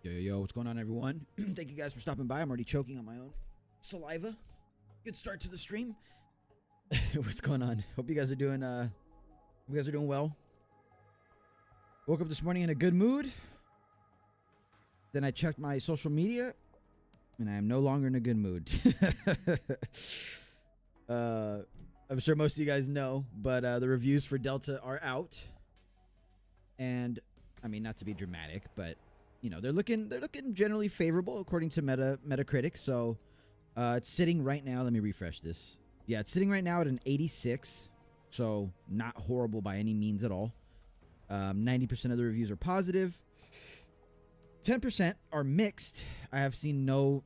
Yo, what's going on, everyone? Thank you guys for stopping by. I'm already choking on my own saliva. Good start to the stream. What's going on? Hope you guys are doing well. Woke up this morning in a good mood. Then I checked my social media, and I am no longer in a good mood. I'm sure most of you guys know, but the reviews for Delta are out. And I mean, not to be dramatic, but you know, they're looking generally favorable according to Metacritic. So it's sitting right now. Let me refresh this. Yeah, it's sitting right now at an 86. So not horrible by any means at all. 90% of the reviews are positive. 10% are mixed. I have seen no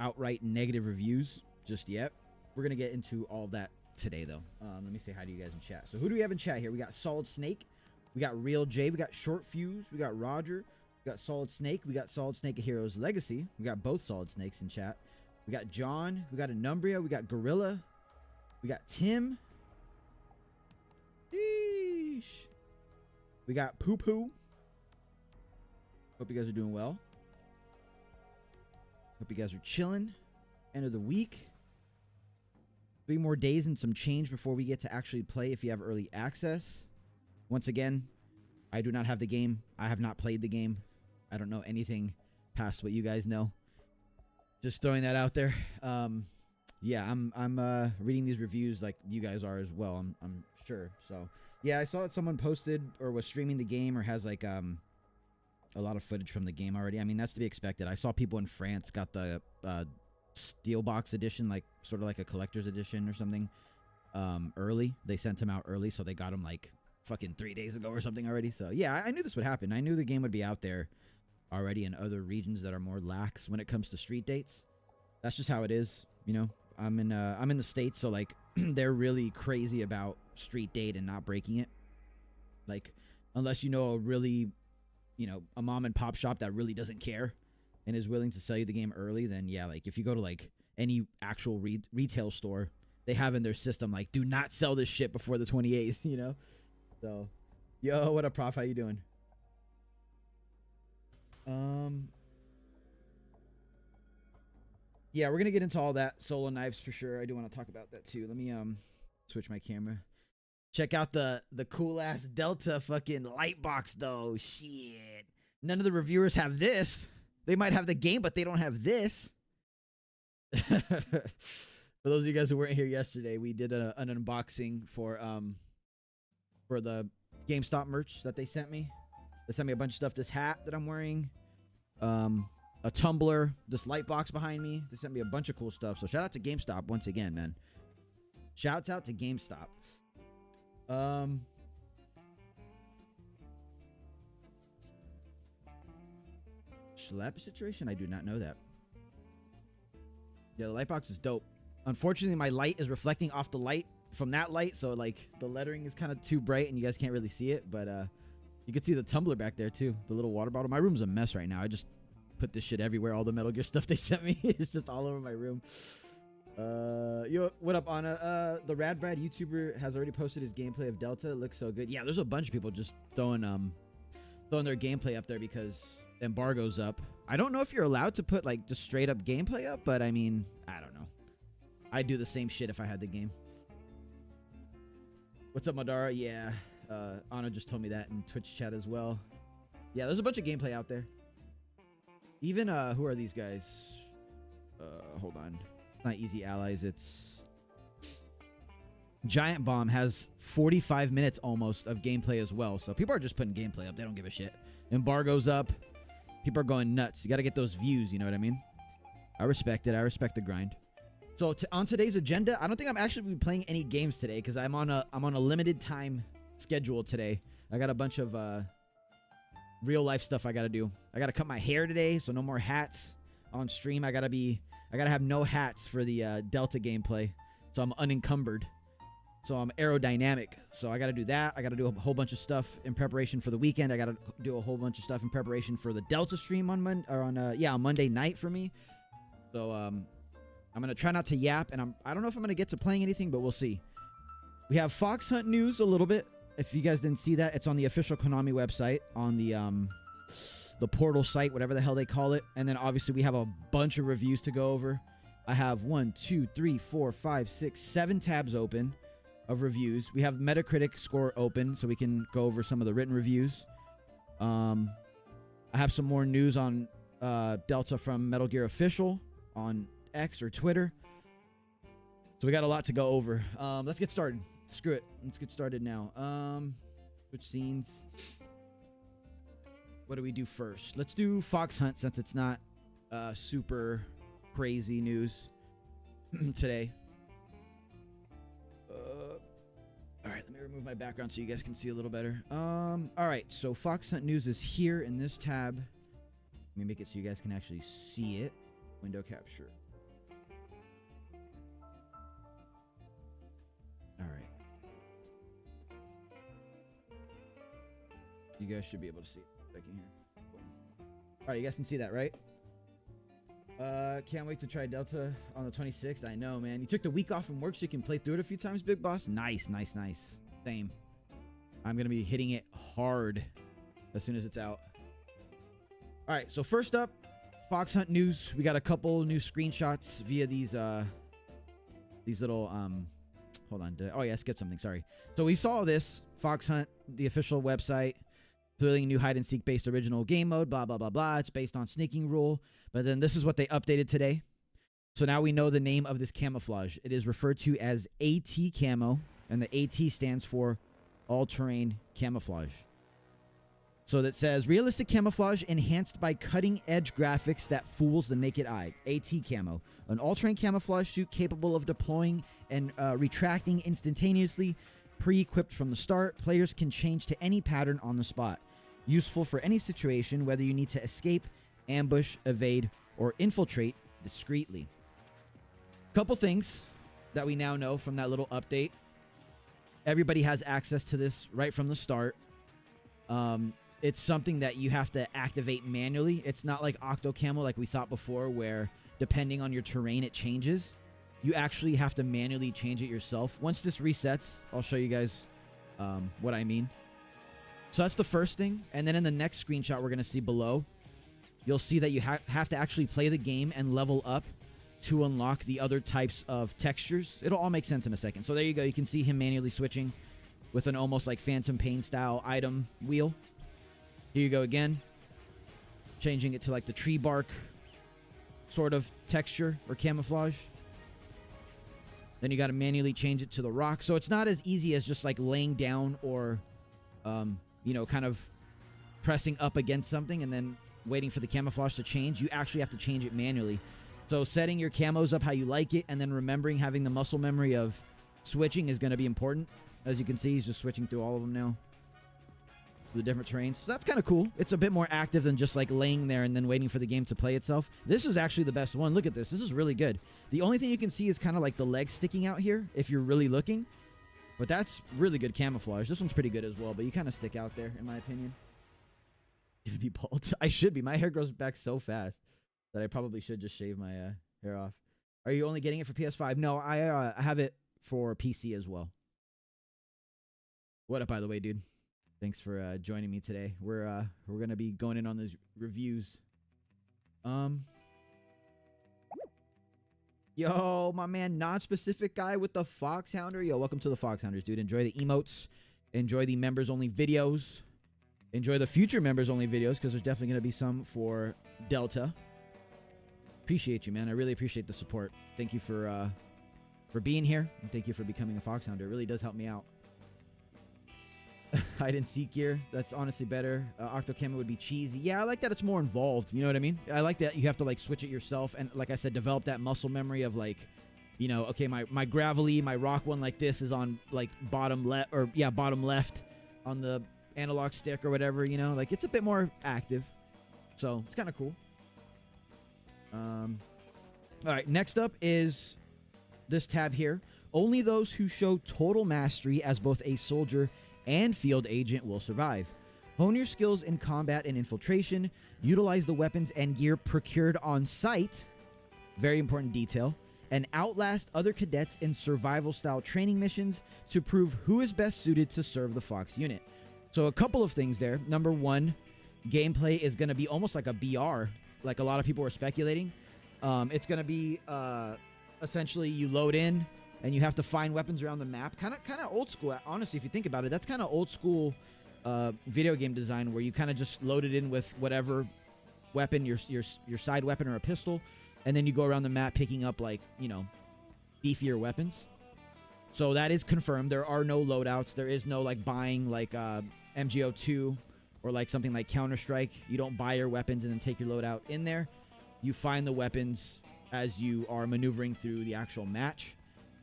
outright negative reviews just yet. We're gonna get into all that today, though. Let me say hi to you guys in chat. So who do we have in chat here? We got Solid Snake. We got Real J. We got Short Fuse. We got Roger. We got Solid Snake. We got Solid Snake of Heroes Legacy. We got both Solid Snakes in chat. We got John. We got Anumbria. We got Gorilla. We got Tim. Sheesh. We got Poo Poo. Hope you guys are doing well. Hope you guys are chilling. End of the week. 3 more days and some change before we get to actually play if you have early access. Once again, I do not have the game. I have not played the game. I don't know anything past what you guys know. Just throwing that out there. Yeah, I'm reading these reviews like you guys are as well. I'm sure. So yeah, I saw that someone posted or was streaming the game or has like a lot of footage from the game already. I mean, that's to be expected. I saw people in France got the Steelbox edition, like sort of like a collector's edition or something, early. They sent them out early, so they got them like fucking 3 days ago or something already. So yeah, I knew this would happen. I knew the game would be out there already in other regions that are more lax when it comes to street dates. That's just how it is, you know. I'm in the States, so like they're really crazy about street date and not breaking it. Like unless you know a really, you know, a mom and pop shop that really doesn't care and is willing to sell you the game early, then yeah, like if you go to like any actual retail store, they have in their system like, do not sell this shit before the 28th, you know. So, yo, what up, Prof? How you doing? Yeah, we're gonna get into all that. Solo Knives for sure. I do want to talk about that too. Let me switch my camera. Check out the cool ass Delta fucking light box though. Shit. None of the reviewers have this. They might have the game, but they don't have this. For those of you guys who weren't here yesterday, we did an unboxing for the GameStop merch that they sent me. They sent me a bunch of stuff. This hat that I'm wearing, a tumbler, this light box behind me. They sent me a bunch of cool stuff. So shout out to GameStop once again, man. Shouts out to GameStop. Schlep situation? I do not know that. Yeah, the light box is dope. Unfortunately, my light is reflecting off the light from that light, so like the lettering is kind of too bright and you guys can't really see it, but you can see the tumbler back there too, the little water bottle. My room's a mess right now. I just put this shit everywhere. All the Metal Gear stuff they sent me is just all over my room. Yo, what up, Anna? The Rad Brad YouTuber has already posted his gameplay of Delta. It looks so good. Yeah, there's a bunch of people just throwing their gameplay up there because embargo's up. I don't know if you're allowed to put like just straight up gameplay up, but I mean, I don't know. I'd do the same shit if I had the game. What's up, Madara? Yeah, Anna just told me that in Twitch chat as well. Yeah, there's a bunch of gameplay out there. Even who are these guys? Hold on. It's not Easy Allies. It's Giant Bomb has 45 minutes almost of gameplay as well. So people are just putting gameplay up. They don't give a shit. Embargo's up. People are going nuts. You got to get those views. You know what I mean? I respect it. I respect the grind. So on today's agenda, I don't think I'm actually playing any games today because I'm on a limited time schedule today. I got a bunch of real life stuff I got to do. I got to cut my hair today, so no more hats on stream. I got to have no hats for the Delta gameplay, so I'm unencumbered. So I'm aerodynamic. So I got to do that. I got to do a whole bunch of stuff in preparation for the weekend. I got to do a whole bunch of stuff in preparation for the Delta stream on Monday night for me. So I'm gonna try not to yap, and I don't know if I'm gonna get to playing anything, but we'll see. We have Fox Hunt news a little bit. If you guys didn't see that, it's on the official Konami website on the the portal site, whatever the hell they call it. And then obviously we have a bunch of reviews to go over. I have 1, 2, 3, 4, 5, 6, 7 tabs open of reviews. We have Metacritic score open so we can go over some of the written reviews. I have some more news on Delta from Metal Gear Official on X or Twitter. So we got a lot to go over. Let's get started. Screw it. Let's get started now. Switch scenes. What do we do first? Let's do Fox Hunt since it's not super crazy news today. All right, let me remove my background so you guys can see a little better. All right, so Fox Hunt news is here in this tab. Let me make it so you guys can actually see it. Window capture. All right. You guys should be able to see it. I can hear. All right, you guys can see that, right? Can't wait to try Delta on the 26th. I know, man. You took the week off from work so you can play through it a few times, Big Boss? Nice, nice, nice. Same. I'm going to be hitting it hard as soon as it's out. All right, so first up, Fox Hunt news. We got a couple new screenshots via these little, hold on. Oh, yeah, I skipped something. Sorry. So we saw this. Fox Hunt, the official website. Clearly new hide-and-seek based original game mode, blah, blah, blah, blah. It's based on sneaking rule. But then this is what they updated today. So now we know the name of this camouflage. It is referred to as AT Camo, and the AT stands for all-terrain camouflage. So that says, realistic camouflage enhanced by cutting-edge graphics that fools the naked eye. AT Camo, an all-terrain camouflage suit capable of deploying and retracting instantaneously. Pre-equipped from the start, players can change to any pattern on the spot. Useful for any situation, whether you need to escape, ambush, evade, or infiltrate discreetly. Couple things that we now know from that little update. Everybody has access to this right from the start. It's something that you have to activate manually. It's not like Octo Camo like we thought before, where depending on your terrain it changes. You actually have to manually change it yourself. Once this resets, I'll show you guys what I mean. So that's the first thing. And then in the next screenshot we're going to see below, you'll see that you have to actually play the game and level up to unlock the other types of textures. It'll all make sense in a second. So there you go. You can see him manually switching with an almost like Phantom Pain style item wheel. Here you go again. Changing it to like the tree bark sort of texture or camouflage. Then you got to manually change it to the rock. So it's not as easy as just like laying down or, you know, kind of pressing up against something and then waiting for the camouflage to change. You actually have to change it manually. So setting your camos up how you like it and then remembering having the muscle memory of switching is going to be important. As you can see, he's just switching through all of them now. The different terrains. So that's kind of cool. It's a bit more active than just like laying there and then waiting for the game to play itself. This is actually the best one. Look at this. This is really good. The only thing you can see is kind of like the legs sticking out here if you're really looking. But that's really good camouflage. This one's pretty good as well, but you kind of stick out there in my opinion. Gonna be bald. I should be. My hair grows back so fast that I probably should just shave my hair off. Are you only getting it for PS5? No, I have it for PC as well. What up, by the way, dude? Thanks for joining me today. We're gonna be going in on those reviews. Yo, my man, non-specific guy with the Foxhounder. Yo, welcome to the Foxhounders, dude. Enjoy the emotes. Enjoy the members-only videos. Enjoy the future members-only videos, because there's definitely gonna be some for Delta. Appreciate you, man. I really appreciate the support. Thank you for being here, and thank you for becoming a Foxhounder. It really does help me out. Hide and seek gear. That's honestly better. Octo Camo would be cheesy. Yeah, I like that it's more involved. You know what I mean? I like that you have to like switch it yourself. And like I said, develop that muscle memory of like, you know, okay, my gravelly, my rock one like this is on like bottom left on the analog stick or whatever, you know, like it's a bit more active. So it's kind of cool. All right, next up is this tab here. Only those who show total mastery as both a soldier and field agent will survive. Hone your skills in combat and infiltration. Utilize the weapons and gear procured on site. Very important detail. And outlast other cadets in survival-style training missions to prove who is best suited to serve the Fox unit. So a couple of things there. Number one, gameplay is going to be almost like a BR, like a lot of people were speculating. It's going to be essentially you load in and you have to find weapons around the map. Kind of old school, honestly, if you think about it. That's kind of old school video game design, where you kind of just load it in with whatever weapon, your side weapon or a pistol, and then you go around the map picking up, like, you know, beefier weapons. So that is confirmed. There are no loadouts. There is no like buying like MGO2 or like something like Counter-Strike. You don't buy your weapons and then take your loadout in there. You find the weapons as you are maneuvering through the actual match.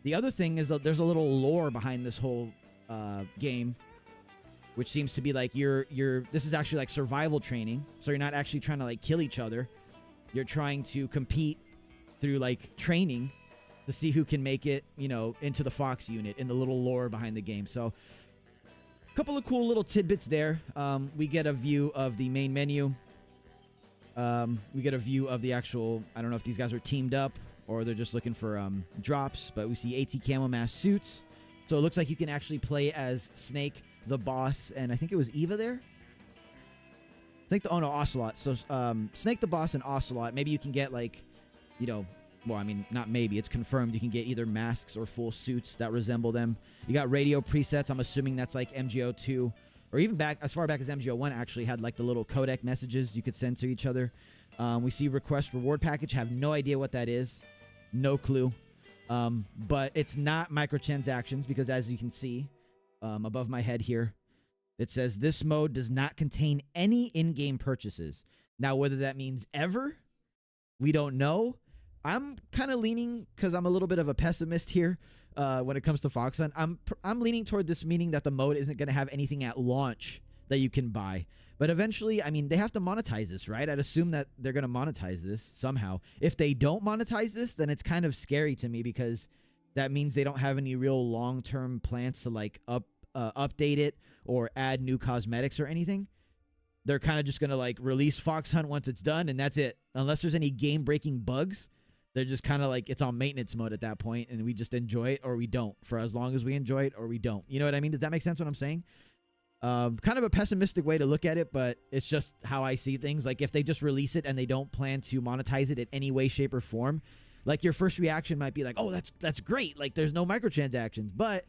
The other thing is that there's a little lore behind this whole game, which seems to be like this is actually like survival training. So you're not actually trying to like kill each other. You're trying to compete through like training to see who can make it, you know, into the Fox unit, in the little lore behind the game. So a couple of cool little tidbits there. We get a view of the main menu. We get a view of the actual, I don't know if these guys are teamed up or they're just looking for drops, but we see AT camo mask suits. So it looks like you can actually play as Snake, the boss, and I think it was Eva there. Ocelot. So Snake the boss and Ocelot. Maybe you can get like, you know, well, I mean, not maybe, it's confirmed you can get either masks or full suits that resemble them. You got radio presets. I'm assuming that's like MGO2, or even back as far back as MGO1 actually had like the little codec messages you could send to each other. We see request reward package. Have no idea what that is. No clue. But it's not microtransactions, because as you can see above my head here, it says this mode does not contain any in-game purchases. Now, whether that means ever, we don't know. I'm kind of leaning, because I'm a little bit of a pessimist here when it comes to Fox Hunt. I'm leaning toward this meaning that the mode isn't going to have anything at launch that you can buy. But eventually, I mean, they have to monetize this, right? I'd assume that they're going to monetize this somehow. If they don't monetize this, then it's kind of scary to me, because that means they don't have any real long-term plans to like update it or add new cosmetics or anything. They're kind of just going to like release Fox Hunt once it's done, and that's it. Unless there's any game-breaking bugs, they're just kind of like, it's on maintenance mode at that point, and we just enjoy it or we don't, for as long as we enjoy it or we don't. You know what I mean? Does that make sense what I'm saying? Kind of a pessimistic way to look at it, but it's just how I see things. Like, if they just release it and they don't plan to monetize it in any way, shape, or form, like, your first reaction might be like, oh, that's great. Like, there's no microtransactions. But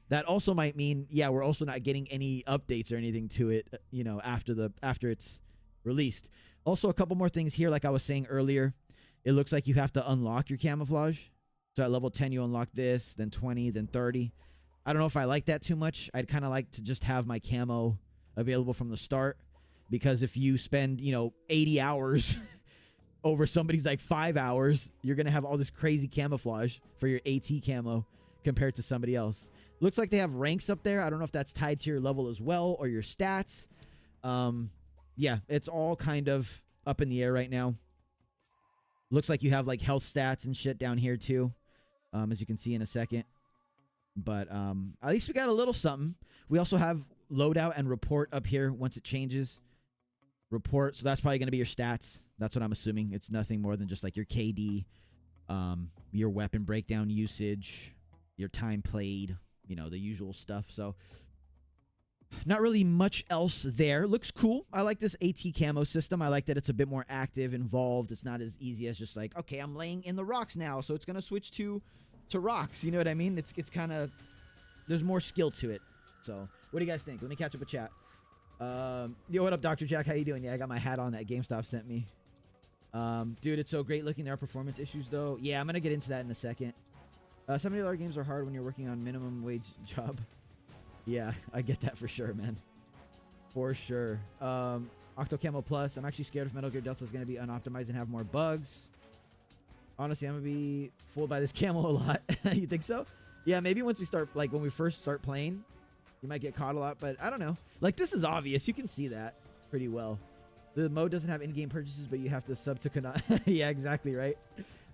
that also might mean, yeah, we're also not getting any updates or anything to it, you know, after it's released. Also, a couple more things here. Like I was saying earlier, it looks like you have to unlock your camouflage. So at level 10, you unlock this, then 20, then 30. I don't know if I like that too much. I'd kind of like to just have my camo available from the start, because if you spend, you know, 80 hours over somebody's like 5 hours, you're going to have all this crazy camouflage for your AT camo compared to somebody else. Looks like they have ranks up there. I don't know if that's tied to your level as well or your stats. Yeah, it's all kind of up in the air right now. Looks like you have like health stats and shit down here too, as you can see in a second. But at least we got a little something. We also have loadout and report up here once it changes. Report, so that's probably going to be your stats. That's what I'm assuming. It's nothing more than just like your KD, your weapon breakdown usage, your time played, you know, the usual stuff. So not really much else there. Looks cool. I like this AT camo system. I like that it's a bit more active, involved. It's not as easy as just like, okay, I'm laying in the rocks now, so it's going to switch to rocks. You know what I mean? It's kind of, there's more skill to it. So what do you guys think? Let me catch up with chat. Yo, what up, Dr. Jack? How you doing? Yeah, I got my hat on that GameStop sent me. Dude, it's so great looking. There are performance issues, though. Yeah, I'm going to get into that in a second. $70 games are hard when you're working on minimum wage job. Yeah, I get that for sure, man. For sure. Octo Camo Plus. I'm actually scared if Metal Gear Delta is going to be unoptimized and have more bugs. Honestly, I'm going to be fooled by this camo a lot. You think so? Yeah, maybe once we start, like when we first start playing, you might get caught a lot, but I don't know. Like, this is obvious. You can see that pretty well. The mode doesn't have in-game purchases, but you have to sub to Konami. Yeah, exactly, right?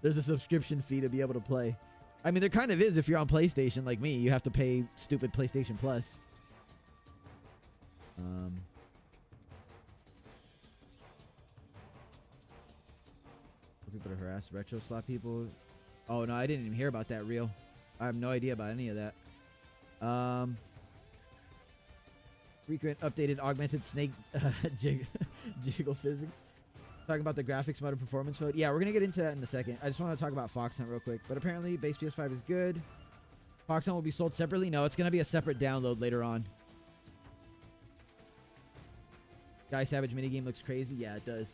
There's a subscription fee to be able to play. I mean, there kind of is if you're on PlayStation like me. You have to pay stupid PlayStation Plus. For people to harass retro slot people. Oh, no, I didn't even hear about that, Real. I have no idea about any of that. frequent updated augmented snake jiggle physics. Talking about the graphics mode and performance mode. Yeah, we're going to get into that in a second. I just want to talk about Fox Hunt real quick. But apparently, base PS5 is good. Fox Hunt will be sold separately. No, it's going to be a separate download later on. Guy Savage minigame looks crazy. Yeah, it does.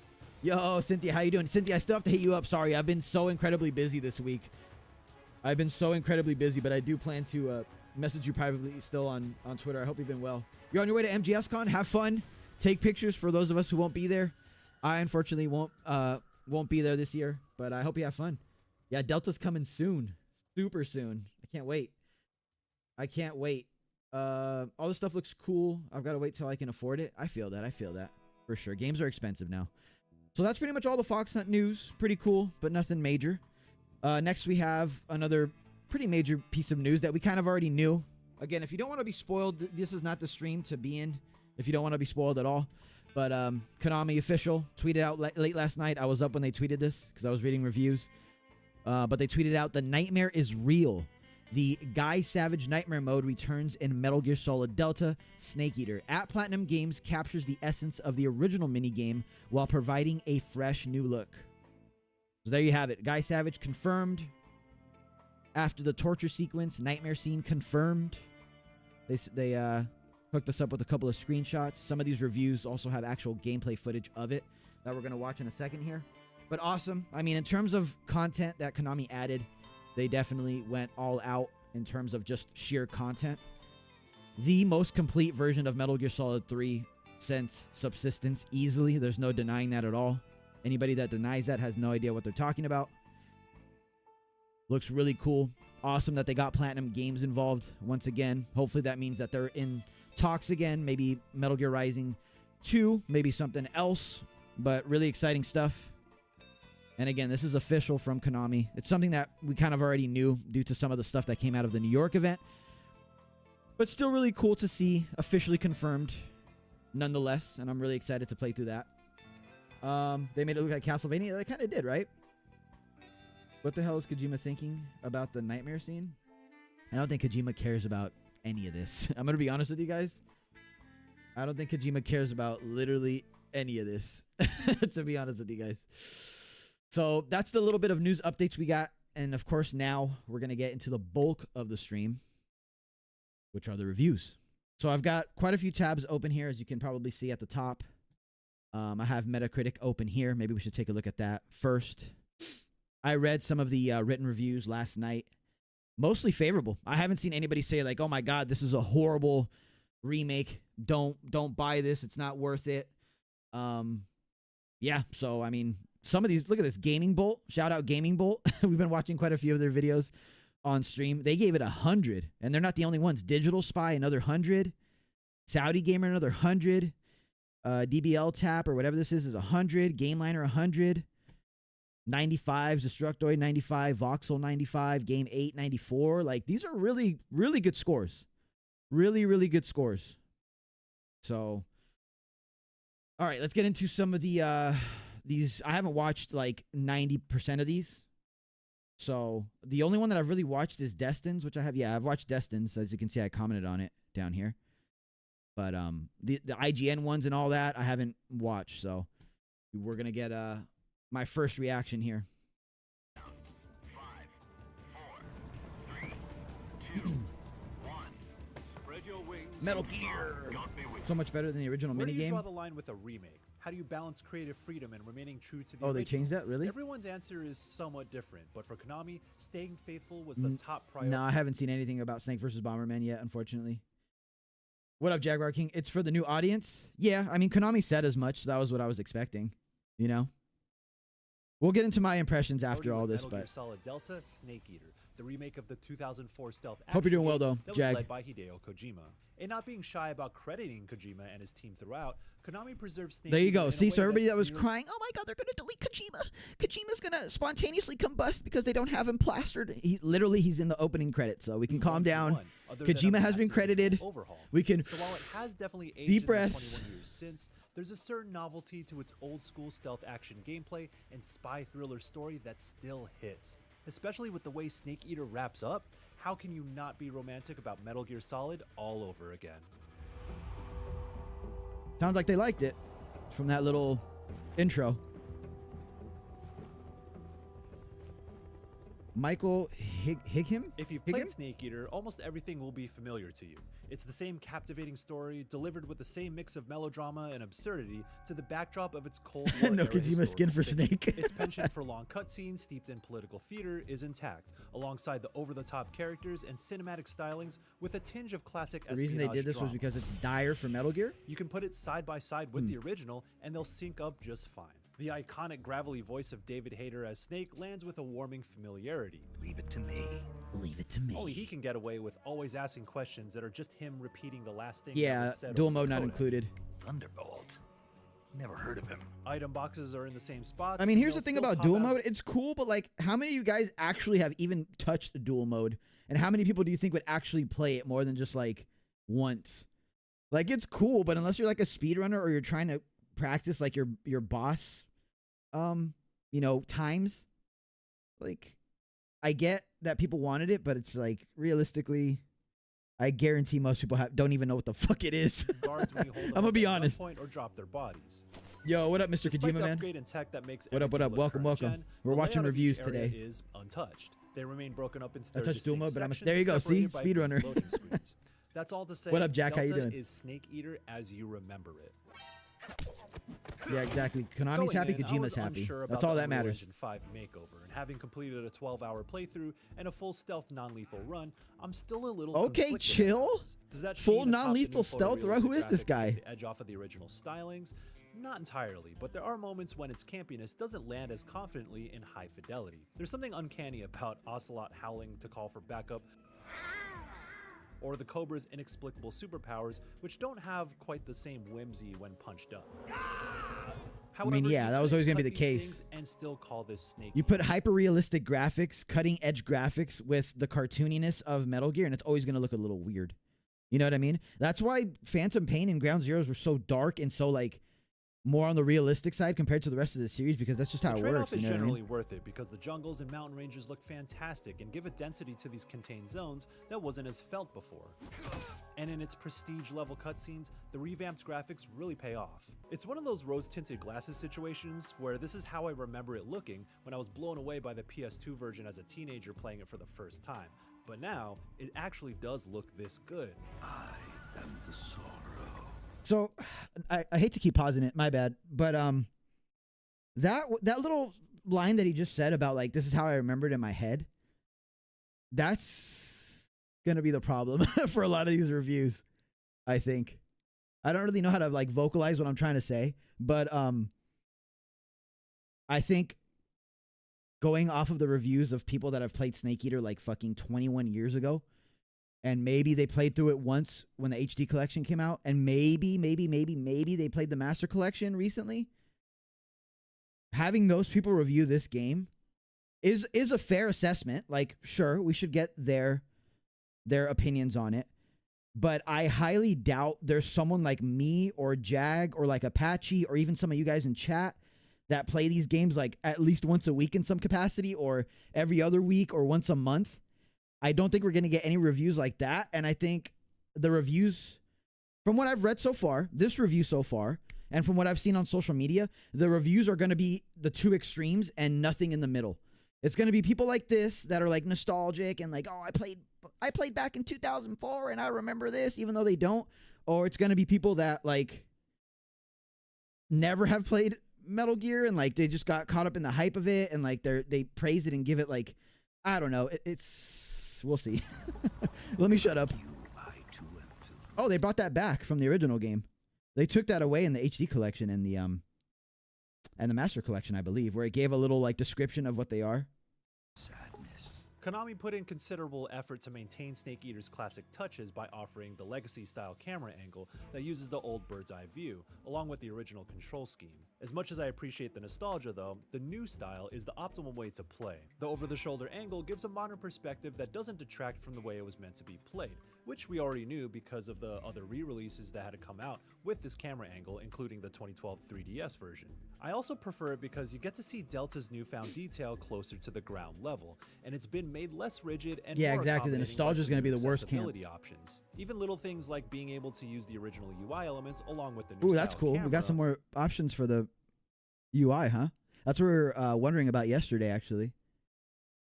Yo, Cynthia, how you doing? Cynthia, I still have to hit you up. Sorry, I've been so incredibly busy this week. I've been so incredibly busy, but I do plan to message you privately still on Twitter. I hope you've been well. You're on your way to MGSCon. Have fun. Take pictures for those of us who won't be there. I unfortunately won't be there this year, but I hope you have fun. Yeah, Delta's coming soon. Super soon. I can't wait. I can't wait. All this stuff looks cool. I've got to wait till I can afford it. I feel that. I feel that. For sure. Games are expensive now. So that's pretty much all the Fox Hunt news. Pretty cool, but nothing major. Next, we have another pretty major piece of news that we kind of already knew. Again, if you don't want to be spoiled, this is not the stream to be in if you don't want to be spoiled at all. But Konami official tweeted out late last night. I was up when they tweeted this because I was reading reviews. But they tweeted out, "The nightmare is real. The Guy Savage Nightmare mode returns in Metal Gear Solid Delta Snake Eater. At Platinum Games captures the essence of the original minigame while providing a fresh new look." So there you have it. Guy Savage confirmed. After the torture sequence, nightmare scene confirmed. They hooked us up with a couple of screenshots. Some of these reviews also have actual gameplay footage of it that we're going to watch in a second here. But awesome. I mean, in terms of content that Konami added, they definitely went all out in terms of just sheer content. The most complete version of Metal Gear Solid 3 since Subsistence, easily. There's no denying that at all. Anybody that denies that has no idea what they're talking about. Looks really cool. Awesome that they got Platinum Games involved once again. Hopefully that means that they're in talks again. Maybe Metal Gear Rising 2. Maybe something else. But really exciting stuff. And again, this is official from Konami. It's something that we kind of already knew due to some of the stuff that came out of the New York event. But still really cool to see officially confirmed nonetheless. And I'm really excited to play through that. They made it look like Castlevania. They kind of did, right? What the hell is Kojima thinking about the nightmare scene? I don't think Kojima cares about any of this. I'm going to be honest with you guys. I don't think Kojima cares about literally any of this, to be honest with you guys. So that's the little bit of news updates we got. And of course, now we're going to get into the bulk of the stream, which are the reviews. So I've got quite a few tabs open here, as you can probably see at the top. I have Metacritic open here. Maybe we should take a look at that first. I read some of the written reviews last night. Mostly favorable. I haven't seen anybody say like, "Oh my God, this is a horrible remake. Don't buy this. It's not worth it." Yeah. So I mean, some of these. Look at this, Gaming Bolt. Shout out Gaming Bolt. We've been watching quite a few of their videos on stream. They gave it 100, and they're not the only ones. Digital Spy another 100. Saudi Gamer another 100. DBL Tap or whatever this is 100. GameLiner 100. 95, Destructoid 95, Voxel 95, Game 8 94. Like, these are really, really good scores. Really, really good scores. So, all right, let's get into some of the, these. I haven't watched like 90% of these. So, the only one that I've really watched is Destin's, which I have. Yeah, I've watched Destin's. As you can see, I commented on it down here. But the IGN ones and all that, I haven't watched. So, we're going to get my first reaction here. 5, 4, 3, 2, 1. Spread your wings. Metal Gear. So much better than the original Where do you draw minigame. the line with a remake? How do you balance creative freedom and remaining true to the Oh, original? they changed that? Really? Everyone's answer is somewhat different, but for Konami, staying faithful was the top priority. No, I haven't seen anything about Snake vs. Bomberman yet, unfortunately. What up, Jaguar King? It's for the new audience? Yeah, I mean, Konami said as much. So that was what I was expecting, you know? We'll get into my impressions after all this, Metal Gear but Solid Delta Snake Eater, the remake of the 2004 stealth hope you're doing well, action though, game that Jag. was led by Hideo Kojima. And not being shy about crediting Kojima and his team throughout, Konami preserved Snake There you Eater go. in a See, way so everybody that was smeared- crying, "Oh my God, they're going to delete Kojima. Kojima's going to spontaneously combust because they don't have him plastered." He's in the opening credits, so we can calm down. other than a Kojima has been massive credited. overhaul. We can So while it has definitely aged deep in the breaths. 21 years since, there's a certain novelty to its old school stealth action gameplay and spy thriller story that still hits. Especially with the way Snake Eater wraps up, how can you not be romantic about Metal Gear Solid all over again? Sounds like they liked it from that little intro. Michael Higham? If you've played Snake Eater, almost everything will be familiar to you. It's the same captivating story, delivered with the same mix of melodrama and absurdity to the backdrop of its Cold War No era Kojima historical skin for fiction. Snake. Its penchant for long cutscenes steeped in political theater is intact, alongside the over-the-top characters and cinematic stylings with a tinge of classic The reason they did this was because it's dire for Metal Gear. you can put it side by side with the original, and they'll sync up just fine. The iconic gravelly voice of David Hayter as Snake lands with a warming familiarity. Leave it to me. Leave it to me. Only he can get away with always asking questions that are just him repeating the last thing that Yeah, was said dual over the mode not codec. included. Thunderbolt. Never heard of him. Item boxes are in the same spots. I mean, and here's the they'll thing still about pop dual out- mode. It's cool, but like, how many of you guys actually have even touched dual mode? And how many people do you think would actually play it more than just like once? Like, it's cool, but unless you're like a speedrunner or you're trying to practice like your boss, you know, times, like, I get that people wanted it, but it's like realistically, I guarantee most people don't even know what the fuck it is. guards when you hold them I'm gonna up be at honest. gunpoint or drop their bodies. Yo, what up, Mr. Despite Kojima, the man? upgrade in tech that makes What up, what everything up? look Welcome, current welcome. gen, We're the watching layout of reviews each area today. is untouched. They remain broken up into I their touched dual mode, distinct but I'm a- sections, there you go, see? separated by brief Speedrunner. loading screens. That's all to say. What up, Jack? How you Delta doing? is Snake Eater as you remember it. Yeah, exactly. Konami's Going happy, in, I Kojima's was happy. unsure about That's all the that Unreal matters. Engine 5 makeover, and having completed a 12-hour playthrough and a full stealth non-lethal run, I'm still a little Okay, conflicted at chill. times. Does that Full sheen atop the non-lethal new stealth run? Who is photorealistic this graphics guy? take the edge off of the original stylings? Not entirely, but there are moments when its campiness doesn't land as confidently in high fidelity. There's something uncanny about Ocelot howling to call for backup, or the Cobra's inexplicable superpowers, which don't have quite the same whimsy when punched up. However, yeah, you that was could always gonna be cut the these case. things and still call this Snake You put hyper-realistic graphics, cutting-edge graphics with the cartooniness of Metal Gear, and it's always going to look a little weird. You know what I mean? That's why Phantom Pain and Ground Zeroes were so dark and so, like, more on the realistic side compared to the rest of the series, because that's just how The it trade-off works. is You know what I generally mean? worth it because the jungles and mountain ranges look fantastic and give a density to these contained zones that wasn't as felt before. And in its prestige level cutscenes, the revamped graphics really pay off. It's one of those rose-tinted glasses situations where this is how I remember it looking when I was blown away by the PS2 version as a teenager playing it for the first time. But now, it actually does look this good. I am the sorrow. So, I hate to keep pausing it, my bad, but that little line that he just said about, like, this is how I remembered in my head, that's gonna be the problem for a lot of these reviews, I think. I don't really know how to, like, vocalize what I'm trying to say, but I think going off of the reviews of people that have played Snake Eater like fucking 21 years ago, and maybe they played through it once when the HD collection came out, and maybe they played the Master Collection recently. Having those people review this game is a fair assessment. Like, sure, we should get their opinions on it, but I highly doubt there's someone like me or Jag or like Apache or even some of you guys in chat that play these games like at least once a week in some capacity, or every other week, or once a month. I don't think we're going to get any reviews like that. And I think the reviews, from what I've read so far, this review so far, and from what I've seen on social media, the reviews are going to be the two extremes and nothing in the middle. It's going to be people like this that are like nostalgic and like, oh, I played back in 2004 and I remember this, even though they don't. Or it's going to be people that like never have played Metal Gear and like they just got caught up in the hype of it and like they praise it and give it like, I don't know. We'll see. Let me shut up. Oh, they brought that back from the original game. They took that away in the HD collection and the Master Collection, I believe, where it gave a little like description of what they are. Konami put in considerable effort to maintain Snake Eater's classic touches by offering the Legacy-style camera angle that uses the old bird's-eye view, along with the original control scheme. As much as I appreciate the nostalgia though, the new style is the optimal way to play. The over-the-shoulder angle gives a modern perspective that doesn't detract from the way it was meant to be played, which we already knew because of the other re-releases that had come out with this camera angle, including the 2012 3DS version. I also prefer it because you get to see Delta's newfound detail closer to the ground level, and it's been made less rigid and Yeah, more exactly. The accommodating by nostalgia is some gonna be new the worst camp. accessibility options. Even little things like being able to use the original UI elements along with the new Ooh, that's style cool. We camera got some more options for the UI, huh? That's what we were wondering about yesterday, actually.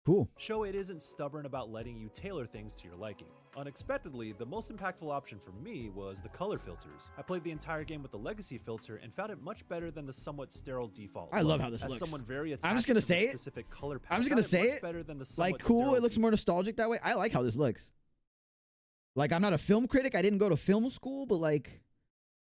Cool. show it isn't stubborn about letting you tailor things to your liking. Unexpectedly, the most impactful option for me was the color filters. I played the entire game with the legacy filter and found it much better than the somewhat sterile default. I love how this As looks. someone very I'm just attached gonna to the say it. specific color palette, I'm just I gonna found say much it. better than the somewhat Like, cool. sterile It looks more nostalgic that way. I like how this looks. Like, I'm not a film critic. I didn't go to film school, but like,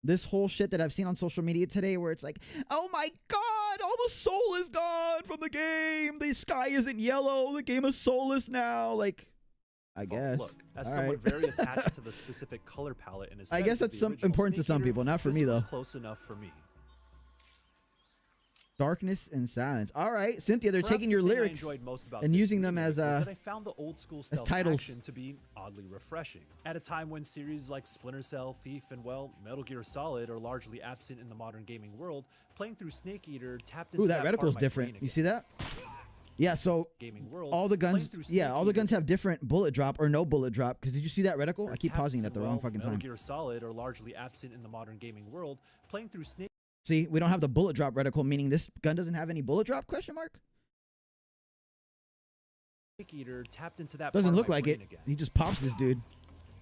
this whole shit that I've seen on social media today where it's like, oh my god, all the soul is gone from the game. The sky isn't yellow. The game is soulless now. Like, I guess. Look, as All someone right. very attached to the specific color palette and I guess aesthetic of that's the some original important to Snake some Eater, people, not for this me, was though. close enough for me. Darkness and silence. All right, Cynthia, they're Perhaps taking the your thing I lyrics enjoyed most about and this using them remake as, was that I found the old school stealth titles. action to be oddly refreshing. At a time when series like Splinter Cell, Thief, and well, Metal Gear Solid are largely absent in the modern gaming world, playing through Snake Eater tapped into Ooh, that part of reticle's my different. brain You again. see that? Yeah, so Gaming world, all the playing guns, through yeah, Snake all the Eater guns have different bullet drop or no bullet drop. Because did you see that reticle? I keep tapped pausing it at the through, wrong well, fucking Metal time. Gear Solid are largely absent in the modern gaming world, playing through Snake See, we don't have the bullet drop reticle, meaning this gun doesn't have any bullet drop? Question mark? Eater tapped into that Doesn't part of look my like brain it. again. He just pops this dude.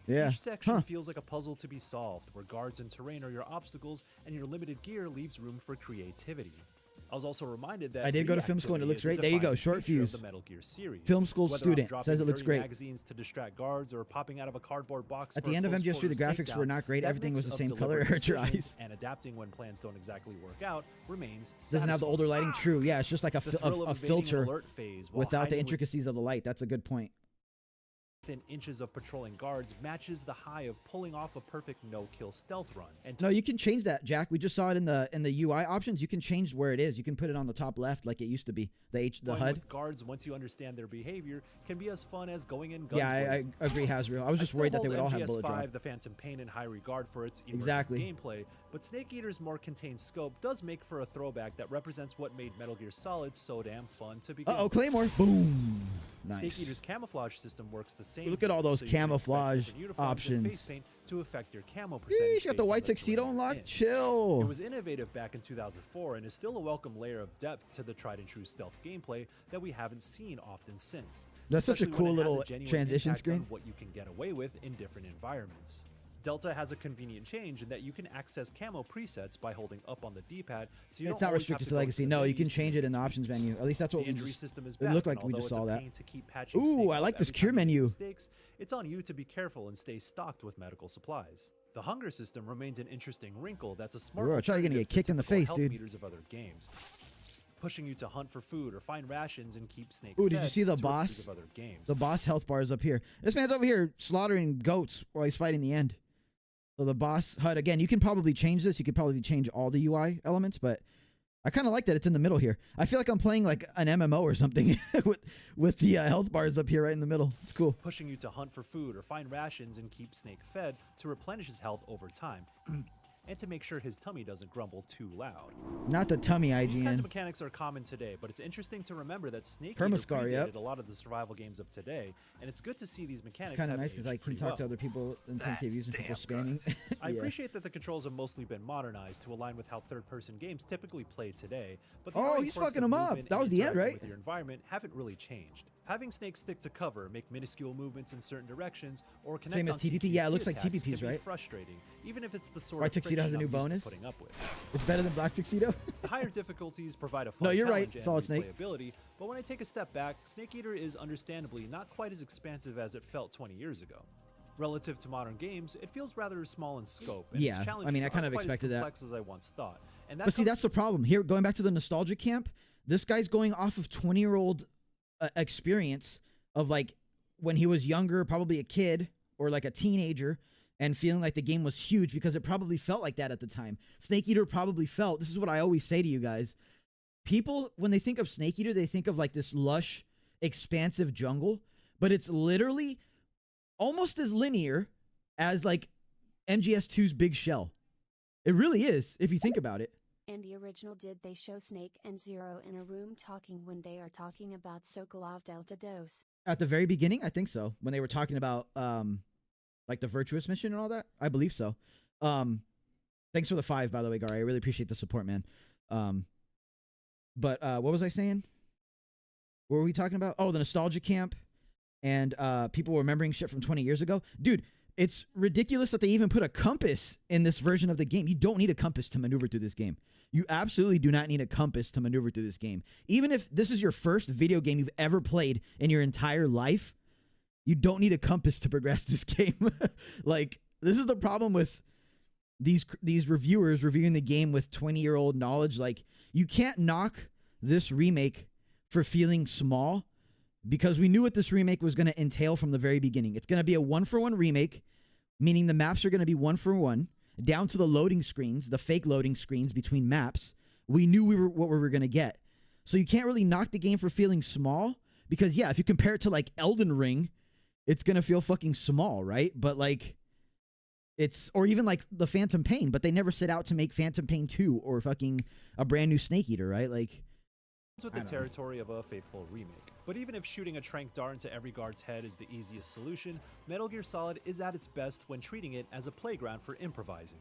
Yeah. Each section Huh. feels like a puzzle to be solved, where guards and terrain are your obstacles, and your limited gear leaves room for creativity. I was also reminded that I did go to film school and it looks great. There you go, short fuse. fuse. The Metal Gear series. Film school Whether I'm student dropping says it looks dirty great. magazines to distract guards or popping out of a cardboard box At for the a end of close MGS3, the quarters graphics were takedown, not great. that Everything was mix the of same color deliberate as your decisions eyes. and adapting when plans don't exactly work out remains Doesn't have the older lighting. True. Yeah, it's just like a, The thrill of a evading an filter alert phase while without the hiding intricacies of the light. That's a good point. within inches of patrolling guards matches the high of pulling off a perfect no-kill stealth run. And No, you can change that, Jack. We just saw it in the UI options. You can change where it is. You can put it on the top left like it used to be. The playing HUD. with guards once you understand their behavior can be as fun as going in guns Yeah, I blazing. agree, Hasbro. I was just worried that they would all have bullet drop. MGS5, the Phantom Pain in high regard for its emergent Exactly. gameplay, but Snake Eater's more contained scope does make for a throwback that represents what made Metal Gear Solid so damn fun to begin Uh-oh, with. Claymore. Boom. Nice. Snake Eater's camouflage system works the same. Look at all here, those so you can expect camouflage different uniforms and options. face paint to affect your camo Yeesh, percentage. got the based white on the tuxedo terrain unlocked. you're in. Chill. It was innovative back in 2004 and is still a welcome layer of depth to the tried and true stealth gameplay that we haven't seen often since. That's such a especially cool when it has little genuine transition impact on screen. what you can get away with in different environments. Delta has a convenient change in that you can access camo presets by holding up on the D-pad, so you It's don't not always have restricted to to go Legacy. the No, you menus can to change make it in the tweaks. options menu. At least that's what The we injury just. system is It back, looked like and we just although saw it's a that. pain to keep patching Ooh, Snake I like up this every cure time you make menu. mistakes, it's on you to be careful and stay stocked with medical supplies. The hunger system remains an interesting wrinkle that's a smart Bro, I thought you were gonna alternative get to kicked in the typical face, health dude. meters of other games, pushing you to hunt for food or find rations and keep Snake Ooh, did you fed see the to repeat boss? of other games. The boss health bar is up here. This man's over here slaughtering goats while he's fighting the end. So the boss HUD, again, you can probably change this. You could probably change all the UI elements, but I kind of like that it's in the middle here. I feel like I'm playing like an MMO or something with the health bars up here right in the middle. It's cool. Pushing you to hunt for food or find rations and keep Snake fed to replenish his health over time, and to make sure his tummy doesn't grumble too loud. Not the tummy These kinds of IGN. mechanics are common today, but it's interesting to remember that Snake Permascar, Eater yep. predated a lot of the survival games of today, and it's good to see these mechanics It's kind of have nice because aged I can pretty talk well. to other people in That's 10K views and people damn spamming. I Yeah. appreciate that the controls have mostly been modernized to align with how third-person games typically play today, but the Oh, early he's quirks fucking of him up. movement That and was the end, interacting right? With your environment haven't really changed. Having Snake stick to cover, make minuscule movements in certain directions, or connect Same as on TPP. Yeah, it CQC looks like attacks TPPs, can be right? frustrating, even if it's the sort White of Tuxedo has a friction new I'm used bonus? to putting up with. It's better than Black Tuxedo. The higher difficulties provide a fun No, you're right. challenge and Solid Snake. replayability, but when I take a step back, Snake Eater is understandably not quite as expansive as it felt 20 years ago. Relative to modern games, it feels rather small in scope, and Yeah, its I challenges mean, I kind aren't of quite expected as that. complex as I once thought. And that But see, comes- that's the problem. Here, going back to the nostalgia camp, this guy's going off of 20-year-old experience of like when he was younger, probably a kid or like a teenager, and feeling like the game was huge because it probably felt like that at the time. Snake Eater probably felt, this is what I always say to you guys. People, when they think of Snake Eater, they think of like this lush, expansive jungle, but it's literally almost as linear as like MGS2's Big Shell. It really is, if you think about it. In the original, did they show Snake and Zero in a room talking when they are talking about Sokolov Delta Dose? At the very beginning, I think so. When they were talking about Like the virtuous mission and all that? I believe so. Thanks for the 5, by the way, Gary. I really appreciate the support, man. But what was I saying? What were we talking about? Oh, the nostalgia camp and people remembering shit from 20 years ago. Dude, it's ridiculous that they even put a compass in this version of the game. You don't need a compass to maneuver through this game. You absolutely do not need a compass to maneuver through this game. Even if this is your first video game you've ever played in your entire life, you don't need a compass to progress this game. Like, this is the problem with these reviewers reviewing the game with 20-year-old knowledge. Like, you can't knock this remake for feeling small, because we knew what this remake was going to entail from the very beginning. It's going to be a 1-for-1 remake, meaning the maps are going to be 1-for-1, down to the loading screens, the fake loading screens between maps. We knew what we were going to get. So you can't really knock the game for feeling small, because, yeah, if you compare it to, like, Elden Ring, it's going to feel fucking small, right? But, like, it's, or even, like, the Phantom Pain, but they never set out to make Phantom Pain 2 or fucking a brand new Snake Eater, right? Like, with the territory of a faithful remake. But even if shooting a trank dart into every guard's head is the easiest solution, Metal Gear Solid is at its best when treating it as a playground for improvising.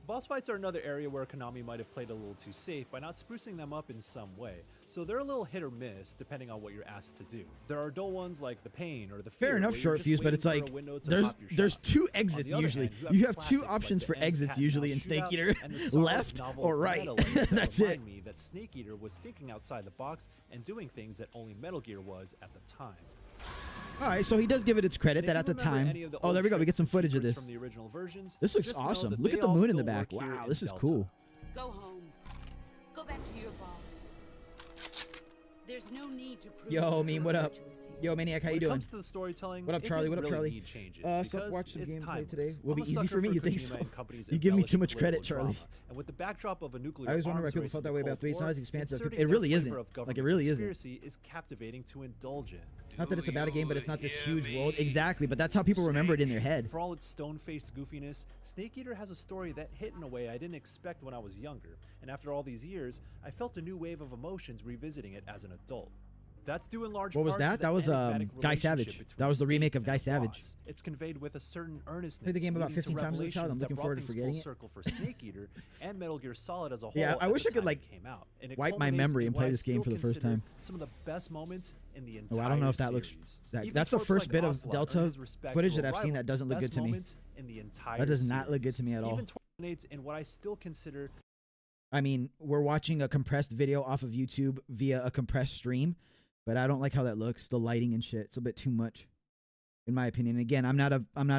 Boss fights are another area where Konami might have played a little too safe by not sprucing them up in some way, so they're a little hit or miss depending on what you're asked to do. There are dull ones like the Pain or the Fear. Fair enough, where you're short just fuse, but it's waiting like for a window to pop your there's shot. 2 exits On the other usually. hand, You have 2 classics like options the for Ends exits Cat usually Mouse in Snake Shootout Eater: and the solid left novel or right. Metal Gear that That's it. remind me that Snake Eater was thinking outside the box and doing things that only Metal Gear was at the time. All right, so he does give it its credit And that if at you the remember time. any of the Oh, old there we go. We get tricks some and footage of secrets this. from the original versions, This looks just know awesome. that Look they at the all moon in the still back. work here Wow, in this is Delta. cool. Go home. Go back to your boss. There's no need to prove Yo, that Meme, you're what up? virtuous here. Yo, Maniac, how When you it doing? comes to the storytelling, What up, it Charlie? didn't What up, really Charlie? need changes So because watch some it's gameplay timeless. today. Will I'm be a easy sucker for me? You think Kojima so? and company's You give me embellished too much credit, political Charlie. drama. And with the backdrop of a nuclear I always wonder why arms people race felt in that the way about Cold 3. It's not War, as expansive. inserting It really their isn't. flavor of Like, it government really isn't. conspiracy is captivating to indulge in. Not that it's a bad game, but it's not this huge world. Exactly, but that's how people remember it in their head. For all its stone-faced goofiness, Snake Eater has a story that hit in a way I didn't expect when I was younger, and after all these years, I felt a new wave of emotions revisiting it as an adult. That's due in large What was part to that? the That was enigmatic Guy relationship Savage. between That was the Snake remake of and Guy the Savage. boss. It's conveyed with a certain earnestness. Played the game about leading to 15 times as a child. I'm revelations looking that forward to brought things forgetting full it. circle for Snake Eater and Metal Gear Solid as a whole. Yeah, I at wish the I could, time like, it came out. And it wipe my culminates memory in and what play I this game still for the first consider time. Some of the best moments in the entire Oh, I don't know if that looks. series. Even That's the tropes first like bit of Ocelot Delta earn his respect footage to that a I've seen rival. that doesn't look good Best to me. moments in the entire That does not look good series. to me at all. Even culminates in what I still consider I mean, we're watching a compressed video off of YouTube via a compressed stream, but I don't like how that looks. The lighting and shit. It's a bit too much, in my opinion. Again, I'm not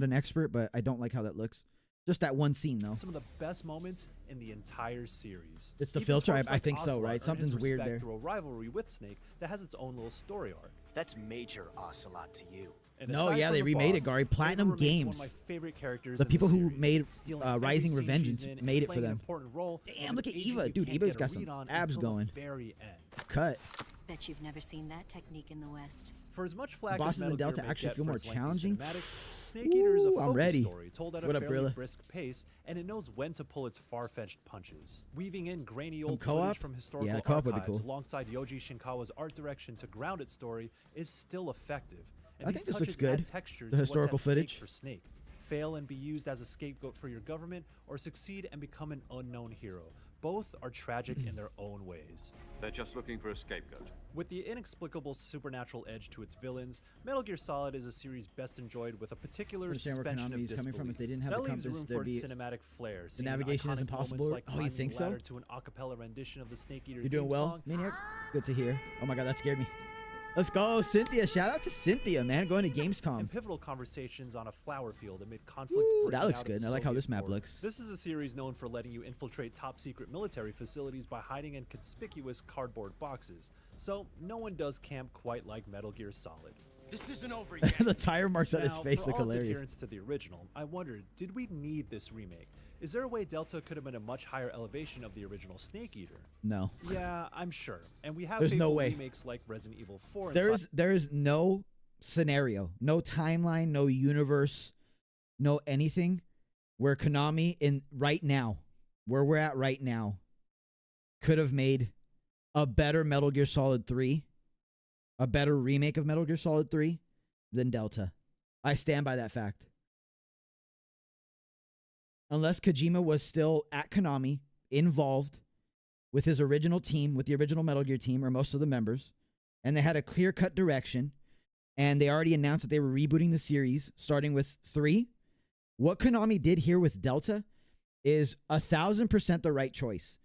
an expert, but I don't like how that looks. Just that one scene, though. some of the best moments in the entire series. It's the Even filter, tropes I like think so, Ocelot right? earn his Something's weird respect there. Through a rivalry with Snake that has its own little story arc. That's major Ocelot to you. And No, aside yeah, from they the remade it, boss, Gary. Flavor Platinum remains one Games. of my favorite characters The in people who series, made stealing Rising every scene Revengeance she's in and made it for playing an them. important role Damn, of look an at agent Eva. you Dude, can't Eva's get a got some read on abs until the going. very end. Cut. Bet you've never seen that technique in the West. For as much flack Bosses as in Metal Delta Gear may actually get feel for more its lengthy challenging. cinematics, Snake Eater is a Ooh, I'm focused ready. story told at What a up, fairly Gorilla? brisk pace, and it knows when to pull its far-fetched punches. Weaving in grainy Some old co-op? footage from historical Yeah, co-op would be archives cool. alongside Yoji Shinkawa's art direction to ground its story is still effective. And I these think this looks touches add good, texture the to what's historical at stake footage. for Snake. Fail and be used as a scapegoat for your government, or succeed and become an unknown hero. Both are tragic in their own ways. They're just looking for a scapegoat. With the inexplicable supernatural edge to its villains, Metal Gear Solid is a series best enjoyed with a particular Understand where suspension of Konami is coming disbelief. from. If they didn't have that the leaves compass, room there'd for its be cinematic flair. seen in navigation is iconic impossible. moments like Oh, you climbing think the so? ladder to an a cappella rendition of the Snake Eater You're doing theme well, song. Maniac? Good to hear. Oh my god, that scared me. Let's go, Cynthia. Shout out to Cynthia, man. Going to And Gamescom. pivotal conversations on a flower field amid conflict. Ooh, breaking that looks out at good. the I like how Soviet this map border. looks. This is a series known for letting you infiltrate top secret military facilities by hiding in conspicuous cardboard boxes. So no one does camp quite like Metal Gear Solid. This isn't over yet. The tire marks on his Now, face for look all its hilarious. adherence to the original, I wondered, did we need this remake? Is there a way Delta could have been a much higher elevation of the original Snake Eater? No. Yeah, I'm sure. And we have There's no faithful way. remakes like Resident Evil 4 and There is no scenario, no timeline, no universe, no anything where Konami in right now, where we're at right now, could have made a better Metal Gear Solid 3, a better remake of Metal Gear Solid 3 than Delta. I stand by that fact. unless Kojima was still at Konami, involved with his original team, with the original Metal Gear team, or most of the members, and they had a clear-cut direction, and they already announced that they were rebooting the series, starting with 3. What Konami did here with Delta is 1,000% the right choice.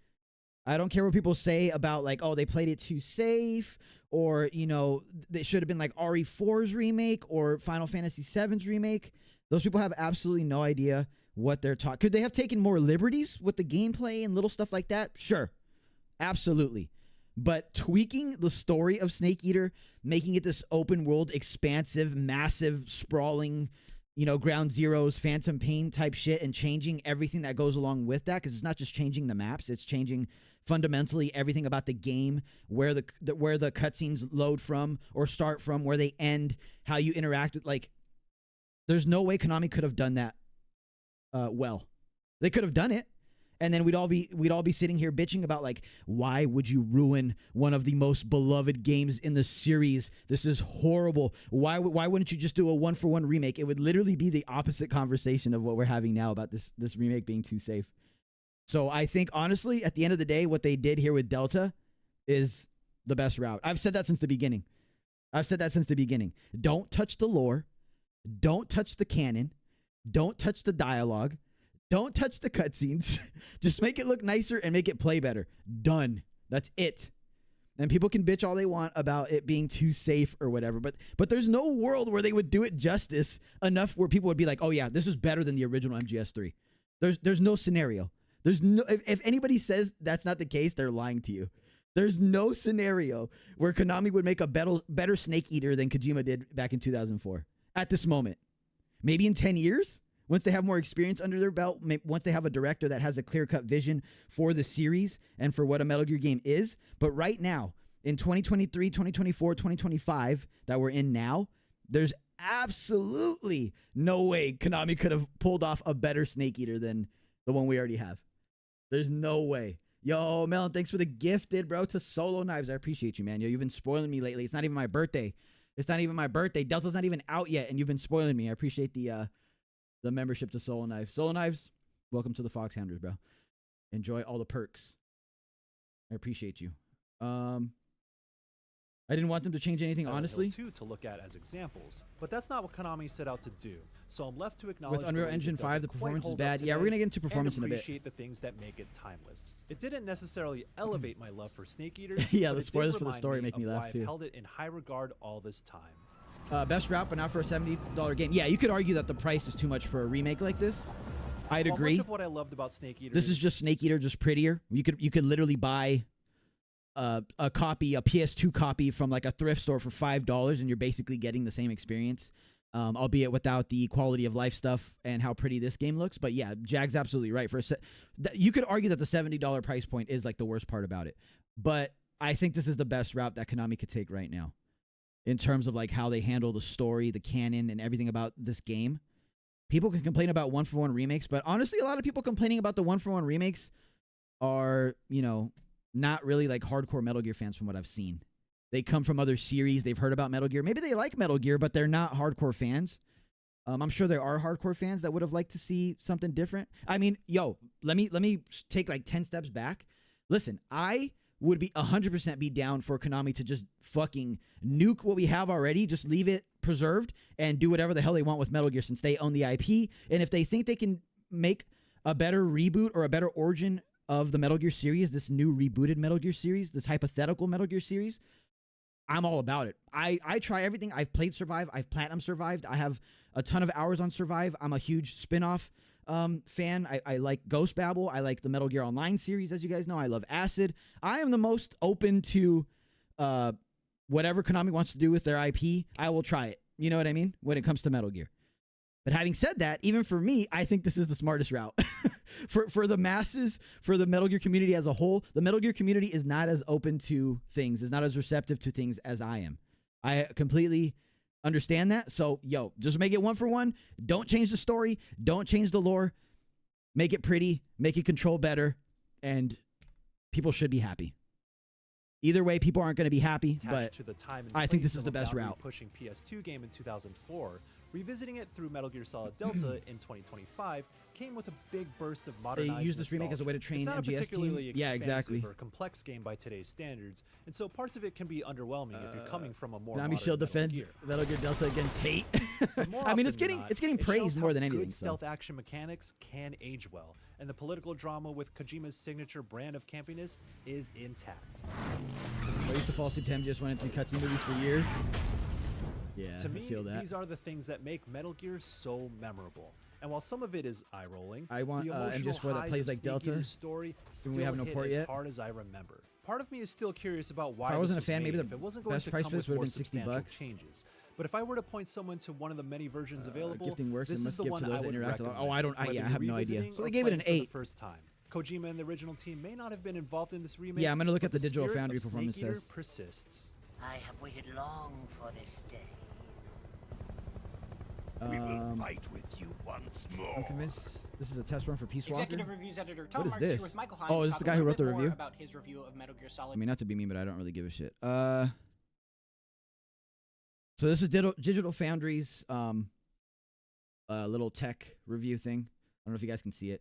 I don't care what people say about, like, oh, they played it too safe, or, you know, they should have been like RE4's remake or Final Fantasy VII's remake. Those people have absolutely no idea what they're talking. Could they have taken more liberties with the gameplay and little stuff like that? Sure. Absolutely. But tweaking the story of Snake Eater, making it this open world, expansive, massive, sprawling, you know, Ground Zeroes, Phantom Pain type shit, and changing everything that goes along with that, because it's not just changing the maps, it's changing fundamentally everything about the game, where the cutscenes load from or start from, where they end, how you interact with, like, there's no way Konami could have done that well. They could have done it, and then we'd all be sitting here bitching about, like, why would you ruin one of the most beloved games in the series? This is horrible. Why wouldn't you just do a 1-for-1 remake? It would literally be the opposite conversation of what we're having now about this remake being too safe. So I think, honestly, at the end of the day, what they did here with Delta is the best route. I've said that since the beginning. Don't touch the lore. Don't touch the canon. Don't touch the dialogue. Don't touch the cutscenes. Just make it look nicer and make it play better. Done. That's it. And people can bitch all they want about it being too safe or whatever, but there's no world where they would do it justice enough where people would be like, oh yeah, this is better than the original MGS3. There's no scenario. There's no, if anybody says that's not the case, they're lying to you. There's no scenario where Konami would make a better Snake Eater than Kojima did back in 2004 at this moment. Maybe in 10 years, once they have more experience under their belt, once they have a director that has a clear-cut vision for the series and for what a Metal Gear game is. But right now, in 2023, 2024, 2025 that we're in now, there's absolutely no way Konami could have pulled off a better Snake Eater than the one we already have. There's no way. Yo, Melon, thanks for the gifted, bro, to Solo Knives. I appreciate you, man. Yo, you've been spoiling me lately. It's not even my birthday. Delta's not even out yet, and you've been spoiling me. I appreciate the membership to Solo Knives. Solo Knives, welcome to the Foxhounders, bro. Enjoy all the perks. I appreciate you. I didn't want them to change anything, honestly. 2 to look at as examples, but that's not what Konami set out to do. So I'm left to acknowledge with Unreal Engine 5, the performance is bad. Yeah, we're gonna get into performance in a bit. Appreciate the things that make it timeless. It didn't necessarily elevate my love for Snake Eater. Yeah, the spoilers for the story make me laugh too. I've held it in high regard all this time. Best route, but not for a $70 game. Yeah, you could argue that the price is too much for a remake like this. I'd agree. Much of what I loved about Snake Eater. This is just Snake Eater, just prettier. You could literally buy a PS2 copy from like a thrift store for $5, and you're basically getting the same experience, albeit without the quality of life stuff and how pretty this game looks. But yeah, Jag's absolutely right. You could argue that the $70 price point is like the worst part about it, but I think this is the best route that Konami could take right now in terms of like how they handle the story, the canon, and everything about this game. People can complain about 1-for-1 remakes, but honestly, a lot of people complaining about the 1-for-1 remakes are, you know, not really like hardcore Metal Gear fans from what I've seen. They come from other series. They've heard about Metal Gear. Maybe they like Metal Gear, but they're not hardcore fans. I'm sure there are hardcore fans that would have liked to see something different. I mean, yo, let me take like 10 steps back. Listen, I would be 100% be down for Konami to just fucking nuke what we have already, just leave it preserved and do whatever the hell they want with Metal Gear since they own the IP. And if they think they can make a better reboot or a better origin of the Metal Gear series, this new rebooted Metal Gear series, this hypothetical Metal Gear series, I'm all about it. I try everything. I've played Survive. I've Platinum Survived. I have a ton of hours on Survive. I'm a huge spin-off fan. I like Ghost Babel. I like the Metal Gear Online series, as you guys know. I love Acid. I am the most open to whatever Konami wants to do with their IP. I will try it. You know what I mean? When it comes to Metal Gear. But having said that, even for me, I think this is the smartest route. For the masses, for the Metal Gear community as a whole, the Metal Gear community is not as open to things, is not as receptive to things as I am. I completely understand that. So, yo, just make it 1-for-1. Don't change the story. Don't change the lore. Make it pretty. Make it control better. And people should be happy. Either way, people aren't going to be happy, but to the time and I think this is the best route. Pushing PS2 game in 2004, revisiting it through Metal Gear Solid Delta in 2025, came with a big burst of They modernized used this remake as a way to train It's not a MGS particularly team. Yeah, expansive exactly. or complex game by today's standards, and so parts of it can be underwhelming if you're coming from a more Konami modern Shield Metal defends Gear. Metal Gear Delta against hate. But more I mean, it's often getting than not, it's getting it shows praised more how than anything. Good So. stealth action mechanics can age well, and the political drama with Kojima's signature brand of campiness is intact. I used to fall asleep to MGS when into cutscene movies for years. Yeah, To I me, feel that. these are the things that make Metal Gear so memorable. And while some of it is eye-rolling, I want, the MGS4 emotional that highs plays of like Snake Delta, Eater's story still we have no hit port as yet. hard as I remember. Part of me is still curious about why If I wasn't this a fan, was maybe made the if it wasn't going best to price come for with this would have more been 60 substantial bucks. changes. But if I were to point someone to one of the many versions available, Gifting works. this It is must the give one to I those that would interact a lot. recommend. Oh, I don't. whether Yeah, I you're have no idea. revisiting So or they gave it an playing for 8. the first time. Kojima and the original team may not have been involved in this remake. Yeah, I'm gonna look but at the Digital spirit Foundry of performance Snake Eater test. persists. I have waited long for this day. We will fight with you once more. I'm convinced this is a test run for Peace Walker. Executive Reviews Editor Tom What is Marks here this? with Michael Hines. Oh, this is talk the a guy who little wrote the bit more review? about his review of Metal Gear Solid. I mean, not to be mean, but I don't really give a shit. So this is Digital Foundry's little tech review thing. I don't know if you guys can see it.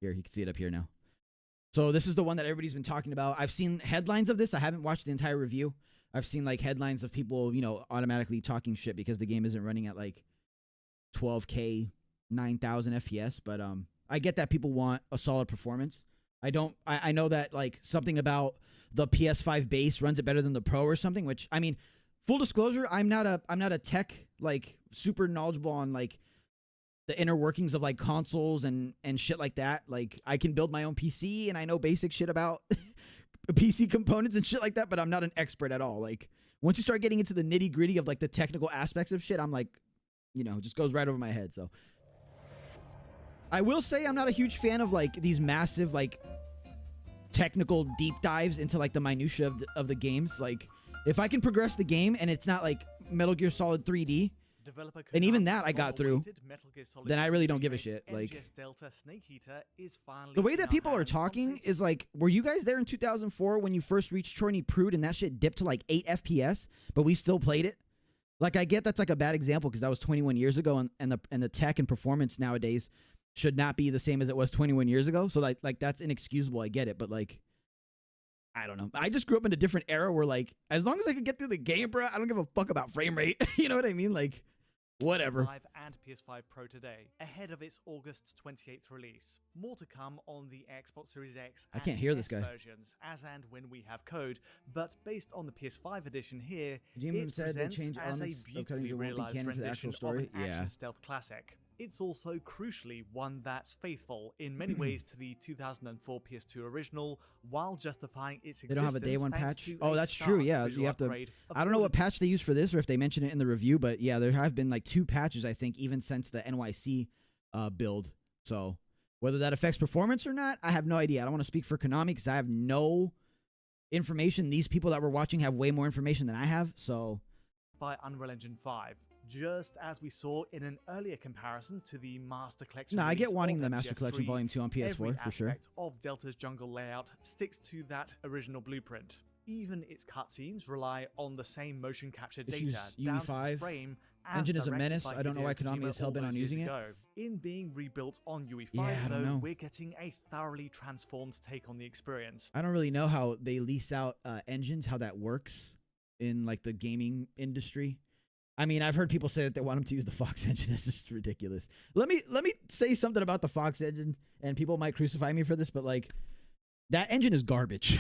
Here, you can see it up here now. So this is the one that everybody's been talking about. I've seen headlines of this. I haven't watched the entire review. I've seen like headlines of people, you know, automatically talking shit because the game isn't running at like 12K, 9,000 FPS. But I get that people want a solid performance. I know that like something about the PS5 base runs it better than the Pro or something, which I mean, full disclosure, I'm not a tech like super knowledgeable on like the inner workings of like consoles and shit like that. Like I can build my own PC and I know basic shit about PC components and shit like that, but I'm not an expert at all. Like once you start getting into the nitty gritty of like the technical aspects of shit, I'm like, you know, it just goes right over my head. So I will say I'm not a huge fan of like these massive like technical deep dives into like the minutia of the games. Like if I can progress the game and it's not like Metal Gear Solid 3D, and even that I got through, then I really don't give a shit. Like the way that people are talking is like, were you guys there in 2004 when you first reached Chorny Prude and that shit dipped to like 8 FPS, but we still played it? Like I get that's like a bad example because that was 21 years ago, and the tech and performance nowadays should not be the same as it was 21 years ago. So like that's inexcusable. I get it, but like, I don't know. I just grew up in a different era where like, as long as I could get through the game, bro, I don't give a fuck about frame rate. You know what I mean? Like, whatever. PS5 and PS5 Pro today, ahead of its August 28th release. More to come on the Xbox Series X I and can't hear this S guy. versions, as and when we have code. But based on the PS5 edition here, Kojima it said they presents changed as a elements of beautifully cuttings that won't be realized canon to the actual rendition story. of an Yeah. action stealth classic. It's also crucially one that's faithful in many ways to the 2004 PS2 original, while justifying its existence. They don't have a day one thanks patch. to Oh, a that's true. stark Yeah, visual you have to. upgrade I don't know what afforded patch they use for this, or if they mention it in the review. But yeah, there have been like 2 patches, I think, even since the NYC build. So whether that affects performance or not, I have no idea. I don't want to speak for Konami because I have no information. These people that were watching have way more information than I have. So by Unreal Engine 5, just as we saw in an earlier comparison to the Master Collection. no, I get release wanting of the Master Collection MGS3, Volume 2 on every PS4 for sure. aspect of Delta's jungle layout sticks to that original blueprint. Even its cutscenes rely on the same motion capture Issues data down to the UE5. frame. as Engine is a directed menace. by I don't know Hideo why Konami Kojima is hell-bent all on those years using it. ago. In being rebuilt on UE5, Yeah, I don't though, know. we're getting a thoroughly transformed take on the experience. I don't really know how they lease out engines, how that works in like the gaming industry. I mean, I've heard people say that they want them to use the Fox engine. That's just ridiculous. Let me say something about the Fox engine, and people might crucify me for this, but like that engine is garbage.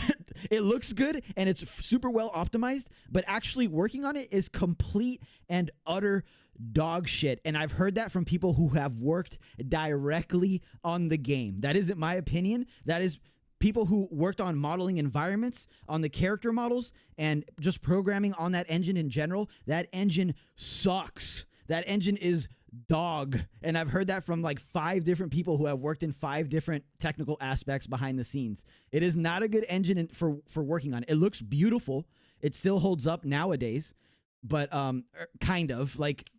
It looks good and it's super well optimized, but actually working on it is complete and utter dog shit. And I've heard that from people who have worked directly on the game. That isn't my opinion. That is people who worked on modeling environments, on the character models, and just programming on that engine in general. That engine sucks. That engine is dog. And I've heard that from like 5 different people who have worked in 5 different technical aspects behind the scenes. It is not a good engine for working on. It looks beautiful. It still holds up nowadays, but kind of like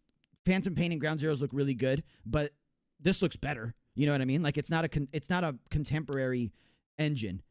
Phantom Pain and Ground Zeroes look really good, but this looks better. You know what I mean? Like it's not a contemporary engine.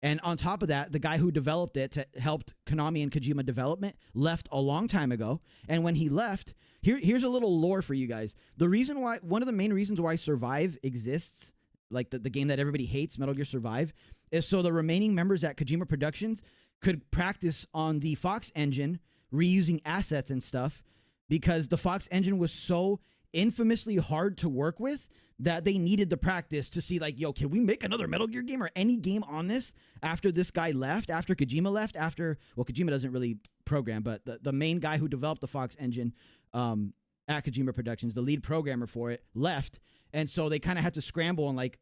And on top of that, the guy who developed it to helped Konami and Kojima development left a long time ago. And when he left, here's a little lore for you guys. One of the main reasons why Survive exists, like the game that everybody hates, Metal Gear Survive, is so the remaining members at Kojima Productions could practice on the Fox engine, reusing assets and stuff, because the Fox engine was so infamously hard to work with that they needed the practice to see, like, yo, can we make another Metal Gear game or any game on this after this guy left, after Kojima left, well, Kojima doesn't really program, but the main guy who developed the Fox engine at Kojima Productions, the lead programmer for it, left. And so they kind of had to scramble and, like,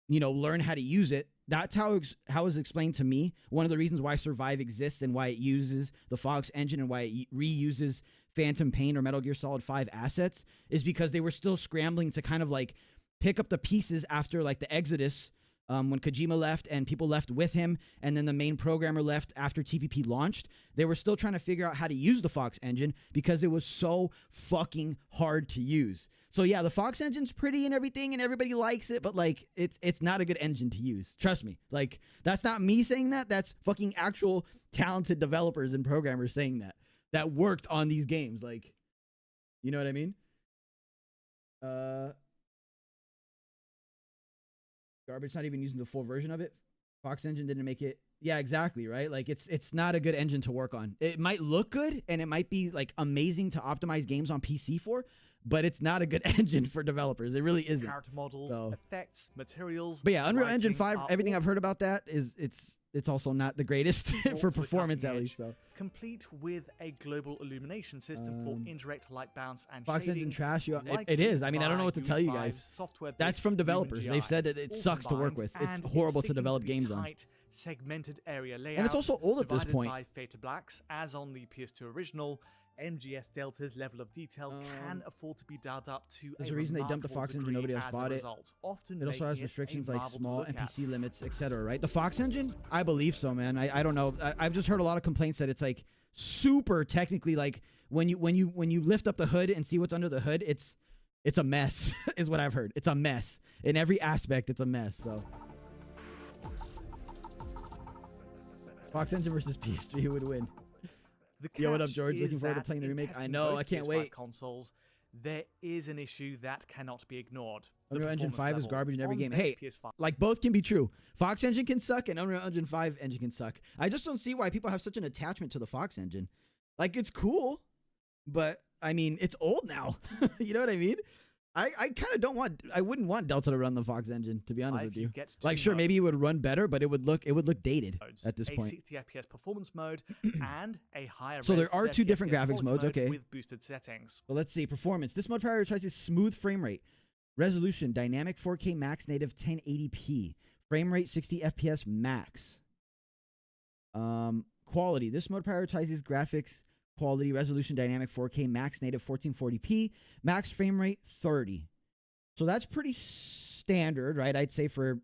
you know, learn how to use it. That's how it was explained to me. One of the reasons why Survive exists and why it uses the Fox engine and why it reuses Phantom Pain or Metal Gear Solid 5 assets is because they were still scrambling to kind of like pick up the pieces after like the Exodus, when Kojima left and people left with him, and then the main programmer left after TPP launched. They were still trying to figure out how to use the Fox engine because it was so fucking hard to use. So yeah, the Fox engine's pretty and everything and everybody likes it, but like it's not a good engine to use. Trust me. Like, that's not me saying that. That's fucking actual talented developers and programmers saying that worked on these games. Like, you know what I mean? Garbage not even using the full version of it. Fox engine didn't make it. Yeah, exactly, right? Like, it's not a good engine to work on. It might look good and it might be like amazing to optimize games on PC for, but it's not a good engine for developers. It really isn't. Character models, effects, materials. But yeah, Unreal Engine 5, are everything all I've heard about that is it's also not the greatest for performance, at least. So complete with a global illumination system for indirect light bounce and Fox shading. engine trash. It is. I mean, I don't know what to tell you guys. That's from developers. They've said that it sucks to work with. It's horrible to develop games on. Segmented area layout, and it's also old at this point. By Theta Blacks, as on the PS2 original. MGS Delta's level of detail can afford to be dialed up to there's a reason they dumped the Fox engine. Nobody else bought it. Often it also has restrictions like small NPC limits, etc. Right? The Fox engine? I believe so, man. I don't know. I've just heard a lot of complaints that it's like super technically, like when you lift up the hood and see what's under the hood, it's a mess. Is what I've heard. It's a mess in every aspect. It's a mess. So Fox engine versus PS3, who would win? Yo, what up, George? Looking forward to playing the remake. I know, I can't wait. Consoles, there is an issue that cannot be ignored. Unreal Engine 5 is garbage in every game. Hey, like, both can be true. Fox engine can suck and Unreal Engine 5 engine can suck. I just don't see why people have such an attachment to the Fox engine. Like, it's cool, but I mean, it's old now. You know what I mean? I kind of wouldn't want Delta to run the Fox engine, to be honest with you. Like, sure, maybe it would run better, but it would look dated at this point. 60 FPS performance mode and a higher. So there are two different graphics modes, okay. With boosted settings. Well, let's see. Performance. This mode prioritizes smooth frame rate, resolution, dynamic 4K max, native 1080p, frame rate 60 FPS max. Quality. This mode prioritizes graphics quality, resolution, dynamic 4K, max native 1440p, max frame rate 30. So that's pretty standard, right? I'd say for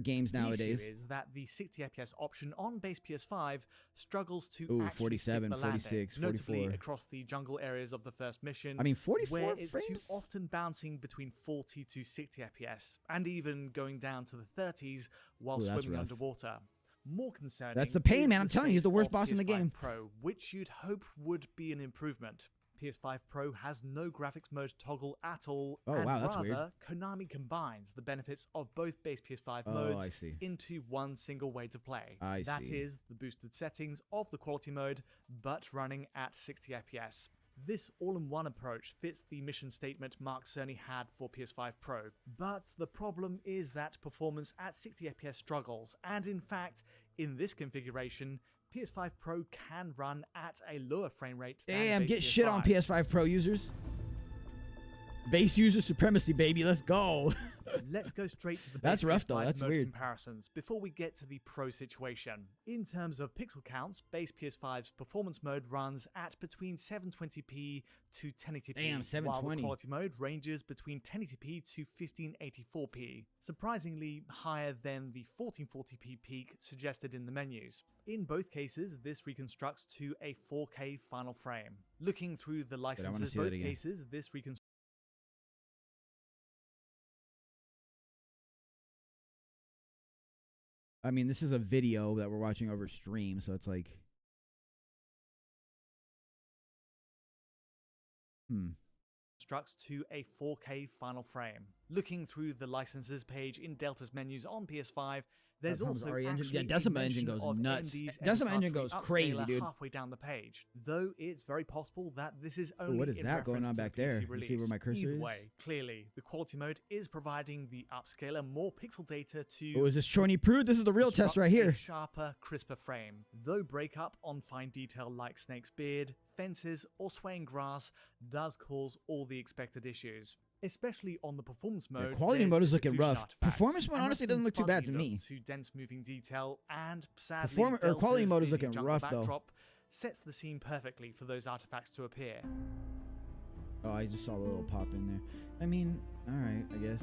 games nowadays. The issue is that the 60 FPS option on base PS5 struggles to 47, stick the 46, landing, 44. notably across the jungle areas of the first mission. I mean, 44 where it's frames? too often bouncing between 40 to 60 FPS, and even going down to the 30s while swimming underwater. More concerning. That's the pain, man. I'm telling you, he's the worst boss in the game. Pro, which you'd hope would be an improvement. PS5 Pro has no graphics mode toggle at all. Oh, and wow, that's weird. Konami combines the benefits of both base PS5 modes into one single way to play. That is the boosted settings of the quality mode, but running at 60 FPS. This all-in-one approach fits the mission statement Mark Cerny had for PS5 Pro, but the problem is that performance at 60 FPS struggles, and in fact, in this configuration, PS5 Pro can run at a lower frame rate than Damn, base get PS5. shit on PS5 Pro users. Base user supremacy, baby. Let's go. Let's go straight to the base That's rough, PS5 though. That's mode weird. comparisons before we get to the Pro situation. In terms of pixel counts, base PS5's performance mode runs at between 720p to 1080p, Damn, while 720. the quality mode ranges between 1080p to 1584p, surprisingly higher than the 1440p peak suggested in the menus. In both cases, this reconstructs to a 4K final frame. Looking through the licenses, both cases, this reconstructs I mean, this is a video that we're watching over stream, so it's like... Constructs to a 4K final frame. Looking through the licenses page in Delta's menus on PS5, there's also Decima Engine goes nuts. Decima Engine goes crazy, dude. Halfway down the page, though it's very possible that this is only what is that going on back there? You see where my cursor Either is? way, clearly the quality mode is providing the upscaler more pixel data to. Oh, is this Chorny Prude? This is the real test right here. A sharper, crisper frame. Though breakup on fine detail like Snake's beard, fences, or swaying grass does cause all the expected issues. Especially on the performance mode. The quality mode is looking rough. Performance mode honestly doesn't look too bad to me. To dense moving detail and sadly, quality mode is looking rough though. Sets the scene perfectly for those artifacts to appear. Oh, I just saw a little pop in there. I mean, all right, I guess.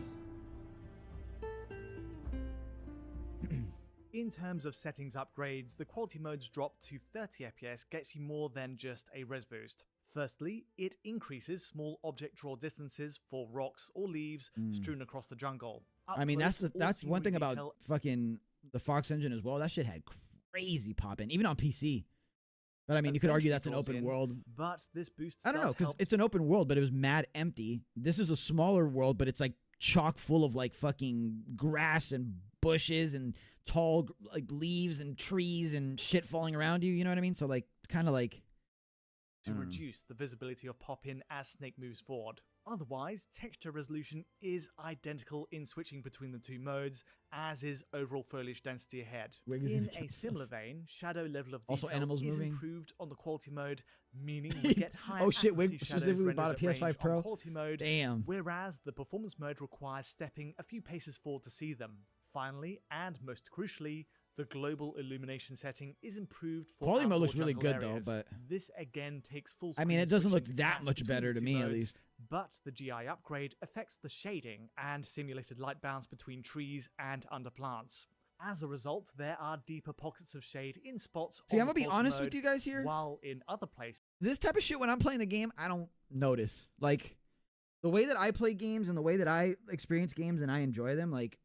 In terms of settings upgrades, the quality mode's drop to 30 FPS gets you more than just a res boost. Firstly, it increases small object draw distances for rocks or leaves strewn across the jungle. I mean, that's one thing about fucking the Fox engine as well. That shit had crazy pop in, even on PC. But I mean, you could argue that's an open world. But this boost, I don't know, because it's an open world, but it was mad empty. This is a smaller world, but it's like chock full of like fucking grass and bushes and tall like leaves and trees and shit falling around you. You know what I mean? So like, kind of like. To reduce the visibility of pop-in as Snake moves forward. Otherwise, texture resolution is identical in switching between the two modes, as is overall foliage density ahead. In a similar vein, shadow level of detail animals is moving. Improved on the quality mode, meaning we get higher oh shit, Wig specifically bought a PS5 Pro? Quality mode, damn. Whereas the performance mode requires stepping a few paces forward to see them. Finally, and most crucially, the global illumination setting is improved for quality mode looks really good areas. though, but this again takes full. I mean, it doesn't look that much better to me, at least. But the GI upgrade affects the shading and simulated light bounce between trees and under plants. As a result, there are deeper pockets of shade in spots. See, I'm gonna be honest with you guys here. While in other places, this type of shit when I'm playing the game, I don't notice. Like the way that I play games and the way that I experience games and I enjoy them, like.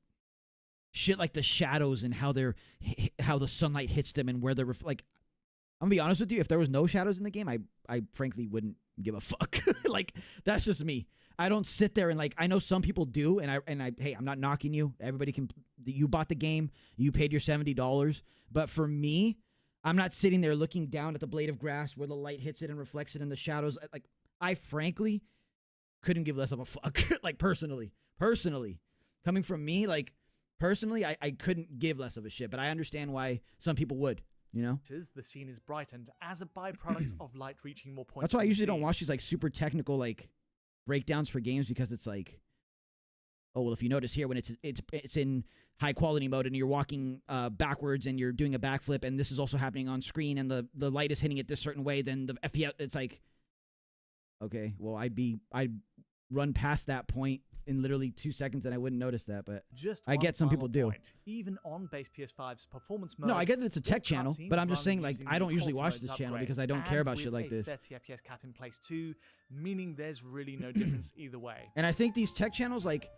Shit like the shadows and how the sunlight hits them and where they're like. I'm gonna be honest with you. If there was no shadows in the game, I frankly wouldn't give a fuck. Like that's just me. I don't sit there and like. I know some people do, and I. Hey, I'm not knocking you. Everybody can. You bought the game. You paid your $70. But for me, I'm not sitting there looking down at the blade of grass where the light hits it and reflects it in the shadows. Like I frankly couldn't give less of a fuck. Like personally, coming from me, like. Personally, I couldn't give less of a shit, but I understand why some people would, you know? The scene is brightened as a byproduct of light reaching more points. That's why I usually don't watch these like super technical like breakdowns for games because it's like, oh, well, if you notice here when it's in high quality mode and you're walking backwards and you're doing a backflip and this is also happening on screen and the light is hitting it this certain way, then the FPS, it's like, okay, well, I'd run past that point in literally 2 seconds and I wouldn't notice that, but I get some people do. Even on base PS5's performance mode. No, I get that it's a tech channel, but I'm just saying like I don't usually watch this channel because I don't care about shit like this. 30 FPS cap in place too, meaning there's really no difference either way. And I think these tech channels like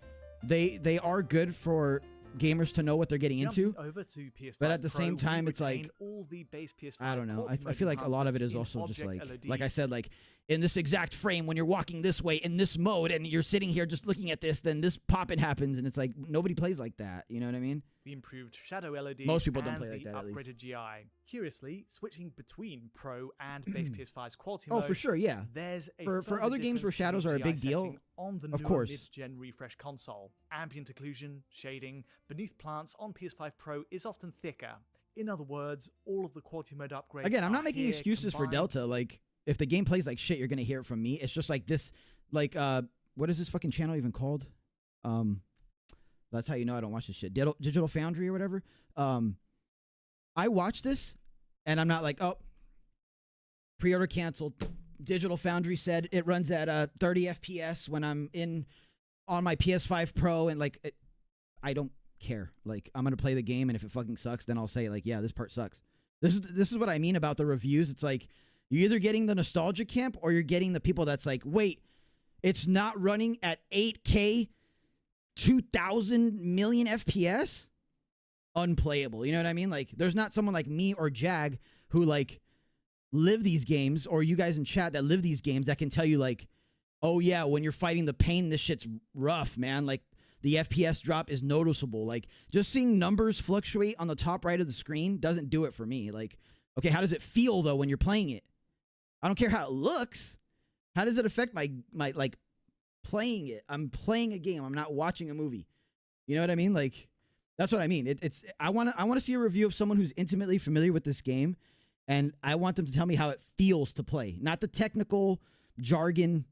they are good for gamers to know what they're getting into. Over to PS5 but at the Pro, same time, it's like all the base PS5 I don't know. I feel like a lot of it is also just like I said, like in this exact frame when you're walking this way in this mode and you're sitting here just looking at this, then this pop-in happens and it's like nobody plays like that. You know what I mean? The improved shadow LED. Most people don't play like that. The upgraded GI. Curiously, switching between Pro and base PS5's quality mode. Oh, for sure, yeah. There's a for other games where shadows are a big deal. On the of course. Mid-gen refresh console, ambient occlusion, shading beneath plants on PS5 Pro is often thicker. In other words, all of the quality mode upgrades. Again, I'm not making excuses for Delta. Like, if the game plays like shit, you're gonna hear it from me. It's just like this, like, what is this fucking channel even called? That's how you know I don't watch this shit. Digital Foundry or whatever. I watch this, and I'm not like, oh, pre-order canceled. Digital Foundry said it runs at 30 FPS when I'm on my PS5 Pro, and like, I don't care. Like, I'm gonna play the game, and if it fucking sucks, then I'll say like, yeah, this part sucks. This is what I mean about the reviews. It's like you're either getting the nostalgia camp or you're getting the people that's like, wait, it's not running at 8K, 2,000 million FPS. unplayable. You know what I mean? Like, there's not someone like me or Jag who like live these games, or you guys in chat that live these games that can tell you like, oh yeah, when you're fighting the pain, this shit's rough, man. Like the FPS drop is noticeable. Like just seeing numbers fluctuate on the top right of the screen doesn't do it for me. Like, okay, how does it feel though when you're playing it? I don't care how it looks. How does it affect my like playing it? I'm playing a game. I'm not watching a movie. You know what I mean? Like, that's what I mean. I want to see a review of someone who's intimately familiar with this game, and I want them to tell me how it feels to play, not the technical jargon.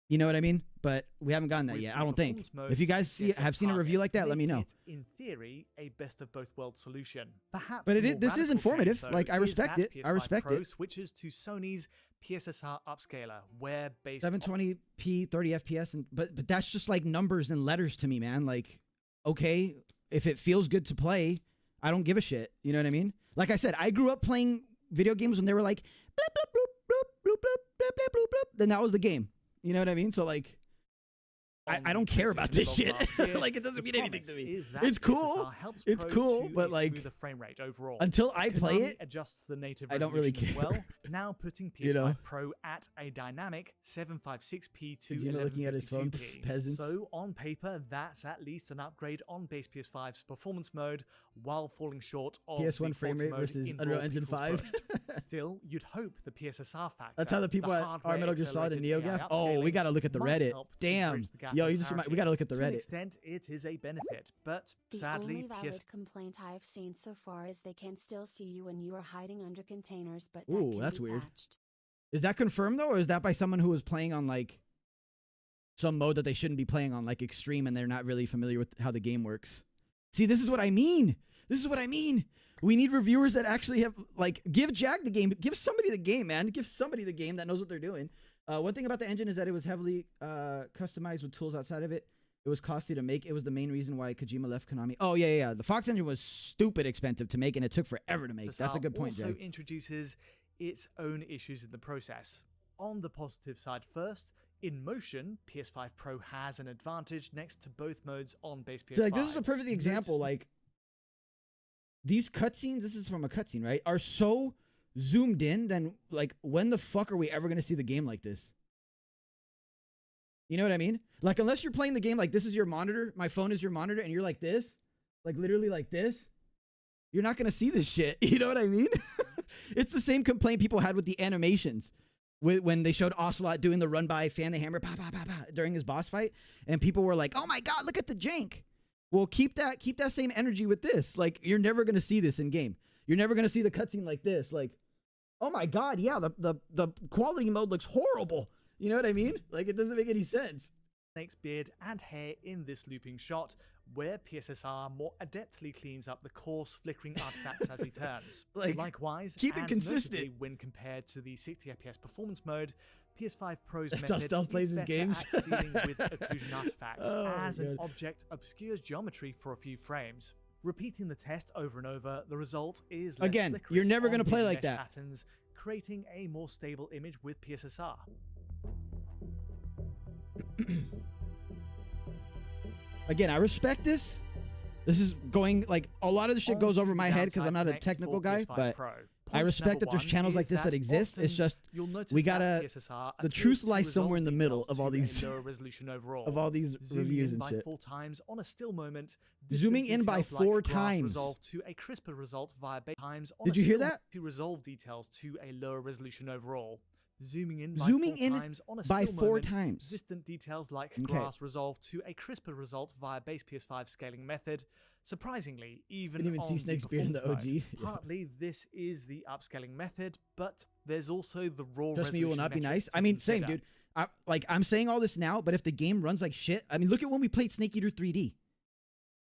You know what I mean? But we haven't gotten that yet, I don't think. If you guys have seen a review like that, let me know. It's, in theory, a best of both worlds solution. Perhaps, but this is informative. Like, I respect it. I respect it. Switches to Sony's PSSR upscaler, where based 720p, 30 FPS, but that's just like numbers and letters to me, man. Like, okay, if it feels good to play, I don't give a shit. You know what I mean? Like I said, I grew up playing video games when they were like bloop bloop bloop bloop bloop bloop bloop bloop bloop. Then that was the game. You know what I mean? So like, I don't care about this shit. Like, it doesn't mean anything to me. It's cool. It's cool, but like, the frame rate overall. Until I play it, adjusts the native I don't really care. As well, now putting PS5 Pro at a dynamic 756p to 1152p. Looking at his phone, peasants. So on paper, that's at least an upgrade on base PS5's performance mode, while falling short of PS1 frame rate versus Unreal Engine 5. Still, you'd hope the PSSR factor. That's how the people at our Metal Gear Solid and NeoGaf. Oh, we got to look at the Reddit. Damn. Yo, we got to look at the Reddit. To an extent, it is a benefit, but sadly, the only valid complaint I've seen so far is they can still see you when you are hiding under containers, but that ooh, that's be weird. patched. Is that confirmed though, or is that by someone who was playing on like some mode that they shouldn't be playing on, like extreme, and they're not really familiar with how the game works? See, this is what I mean. This is what I mean. We need reviewers that actually have, like, give Jag the game. Give somebody the game, man. Give somebody the game that knows what they're doing. One thing about the engine is that it was heavily customized with tools outside of it. It was costly to make. It was the main reason why Kojima left Konami. Oh, yeah. The Fox engine was stupid expensive to make, and it took forever to make. That's a good point, Jag. Also introduces its own issues in the process. On the positive side first, in motion, PS5 Pro has an advantage next to both modes on base PS5. So, like, this is a perfect example. Like, these cutscenes, this is from a cutscene, right, are so zoomed in, then, like, when the fuck are we ever going to see the game like this? You know what I mean? Like, unless you're playing the game like this is your monitor, my phone is your monitor, and you're like this, like literally like this, you're not going to see this shit. You know what I mean? It's the same complaint people had with the animations when they showed Ocelot doing the run by, fan the hammer, bah, bah, bah, bah, during his boss fight, and people were like, oh my God, look at the jank. Well, keep that same energy with this. Like, you're never going to see this in game. You're never going to see the cutscene like this. Like, oh my God, yeah, the quality mode looks horrible. You know what I mean? Like, it doesn't make any sense. Snake's beard and hair in this looping shot, where PSSR more adeptly cleans up the coarse, flickering artifacts as he turns. Like, likewise, keep it consistent. When compared to the 60 FPS performance mode, PS5 Pro's That's method how Stealth plays his games. at dealing with occlusion artifacts, as an object obscures geometry for a few frames. Repeating the test over and over, the result is less again, you're never going to play like that. Patterns, creating a more stable image with PSSR. Again, I respect this. This is going, like, a lot of the shit goes over my head because I'm not a technical guy, but I respect that there's channels like this that exist. It's just, we gotta, the truth lies somewhere in the middle of all these, of all these reviews and shit. 4 times on a still moment, zooming in by 4 times. To a crisper result via times on Did you hear that? To resolve details to a lower resolution overall. Zooming in by 4 times. Distant details like grass resolved to a crisper result via base PS5 scaling method. Surprisingly, even see Snake's beard in the OG. Mode, partly this is the upscaling method, but there's also the raw. Trust me, you will not be nice. I mean, same, dude. I'm saying all this now, but if the game runs like shit, I mean, look at when we played Snake Eater 3D.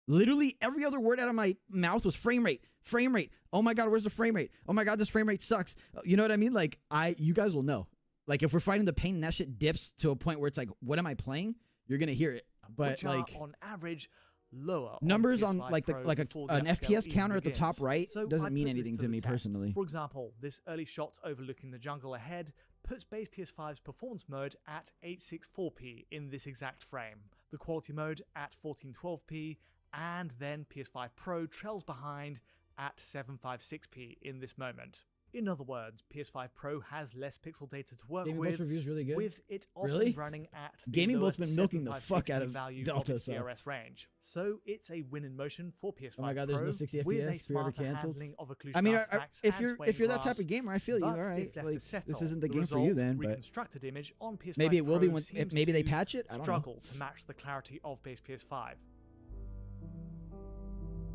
Literally every other word out of my mouth was frame rate. Frame rate. Oh my God, where's the frame rate? Oh my God, this frame rate sucks. You know what I mean? Like, you guys will know. Like, if we're fighting the pain and that shit dips to a point where it's like, what am I playing? You're gonna hear it. But which like, are on average, lower numbers on like an FPS counter at the top right doesn't mean anything to me personally. For example, this early shot overlooking the jungle ahead puts base PS5's performance mode at 864p in this exact frame, the quality mode at 1412p, and then PS5 Pro trails behind at 756p in this moment. In other words, PS5 Pro has less pixel data to work Gaming Bolt's review's really good. with it often Really? running at the Gaming Bolt's lowest been milking the fuck 756p out of value Delta, of so. the CRS range. So it's a win in motion for PS5 Oh my god, there's Pro no 60 with a FPS. Pre-order smarter canceled. handling of occlusion I mean, artifacts if and you're swaying that type grass. of gamer, I feel you. But All right, if left like to settle, this isn't the the game for you result, then. But reconstructed image on PS5 maybe it will Pro be once. seems Maybe they to patch it. I don't know. struggle to match the clarity of base PS5.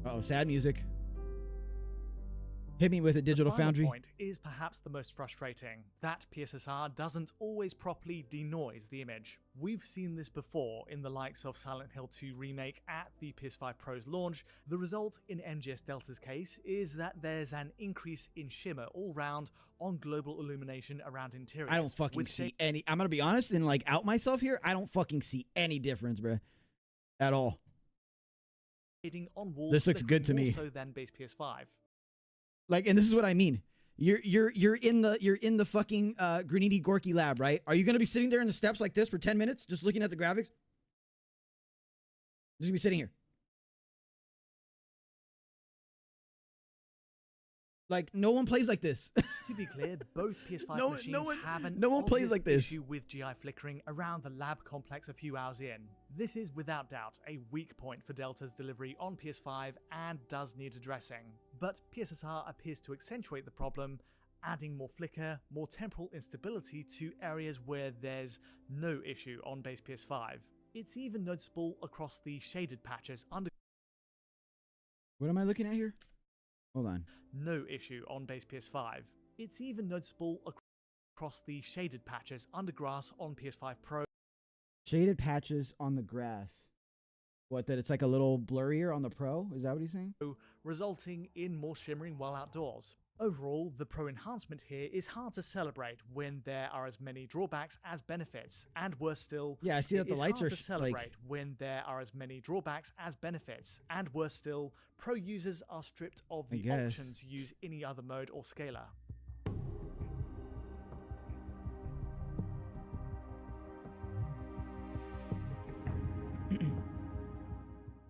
Uh-oh, sad music. Hit me with a Digital The final Foundry. point is perhaps the most frustrating, that PSSR doesn't always properly denoise the image. We've seen this before in the likes of Silent Hill 2 Remake at the PS5 Pro's launch. The result in MGS Delta's case is that there's an increase in shimmer all round on global illumination around interiors. I don't fucking see any. I'm gonna be honest and like out myself here. I don't fucking see any difference, bro, at all. On walls This looks good to me. more so than base PS5. Like, and this is what I mean. You're in the fucking Graniti Gorky lab, right? Are you gonna be sitting there in the steps like this for 10 minutes, just looking at the graphics? Just gonna be sitting here. Like, no one plays like this. To be clear, both PS5 machines have an no one plays obvious like this. issue with GI flickering around the lab complex a few hours in. This is without doubt a weak point for Delta's delivery on PS5 and does need addressing. But PSSR appears to accentuate the problem, adding more flicker, more temporal instability to areas where there's no issue on base PS5. It's even noticeable across the shaded patches under. What am I looking at here? Hold on. No issue on base PS5. It's even noticeable across the shaded patches under grass on PS5 Pro. Shaded patches on the grass. What, that it's like a little blurrier on the Pro? Is that what he's saying? Resulting in more shimmering while outdoors. Overall, the Pro enhancement here is hard to celebrate when there are as many drawbacks as benefits, and worse still, yeah, I see that the lights are hard to celebrate when there are as many drawbacks as benefits, and worse still, Pro users are stripped of the option to use any other mode or scaler.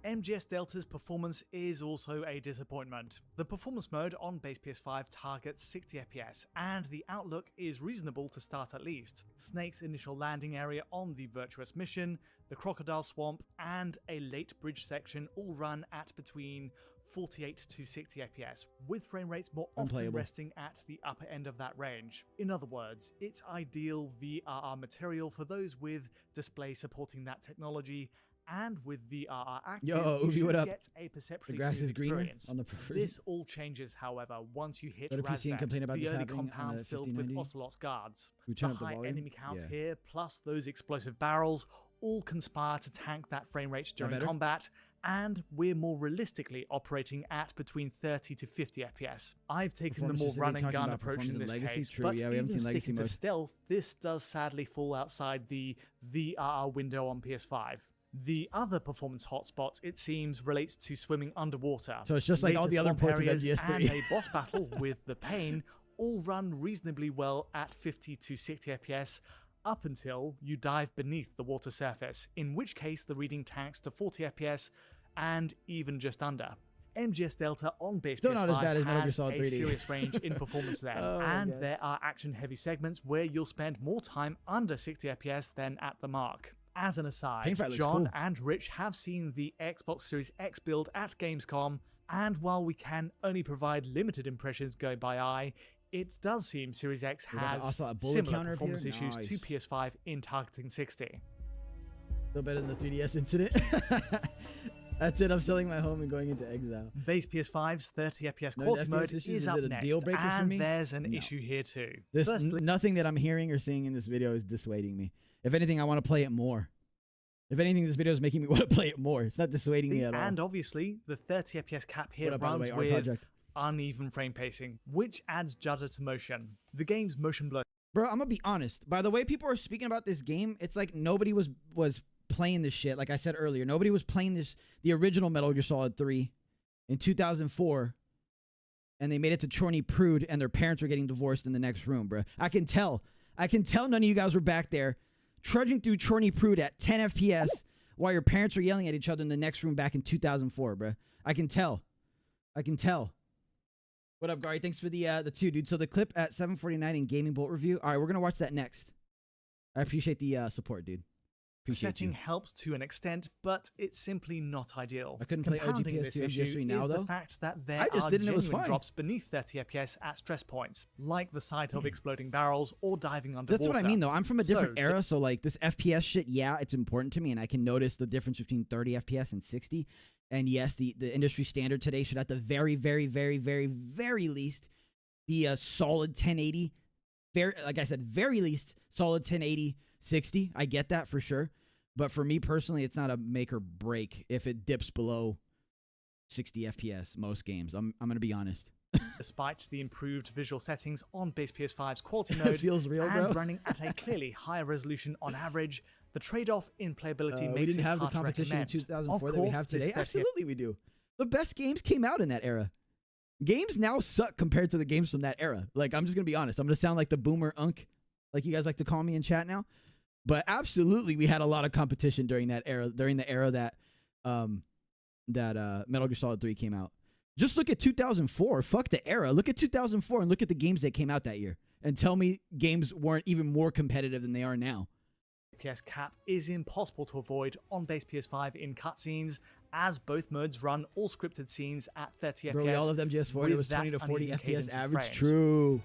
MGS Delta's performance is also a disappointment. The performance mode on base PS5 targets 60 FPS, and the outlook is reasonable to start at least. Snake's initial landing area on the Virtuous mission, the Crocodile Swamp, and a late bridge section all run at between 48 to 60 FPS, with frame rates more often resting at the upper end of that range. In other words, it's ideal VRR material for those with display supporting that technology, and with VRR active, you should get a perceptually smooth experience. On the this all changes, however, once you hit Razvet, the early compound filled with Ocelot's guards. The high enemy count here, plus those explosive barrels, all conspire to tank that frame rate during combat, and we're more realistically operating at between 30 to 50 FPS. I've taken the more run-and-gun approach in this case, but even sticking to stealth, this does sadly fall outside the VRR window on PS5. The other performance hotspot, it seems, relates to swimming underwater. So it's just like all the other ports of MGS3. And a boss battle with the Pain all run reasonably well at 50 to 60 FPS up until you dive beneath the water surface, in which case the reading tanks to 40 FPS and even just under. MGS Delta on base Still PS5 not as bad as Metal Gear has Solid a 3D. serious range in performance there, and there are action-heavy segments where you'll spend more time under 60 FPS than at the mark. As an aside, John and Rich have seen the Xbox Series X build at Gamescom, and while we can only provide limited impressions going by eye, it does seem Series X has similar performance issues to PS5 in targeting 60. Still better than the 3DS incident. That's it, I'm selling my home and going into exile. Base PS5's 30 FPS quality mode is up next, and there's an issue here too. Nothing that I'm hearing or seeing in this video is dissuading me. If anything, I want to play it more. If anything, this video is making me want to play it more. It's not dissuading me at all. And obviously, the 30 FPS cap here runs with uneven frame pacing, which adds judder to motion. The game's motion blur. Bro, I'm gonna be honest. By the way people are speaking about this game, it's like nobody was playing this shit. Like I said earlier, nobody was playing the original Metal Gear Solid 3 in 2004. And they made it to Chorny Prude, and their parents were getting divorced in the next room, bro. I can tell none of you guys were back there trudging through Chorny Prude at 10 FPS while your parents were yelling at each other in the next room back in 2004, bro. I can tell. What up, Gary? Thanks for the 2, dude. So the clip at 7:49 in Gaming Bolt review. All right, we're gonna watch that next. I appreciate the support, dude. Setting helps to an extent, but it's simply not ideal. I couldn't play OG PS2 and PS3 now, though. The fact that there are genuine drops beneath 30 FPS at stress points, like the sight of exploding barrels or diving underwater. That's what I mean, though. I'm from a different era, so like this FPS shit, yeah, it's important to me, and I can notice the difference between 30 FPS and 60. And yes, the industry standard today should at the very, very, very, very, very least be a solid 1080. Like I said, very least solid 1080 60. I get that for sure. But for me personally, it's not a make or break if it dips below 60 FPS most games. I'm going to be honest. Despite the improved visual settings on base PS5's quality mode feels real, and bro. running at a clearly higher resolution on average, the trade-off in playability makes we didn't it have the hard to competition in recommend. 2004 that we have today. Absolutely we do. The best games came out in that era. Games now suck compared to the games from that era. Like, I'm just going to be honest. I'm going to sound like the boomer unk, like you guys like to call me in chat now. But absolutely, we had a lot of competition during that era, during the era that Metal Gear Solid 3 came out. Just look at 2004. Fuck the era. Look at 2004 and look at the games that came out that year. And tell me games weren't even more competitive than they are now. FPS cap is impossible to avoid on base PS5 in cutscenes, as both modes run all scripted scenes at 30 FPS. Bro, we all of MGS4 and it was 20 to 40 FPS average. Frames. True.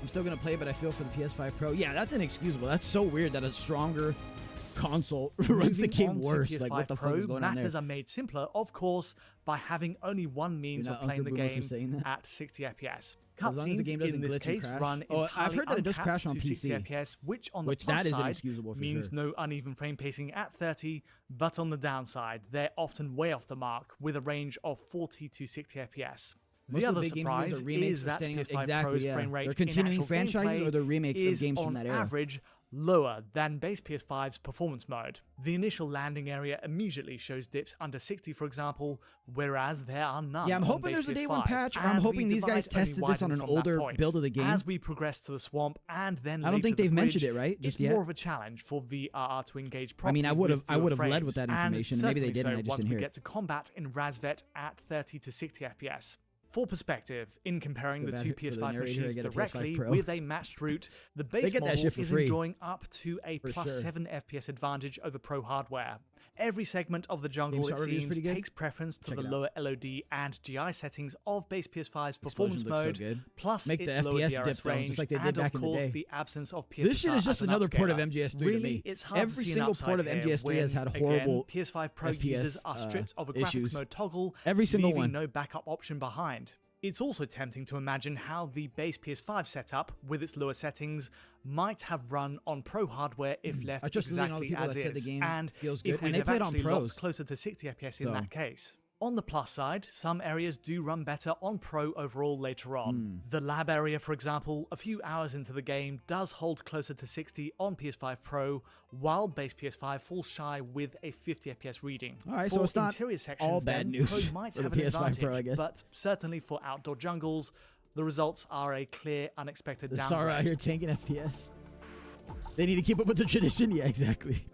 I'm still going to play, but I feel for the PS5 Pro. Yeah, that's inexcusable. That's so weird that a stronger console runs the game worse. Like, what the fuck is going on there? Matters are made simpler, of course, by having only one means of playing the game at 60 FPS. Cutscenes in this case run entirely I've heard that it does crash on PC. 60 FPS, which on the plus side means no uneven frame pacing at 30, but on the downside, they're often way off the mark with a range of 40 to 60 FPS. Most the of other the big surprise games are remakes is that PS5 Pro's frame rate they're continuing in franchises or they're remakes of games from that era. Average lower than base PS5's performance mode. The initial landing area immediately shows dips under 60, for example, whereas there are none. Yeah, I'm hoping there's a day one patch. I'm hoping these guys tested this on an older build of the game. As we progress to the swamp and then I don't think they've mentioned it, right? Just yet. More of a challenge for VRR to engage properly. I mean, I would have led with that information. Maybe they didn't. I just didn't hear it. Once we get to combat in Razvet at 30 to 60 FPS. For perspective, in comparing the two PS5 machines directly with a matched route, the base model is enjoying up to a plus 7 FPS advantage over Pro hardware. Every segment of the jungle, it seems, takes preference to the lower LOD and GI settings of base PS5's performance mode, plus make its the lower FPS DRS range, just like they did back of in the course day. The absence of PS5 this shit is just another port of MGS3 really, to me. it's hard Every to see single port of MGS3 has had horrible PS5 Pro FPS, users are stripped of a graphics mode toggle, every single leaving one. no backup option behind. It's also tempting to imagine how the base PS5 setup, with its lower settings, might have run on Pro hardware if left exactly as is, and feels good. if we'd have actually locked closer to 60 FPS in that case. On the plus side, some areas do run better on Pro overall later on. The lab area, for example, a few hours into the game, does hold closer to 60 on PS5 Pro, while base PS5 falls shy with a 50 FPS reading. Alright, for so it's not interior sections, all bad news Pro might for have the an PS5 advantage, Pro, I guess. but certainly for outdoor jungles, the results are a clear, unexpected downgrade. Sorry, out here tanking FPS. They need to keep up with the tradition. Yeah, exactly.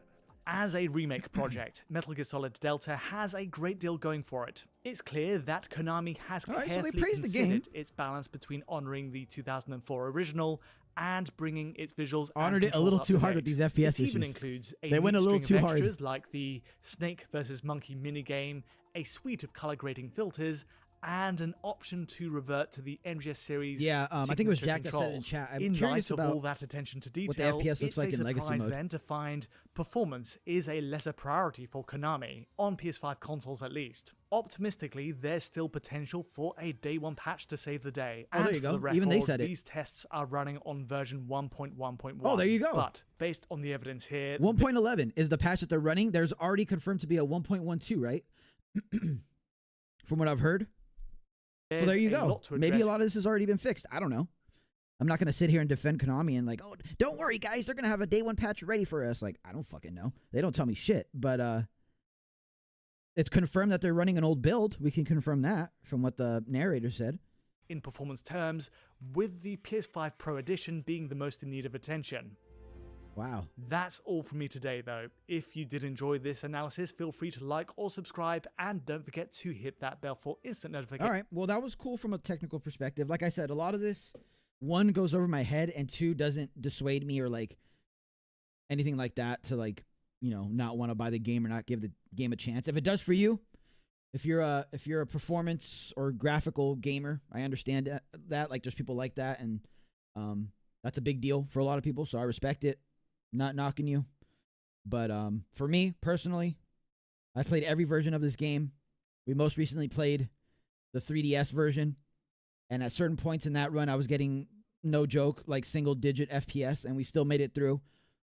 As a remake project, Metal Gear Solid Delta has a great deal going for it. It's clear that Konami has carefully considered its balance between honoring the 2004 original and bringing its visuals honored it a little too hard with these FPS issues. It even includes a they went a little too hard, like the Snake vs. Monkey minigame, a suite of color grading filters, and an option to revert to the MGS series. Yeah, I think it was Jack that said it in chat. I'm in curious light about of all that attention to detail, what the FPS looks like in Legacy mode. Then to find performance is a lesser priority for Konami, on PS5 consoles at least. Optimistically, there's still potential for a day one patch to save the day. Oh, there you go. Even they said it. These tests are running on version 1.1.1. Oh, there you go. But based on the evidence here, 1.11 is the patch that they're running. There's already confirmed to be a 1.12, right? From what I've heard. So there you go. Maybe a lot of this has already been fixed. I don't know. I'm not going to sit here and defend Konami and like, oh, don't worry, guys. They're going to have a day one patch ready for us. Like, I don't fucking know. They don't tell me shit. But it's confirmed that they're running an old build. We can confirm that from what the narrator said. In performance terms, with the PS5 Pro Edition being the most in need of attention. Wow. That's all from me today, though. If you did enjoy this analysis, feel free to like or subscribe, and don't forget to hit that bell for instant notifications. All right. Well, that was cool from a technical perspective. Like I said, a lot of this, one, goes over my head, and two, doesn't dissuade me or like anything like that to like, you know, not want to buy the game or not give the game a chance. If it does for you, if you're a performance or graphical gamer, I understand that. Like, there's people like that, and that's a big deal for a lot of people, so I respect it. Not knocking you. But for me, personally, I played every version of this game. We most recently played the 3DS version, and at certain points in that run, I was getting, no joke, like single-digit FPS, and we still made it through.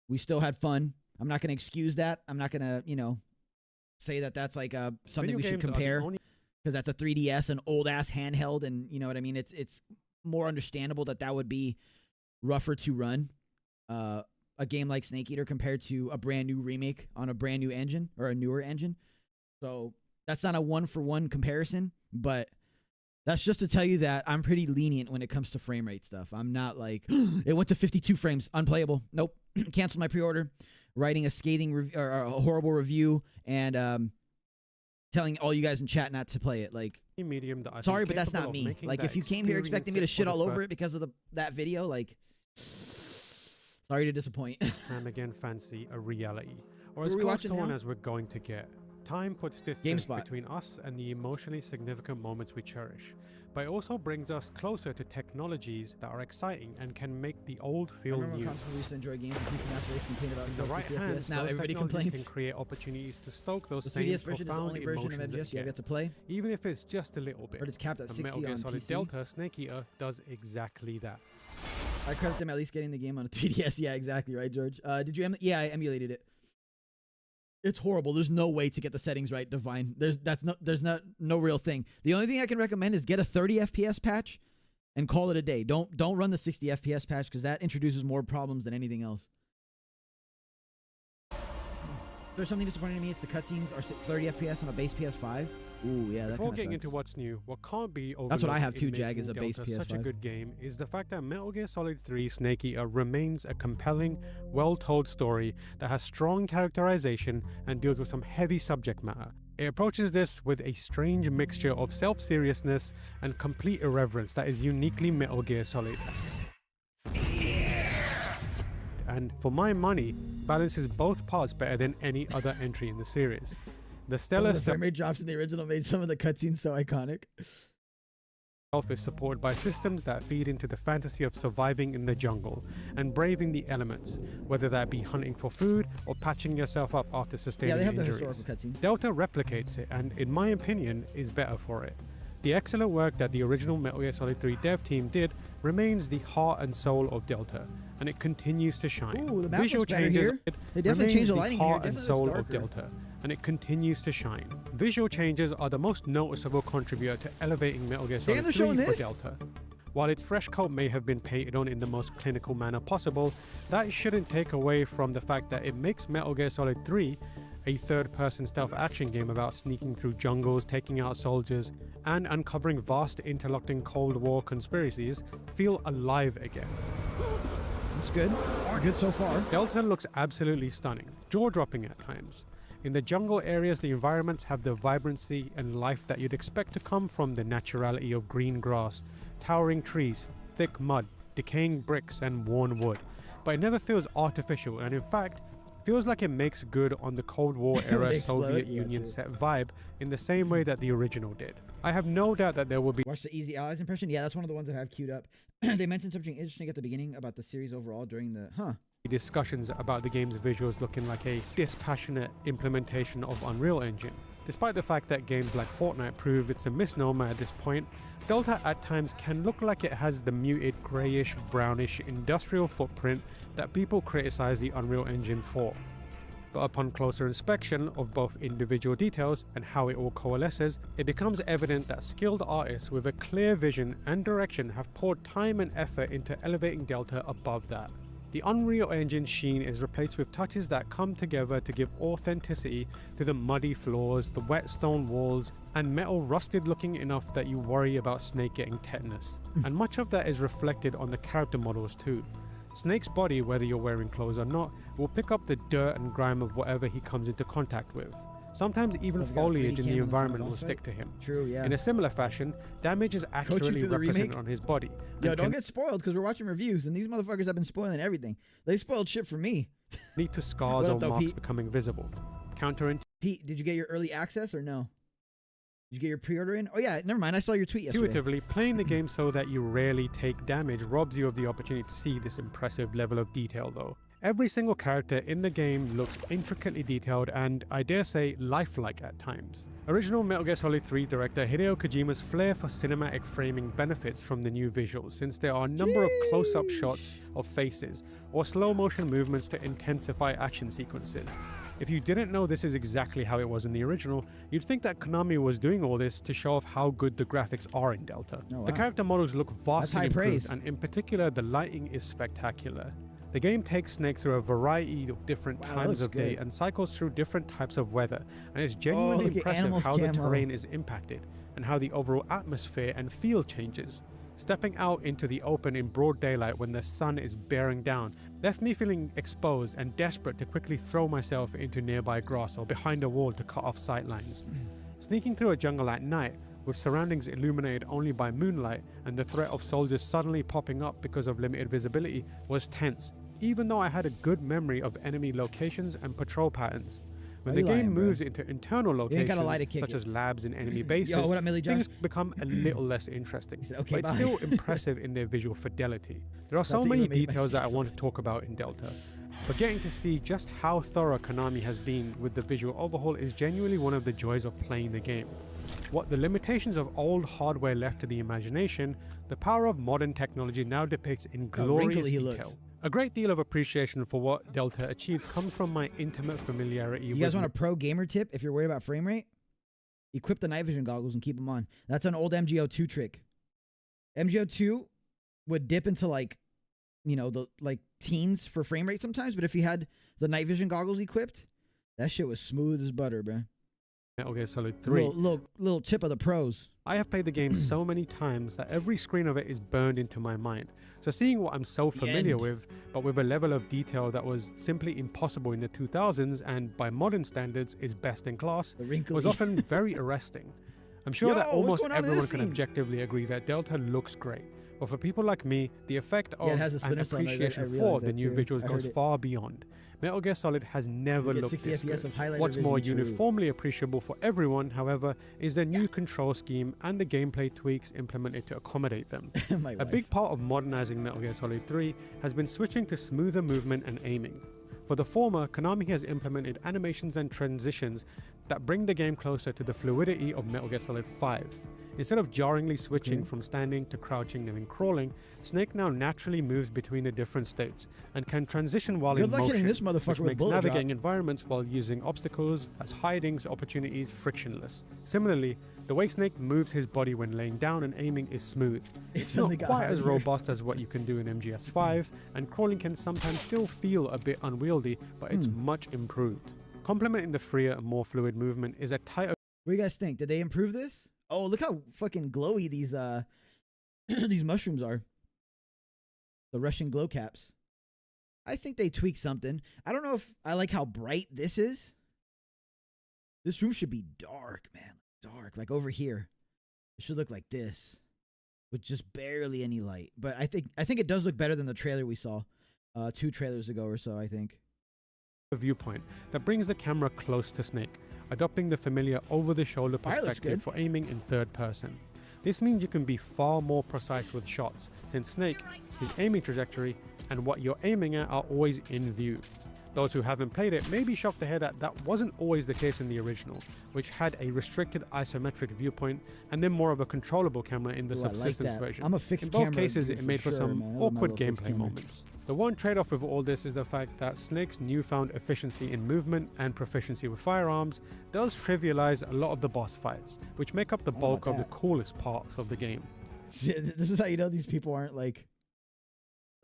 We still had fun. I'm not going to excuse that. I'm not going to, you know, say that that's like something we should compare, because that's a 3DS, an old-ass handheld, and you know what I mean? It's more understandable that that would be rougher to run. A game like Snake Eater compared to a brand new remake on a brand new engine or a newer engine. So that's not a one-for-one comparison, but that's just to tell you that I'm pretty lenient when it comes to frame rate stuff. I'm not like, it went to 52 frames, unplayable. Nope. Canceled my pre-order, writing a scathing or a horrible review, and telling all you guys in chat not to play it. Like, medium that I sorry, but that's not me. Like, if you came here expecting me to shit all over it because of that video, like, sorry to disappoint. Time again fancy a reality, or as close to one as we're going to get. Time puts distance between us and the emotionally significant moments we cherish, but it also brings us closer to technologies that are exciting and can make the old feel new. In the right hands, now everybody complains. Can create opportunities to stoke those same profound emotions you get to play, even if it's just a little bit. But it's capped at 60 Metal Gear on Solid PC. Delta Snake Eater does exactly that. I credit them at least getting the game on a 3DS. Yeah, exactly right, George. Did you? Yeah, I emulated it. It's horrible. There's no way to get the settings right, Divine. There's no real thing. The only thing I can recommend is get a 30 FPS patch and call it a day. Don't run the 60 FPS patch, because that introduces more problems than anything else. There's something disappointing to me. It's the cutscenes are 30 FPS on a base PS5. Ooh, yeah, that Before getting into what's new, what can't be overlooked, that's what I have too, Jag, is a base Delta PS5. Such a good game is the fact that Metal Gear Solid 3 Snake Eater remains a compelling, well-told story that has strong characterization and deals with some heavy subject matter. It approaches this with a strange mixture of self-seriousness and complete irreverence that is uniquely Metal Gear Solid. And for my money, balances both parts better than any other entry in the series. The stellar frame rate drops in the original made some of the cutscenes so iconic. Is supported by systems that feed into the fantasy of surviving in the jungle and braving the elements, whether that be hunting for food or patching yourself up after sustaining injuries. Delta replicates it and, in my opinion, is better for it. The excellent work that the original Metal Gear Solid 3 dev team did remains the heart and soul of Delta, and it continues to shine. Ooh, the Visual changes they definitely changed the lighting the heart here. and soul of Delta, and it continues to shine. Visual changes are the most noticeable contributor to elevating Metal Gear Solid 3 for Delta. While its fresh coat may have been painted on in the most clinical manner possible, that shouldn't take away from the fact that it makes Metal Gear Solid 3 a third-person stealth action game about sneaking through jungles, taking out soldiers, and uncovering vast interlocking Cold War conspiracies feel alive again. That's good. Good so far. Delta looks absolutely stunning, jaw-dropping at times. In the jungle areas, the environments have the vibrancy and life that you'd expect to come from the naturality of green grass, towering trees, thick mud, decaying bricks, and worn wood. But it never feels artificial, and in fact, feels like it makes good on the Cold War era Soviet Union set vibe in the same way that the original did. I have no doubt that there will be— Watch the Easy Allies impression? Yeah, that's one of the ones that I have queued up. They mentioned something interesting at the beginning about the series overall during the— discussions about the game's visuals looking like a dispassionate implementation of Unreal Engine. Despite the fact that games like Fortnite prove it's a misnomer at this point, Delta at times can look like it has the muted greyish, brownish industrial footprint that people criticize the Unreal Engine for. But upon closer inspection of both individual details and how it all coalesces, it becomes evident that skilled artists with a clear vision and direction have poured time and effort into elevating Delta above that. The Unreal Engine sheen is replaced with touches that come together to give authenticity to the muddy floors, the wet stone walls, and metal rusted looking enough that you worry about Snake getting tetanus. And much of that is reflected on the character models too. Snake's body, whether you're wearing clothes or not, will pick up the dirt and grime of whatever he comes into contact with. Sometimes even foliage in the environment will stick to him. True, yeah. In a similar fashion, damage is accurately represented on his body. Yo, don't get spoiled because we're watching reviews and these motherfuckers have been spoiling everything. They spoiled shit for me. Lead to scars or marks Pete? becoming visible. Pete, did you get your early access or no? Did you get your pre-order in? Oh yeah, never mind. I saw your tweet yesterday. Intuitively, playing the game so that you rarely take damage robs you of the opportunity to see this impressive level of detail though. Every single character in the game looks intricately detailed and, I dare say, lifelike at times. Original Metal Gear Solid 3 director Hideo Kojima's flair for cinematic framing benefits from the new visuals, since there are a number of close-up shots of faces or slow-motion movements to intensify action sequences. If you didn't know this is exactly how it was in the original, you'd think that Konami was doing all this to show off how good the graphics are in Delta. Oh, wow. The character models look vastly improved, and in particular, the lighting is spectacular. The game takes Snake through a variety of different times of day and cycles through different types of weather, and it's genuinely impressive how the terrain is impacted and how the overall atmosphere and feel changes. Stepping out into the open in broad daylight when the sun is bearing down left me feeling exposed and desperate to quickly throw myself into nearby grass or behind a wall to cut off sight lines. Sneaking through a jungle at night, with surroundings illuminated only by moonlight and the threat of soldiers suddenly popping up because of limited visibility, was tense, even though I had a good memory of enemy locations and patrol patterns. When the game moves into internal locations, such as labs and enemy bases, things become a little less interesting. But it's still impressive in their visual fidelity. There are so many details that I want to talk about in Delta, but getting to see just how thorough Konami has been with the visual overhaul is genuinely one of the joys of playing the game. What the limitations of old hardware left to the imagination, the power of modern technology now depicts in glorious detail. A great deal of appreciation for what Delta achieves comes from my intimate familiarity with... You guys want a pro gamer tip if you're worried about frame rate? Equip the night vision goggles and keep them on. That's an old MGO2 trick. MGO2 would dip into like, you know, the like teens for frame rate sometimes, but if you had the night vision goggles equipped, that shit was smooth as butter, bro. Metal Gear Solid 3. Little tip of the pros. I have played the game so many times that every screen of it is burned into my mind. So seeing what I'm so familiar with, but with a level of detail that was simply impossible in the 2000s and by modern standards is best in class, was often very arresting. I'm sure that almost everyone can objectively agree that Delta looks great. But for people like me, the effect of and appreciation for the new visuals goes far beyond. Metal Gear Solid has never looked this good. What's more uniformly appreciable for everyone, however, is the new control scheme and the gameplay tweaks implemented to accommodate them. A big part of modernizing Metal Gear Solid 3 has been switching to smoother movement and aiming. For the former, Konami has implemented animations and transitions that bring the game closer to the fluidity of Metal Gear Solid 5. Instead of jarringly switching from standing to crouching and then crawling, Snake now naturally moves between the different states and can transition while in motion, which makes navigating environments while using obstacles as hiding opportunities frictionless. Similarly, the way Snake moves his body when laying down and aiming is smooth. It's not quite as robust as what you can do in MGS5, and crawling can sometimes still feel a bit unwieldy, but it's much improved. Complementing the freer and more fluid movement is a tighter... What do you guys think? Did they improve this? Oh, look how fucking glowy these these mushrooms are. The Russian glow caps. I think they tweaked something. I don't know if I like how bright this is. This room should be dark, man. Dark, like over here. It should look like this, with just barely any light. But I think it does look better than the trailer we saw 2 trailers ago or so, I think. A viewpoint that brings the camera close to Snake, adopting the familiar over-the-shoulder perspective for aiming in third person. This means you can be far more precise with shots, since Snake, his aiming trajectory, and what you're aiming at are always in view. Those who haven't played it may be shocked to hear that that wasn't always the case in the original, which had a restricted isometric viewpoint and then more of a controllable camera in the subsistence version. I'm a fixed in both cases, it made for some awkward gameplay moments. The one trade-off with all this is the fact that Snake's newfound efficiency in movement and proficiency with firearms does trivialize a lot of the boss fights, which make up the bulk of the coolest parts of the game. This is how you know these people aren't like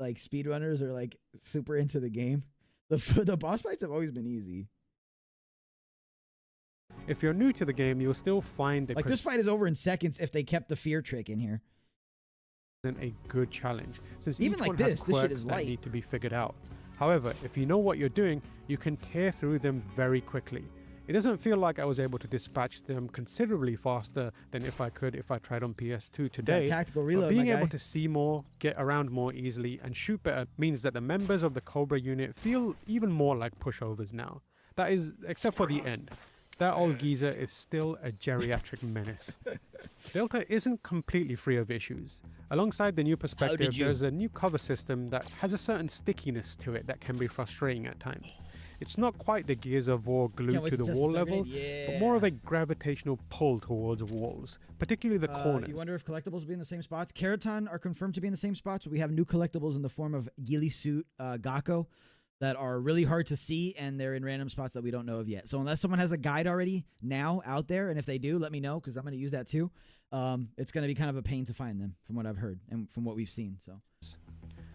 speedrunners or like super into the game. The boss fights have always been easy. If you're new to the game, you'll still find this fight is over in seconds if they kept the fear trick in here. a good challenge, since Even each like one this has shit quirks is that light. need to be figured out. However, if you know what you're doing, you can tear through them very quickly. It doesn't feel like I was able to dispatch them considerably faster than if I tried on PS2 today. Tactical But reload, being my able guy. to see more, get around more easily, and shoot better means that the members of the Cobra unit feel even more like pushovers now. That is, except for the end. That old geezer is still a geriatric menace. Delta isn't completely free of issues. Alongside the new perspective, there's a new cover system that has a certain stickiness to it that can be frustrating at times. It's not quite the Gears of War glued to the wall level, but more of a gravitational pull towards walls, particularly the corners. You wonder if collectibles will be in the same spots. Keraton are confirmed to be in the same spots, but we have new collectibles in the form of ghillie suit Gakko that are really hard to see, and they're in random spots that we don't know of yet. So unless someone has a guide already now out there, and if they do, let me know, because I'm going to use that too. It's going to be kind of a pain to find them, from what I've heard and from what we've seen. So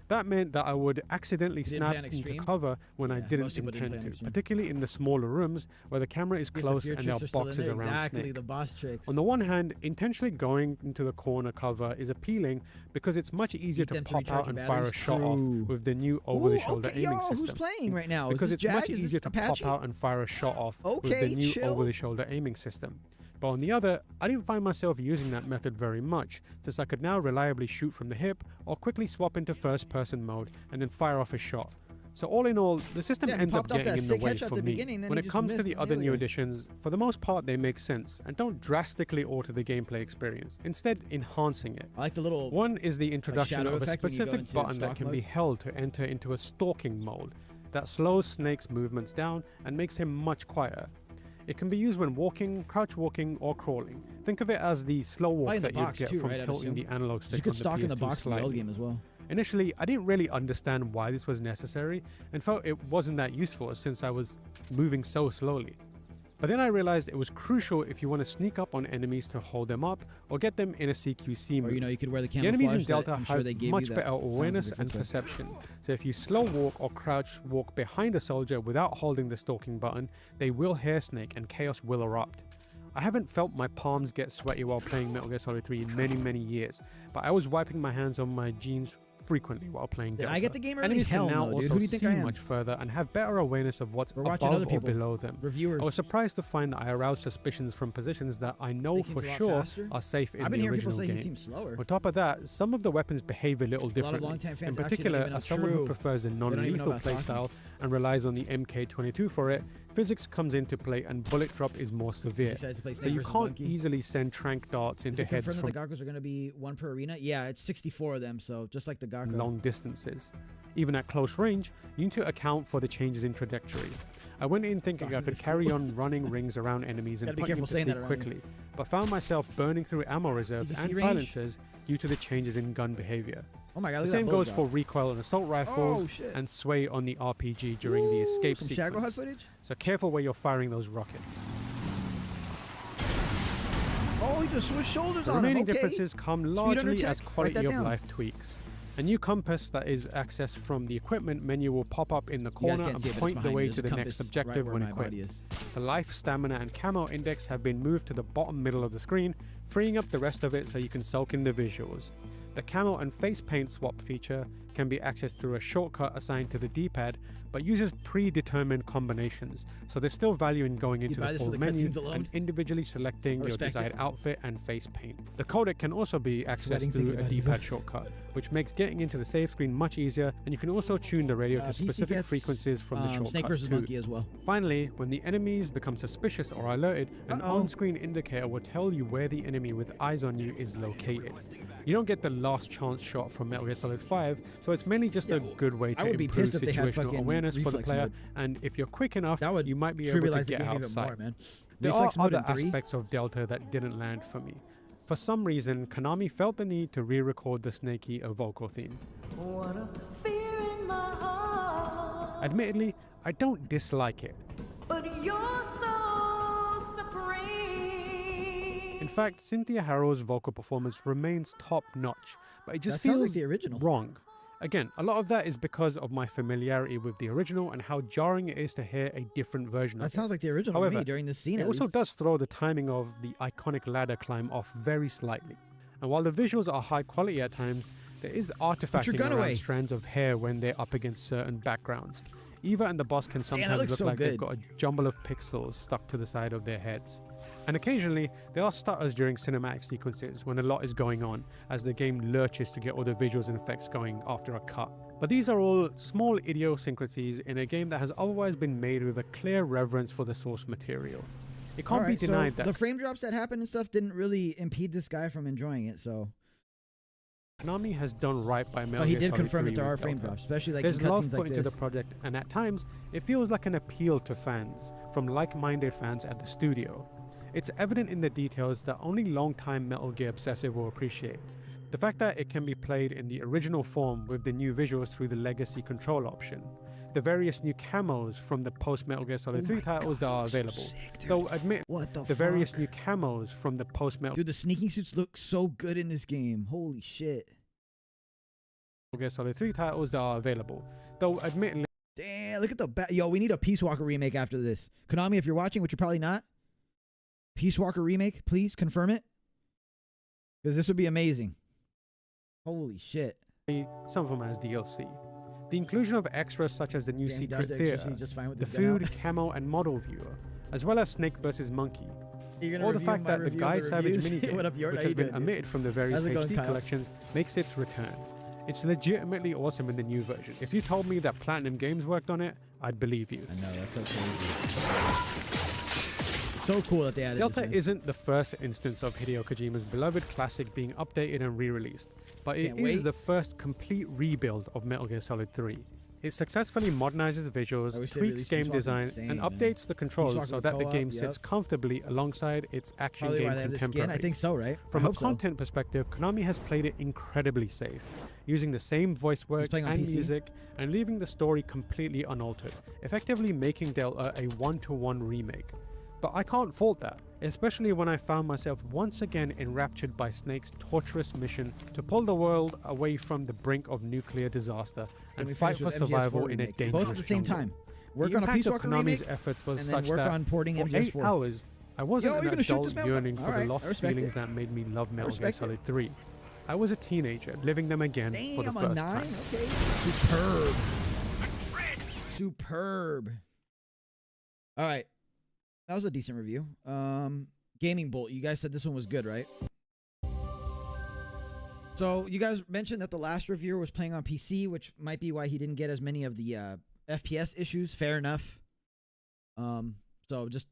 that meant that I would accidentally snap into cover when I didn't intend to, particularly in the smaller rooms where the camera is close and there are boxes around Snake. The boss tricks. On the one hand, intentionally going into the corner cover is appealing because it's much easier to pop out and fire a shot off with the new over-the-shoulder aiming system. Who's playing right now? Because it's much easier to pop out and fire a shot off with the new over-the-shoulder aiming system. But on the other, I didn't find myself using that method very much, since I could now reliably shoot from the hip or quickly swap into first-person mode and then fire off a shot. So all in all, the system ends up getting in the way for me. When it comes to the other new additions, for the most part they make sense and don't drastically alter the gameplay experience, instead enhancing it. I like the little one is the introduction of a effect when you go specific into button that stock can mode. be held to enter into a stalking mode that slows Snake's movements down and makes him much quieter. It can be used when walking, crouch walking, or crawling. Think of it as the slow walk that you'd get from tilting the analog stick you could on stalk the in the PS2 box in the old slightly. game as well. Initially, I didn't really understand why this was necessary and felt it wasn't that useful since I was moving so slowly. But then I realized it was crucial if you want to sneak up on enemies to hold them up or get them in a CQC move. Or you could wear the The camouflage. enemies in Delta I'm sure have they gave much you better that awareness sounds and different. perception. So if you slow walk or crouch walk behind a soldier without holding the stalking button, they will hair snake and chaos will erupt. I haven't felt my palms get sweaty while playing Metal Gear Solid 3 in many years, but I was wiping my hands on my jeans frequently while playing Delta. I get the game early? Enemies Hell can now no, dude. also Who do you think see I am? much further and have better awareness of what's We're watching other above or people. below them. Reviewers. I was surprised to find that I aroused suspicions from positions that I know Think for he's a lot sure faster? are safe in I've been the hearing people original say game. he seems slower. On top of that, some of the weapons behave a little A lot of differently. longtime fans In actually don't particular, even know as someone who true. prefers a don't even know non-lethal about talking. playstyle and relies on the MK22 for it, physics comes into play and bullet drop is more severe. Decides to play So Snake you versus can't Monkey. easily send trank darts Is into it heads confirmed from that the Gakkos are going to be one per arena? Yeah, it's 64 of them, so just like the Gakko. long distances. Even at close range, you need to account for the changes in trajectory. I went in thinking I could carry on running rings around enemies and Gotta be put them careful to saying that sleep around quickly, but found myself burning through ammo reserves Did you and see range? silencers due to the changes in gun behavior. Oh my god, The look at same that goes blowjob. for recoil on assault rifles Oh, shit. and sway on the RPG during the escape Some Shagro Hut sequence. footage? So careful where you're firing those rockets. Oh, he just switched shoulders The on him. remaining Okay. differences come under largely check. as Write quality that of down. life tweaks. A new compass that is accessed from the equipment menu will pop up in the You guys corner can't and see it, but it's point the behind way me. to There's the a next compass objective right when where my body equipped. is. The life, stamina, and camo index have been moved to the bottom middle of the screen, freeing up the rest of it so you can soak in the visuals. The camo and face paint swap feature can be accessed through a shortcut assigned to the D-pad, but uses predetermined combinations, so there's still value in going into buy the this full for the menu cutscenes alone? and individually selecting your respect desired it. outfit and face paint. The codec can also be accessed Sweating through thinking a about it. D-pad shortcut, which makes getting into the save screen much easier, and you can also tune the radio to PC specific gets, frequencies from the shortcut Snake versus too. Monkey as well. Finally, when the enemies become suspicious or alerted, an Uh-oh. on-screen indicator will tell you where the enemy with eyes on you is located. You don't get the last chance shot from Metal Gear Solid 5, so it's mainly just a good way I to would be improve pissed if they had situational fucking awareness for the reflex player, mode. and if you're quick enough, That would you might be able to trivialize the get game even outside. more, man. There Reflex are mode other in 3? aspects of Delta that didn't land for me. For some reason, Konami felt the need to re-record the Snake Eater vocal theme. Admittedly, I don't dislike it. In fact, Cynthia Harrow's vocal performance remains top-notch, but it just That sounds feels like the original. wrong. Again, a lot of that is because of my familiarity with the original and how jarring it is to hear a different version That of it. sounds like the original to However, me during this scene. It at also least. does throw the timing of the iconic ladder climb off very slightly. and while the visuals are high quality at times, there is artifacting around strands of hair when they're up against certain backgrounds. Eva and the boss can sometimes look like they've got a jumble of pixels stuck to the side of their heads. And occasionally, there are stutters during cinematic sequences when a lot is going on, as the game lurches to get all the visuals and effects going after a cut. But these are all small idiosyncrasies in a game that has otherwise been made with a clear reverence for the source material. It can't be denied that the frame drops that happened and stuff didn't really impede this guy from enjoying it, so... Konami has done right by Metal Gear Solid 3. He did confirm that there are frame drops, especially like there's in love cutscenes put like into this. the project, and at times it feels like an appeal to fans from like-minded fans at the studio. It's evident in the details that only long-time Metal Gear obsessive will appreciate. The fact that it can be played in the original form with the new visuals through the legacy control option. The various new camos from the post-Metal Gear Solid 3 titles that are available. Though admit, the various new camos from the post-Metal Dude, the sneaking suits look so good in this game. Holy shit. Gear Solid 3 titles that are available. Though admittedly... Damn, look at the back. Yo, we need a Peace Walker remake after this. Konami, if you're watching, which you're probably not, Peace Walker remake, please confirm it. Because this would be amazing. Holy shit. Some of them as DLC. The inclusion of extras such as the new Secret Theater, the food, camo, and model viewer, as well as Snake vs. Monkey. Or the fact that the Guy Savage minigame, which has been omitted from the various HD collections, makes its return. It's legitimately awesome in the new version. If you told me that Platinum Games worked on it, I'd believe you. I know, that's so crazy. So cool that they added Delta this, isn't the first instance of Hideo Kojima's beloved classic being updated and re-released, but it is the first complete rebuild of Metal Gear Solid 3. It successfully modernizes visuals, tweaks game design, and updates the controls so that the game sits comfortably alongside its action game contemporaries. I think so, right? From a content perspective, Konami has played it incredibly safe, using the same voice work and music, and leaving the story completely unaltered, effectively making Delta a one-to-one remake. But I can't fault that, especially when I found myself once again enraptured by Snake's torturous mission to pull the world away from the brink of nuclear disaster and fight for survival in a dangerous both at the same time. Work on a Peace Walker Konami's efforts was such that for 8 hours, I wasn't an adult yearning for the lost feelings that made me love Metal Gear Solid 3. I was a teenager, living them again for the first time. Okay. Superb. Superb. All right. That was a decent review. Gaming Bolt, you guys said this one was good, right? So you guys mentioned that the last reviewer was playing on PC, which might be why he didn't get as many of the FPS issues. Fair enough. So just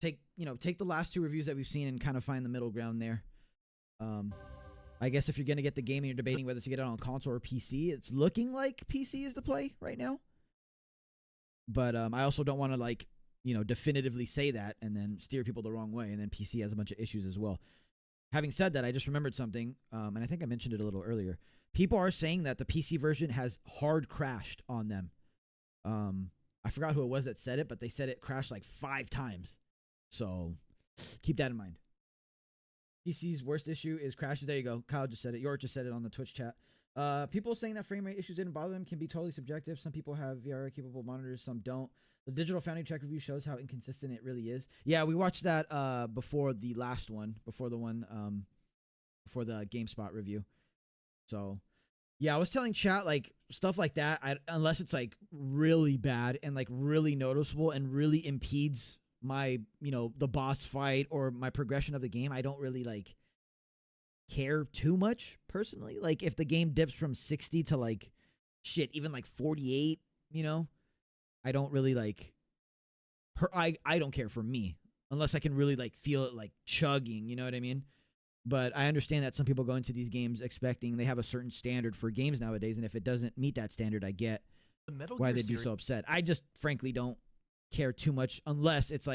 take the last two reviews that we've seen and kind of find the middle ground there. I guess if you're gonna get the game and you're debating whether to get it on console or PC, it's looking like PC is the play right now. But I also don't want to definitively say that and then steer people the wrong way, and then PC has a bunch of issues as well. Having said that, I just remembered something, and I think I mentioned it a little earlier. People are saying that the PC version has hard crashed on them. I forgot who it was that said it, but they said it crashed like 5 times. So keep that in mind. PC's worst issue is crashes. There you go. Kyle just said it. York just said it on the Twitch chat. People saying that frame rate issues didn't bother them can be totally subjective. Some people have VR-capable monitors, some don't. The Digital Foundry Tech review shows how inconsistent it really is. Yeah, we watched that before the last one, before the GameSpot review. So, yeah, I was telling chat, like, stuff like that, unless it's, like, really bad and, like, really noticeable and really impedes my, the boss fight or my progression of the game, I don't really, like, care too much, personally. Like, if the game dips from 60 to, like, shit, even, like, 48, I don't really I don't care for me unless I can really feel it chugging, you know what I mean? But I understand that some people go into these games expecting they have a certain standard for games nowadays, and if it doesn't meet that standard, I get why they'd be so upset. I just frankly don't care too much unless it's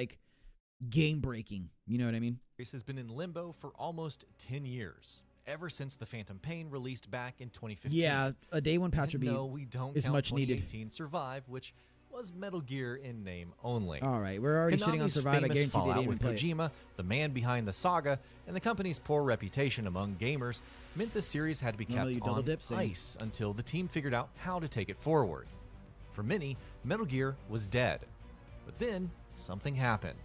game breaking, you know what I mean? This has been in limbo for almost 10 years. Ever since the Phantom Pain released back in 2015. Yeah, a day one patch would be we don't is count much needed. 2018 Survive, which was Metal Gear in name only. All right, we're already shitting on Survive. I guarantee fallout they didn't with play Kojima, the man behind the saga, and the company's poor reputation among gamers meant the series had to be kept on ice until the team figured out how to take it forward. For many, Metal Gear was dead. But then, something happened.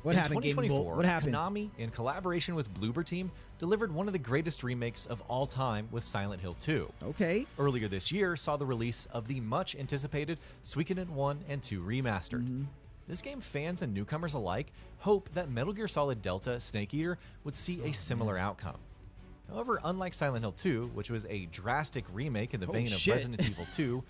What in happened, 2024, What happened? Konami, in collaboration with Bloober Team, delivered one of the greatest remakes of all time with Silent Hill 2. Okay. Earlier this year saw the release of the much-anticipated Suikoden 1 and 2 Remastered. This game fans and newcomers alike hope that Metal Gear Solid Delta Snake Eater would see a similar outcome. However, unlike Silent Hill 2, which was a drastic remake in the vein of Resident Evil 2,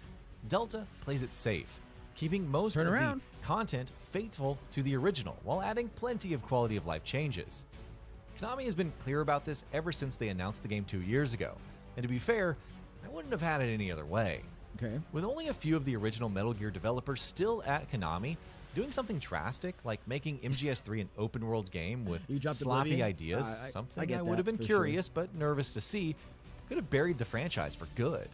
Delta plays it safe, keeping most of the content faithful to the original while adding plenty of quality of life changes. Konami has been clear about this ever since they announced the game 2 years ago, and to be fair, I wouldn't have had it any other way. Okay. With only a few of the original Metal Gear developers still at Konami, doing something drastic like making MGS3 an open-world game with sloppy ideas, something I would have been curious but nervous to see, could have buried the franchise for good.